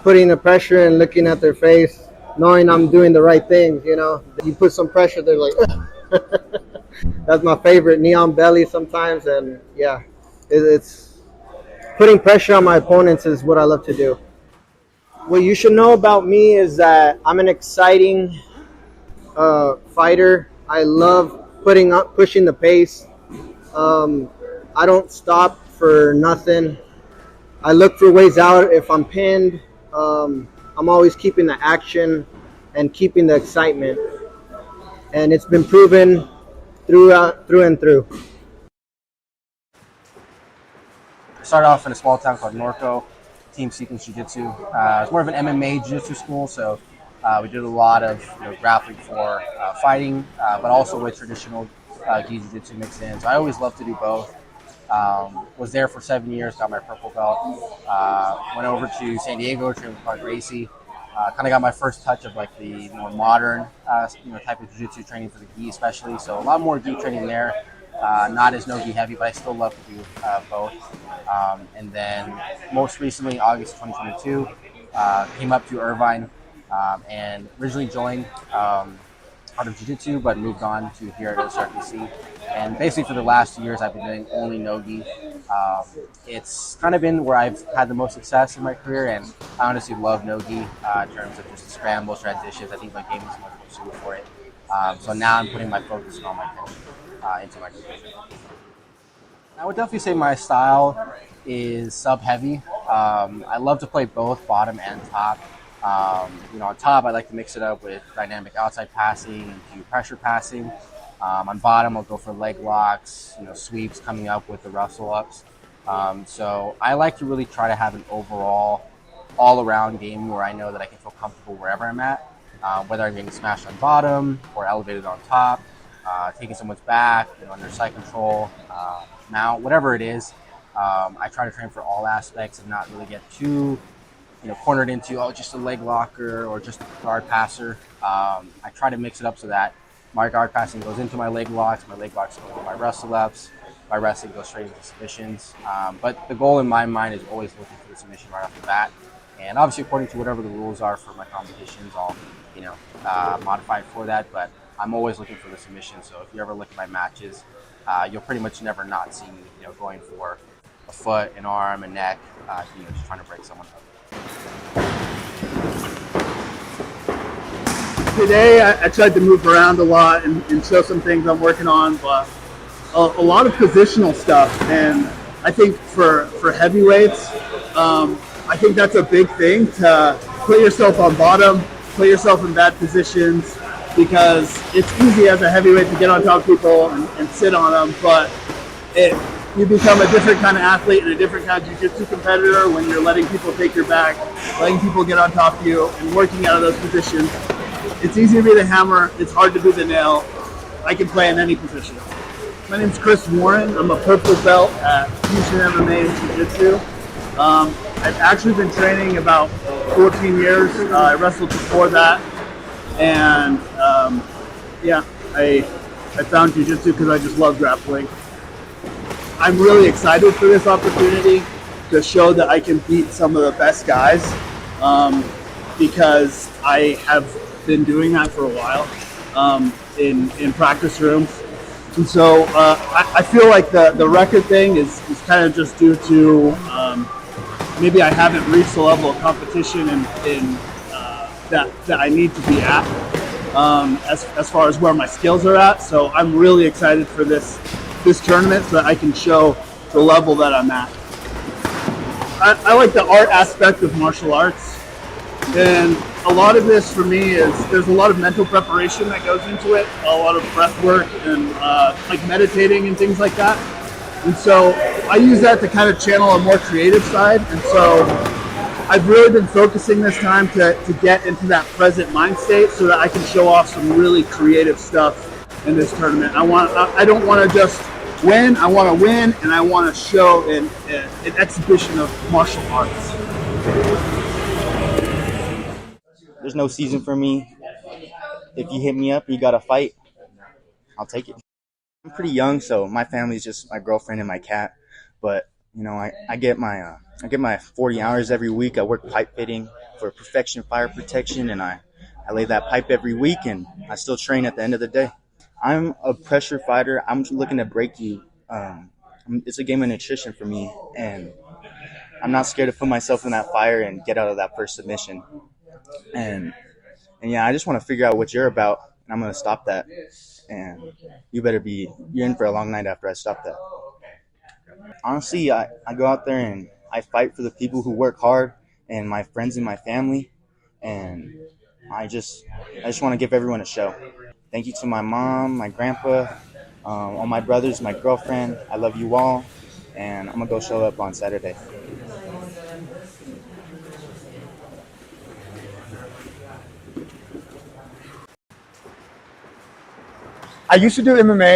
putting the pressure and looking at their face, knowing I'm doing the right things, you know. You put some pressure, they're like, that's my favorite, neon belly sometimes, and yeah, it's putting pressure on my opponents is what I love to do. What you should know about me is that I'm an exciting fighter. I love pushing the pace. I don't stop for nothing. I look for ways out if I'm pinned. I'm always keeping the action and keeping the excitement, and it's been proven through and through. I started off in a small town called Norco, Team Sequence Jiu-Jitsu. It's more of an MMA jiu-jitsu school, so we did a lot of grappling for fighting, but also with traditional gi jiu-jitsu mixed in. So I always loved to do both. Was there for 7 years, got my purple belt. Went over to San Diego, trained with Clark Gracie. Kind of got my first touch of like the more modern type of jiu-jitsu training for the gi especially. So a lot more gi training there. Not as no gi heavy, but I still love to do both. And then most recently, August 2022, came up to Irvine and originally joined out of jiu-jitsu, but moved on to here at OCRPC. And basically for the last 2 years, I've been doing only no-gi. It's kind of been where I've had the most success in my career, and I honestly love no-gi in terms of just scrambles, transitions. I think my game is much more suited for it. So now I'm putting my focus and all my attention into my career. I would definitely say my style is sub-heavy. I love to play both bottom and top. On top, I like to mix it up with dynamic outside passing and few pressure passing. On bottom, I'll go for leg locks, sweeps coming up with the rustle ups. So I like to really try to have an overall, all-around game where I know that I can feel comfortable wherever I'm at, whether I'm getting smashed on bottom or elevated on top, taking someone's back, under side control, mount, whatever it is. I try to train for all aspects and not really get too cornered into, just a leg locker or just a guard passer. I try to mix it up so that my guard passing goes into my leg locks go into my wrestle ups, my wrestling goes straight into submissions. But the goal in my mind is always looking for the submission right off the bat. And obviously, according to whatever the rules are for my competitions, I'll, modify it for that. But I'm always looking for the submission. So if you ever look at my matches, you'll pretty much never not see me, going for a foot, an arm, a neck, just trying to break someone up. Today, I tried to move around a lot and show some things I'm working on, but a lot of positional stuff. And I think for heavyweights, I think that's a big thing, to put yourself on bottom, put yourself in bad positions, because it's easy as a heavyweight to get on top of people and sit on them, but you become a different kind of athlete and a different kind of jiu-jitsu competitor when you're letting people take your back, letting people get on top of you, and working out of those positions. It's easy to be the hammer, it's hard to be the nail. I can play in any position. My name's Chris Warren. I'm a purple belt at Fusion MMA and Jiu-Jitsu. I've actually been training about 14 years. I wrestled before that. And I found Jiu-Jitsu because I just love grappling. I'm really excited for this opportunity to show that I can beat some of the best guys, because I have been doing that for a while in practice rooms. And so I feel like the record thing is kind of just due to maybe I haven't reached the level of competition that I need to be at as far as where my skills are at. So I'm really excited for this tournament so that I can show the level that I'm at. I like the art aspect of martial arts, and a lot of this for me is there's a lot of mental preparation that goes into it, a lot of breath work and like meditating and things like that. And so I use that to kind of channel a more creative side. And so I've really been focusing this time to get into that present mind state so that I can show off some really creative stuff in this tournament. I don't want to just win, I want to win, and I want to show an exhibition of martial arts. There's no season for me. If you hit me up, you got to fight, I'll take it. I'm pretty young, so my family's just my girlfriend and my cat. But I get my 40 hours every week. I work pipe fitting for Perfection Fire Protection, and I lay that pipe every week, and I still train at the end of the day. I'm a pressure fighter. I'm looking to break you. It's a game of nutrition for me, and I'm not scared to put myself in that fire and get out of that first submission. And I just want to figure out what you're about, and I'm going to stop that. And you're in for a long night after I stop that. Honestly, I go out there and I fight for the people who work hard and my friends and my family. And I just want to give everyone a show. Thank you to my mom, my grandpa, all my brothers, my girlfriend. I love you all. And I'm going to go show up on Saturday. I used to do MMA.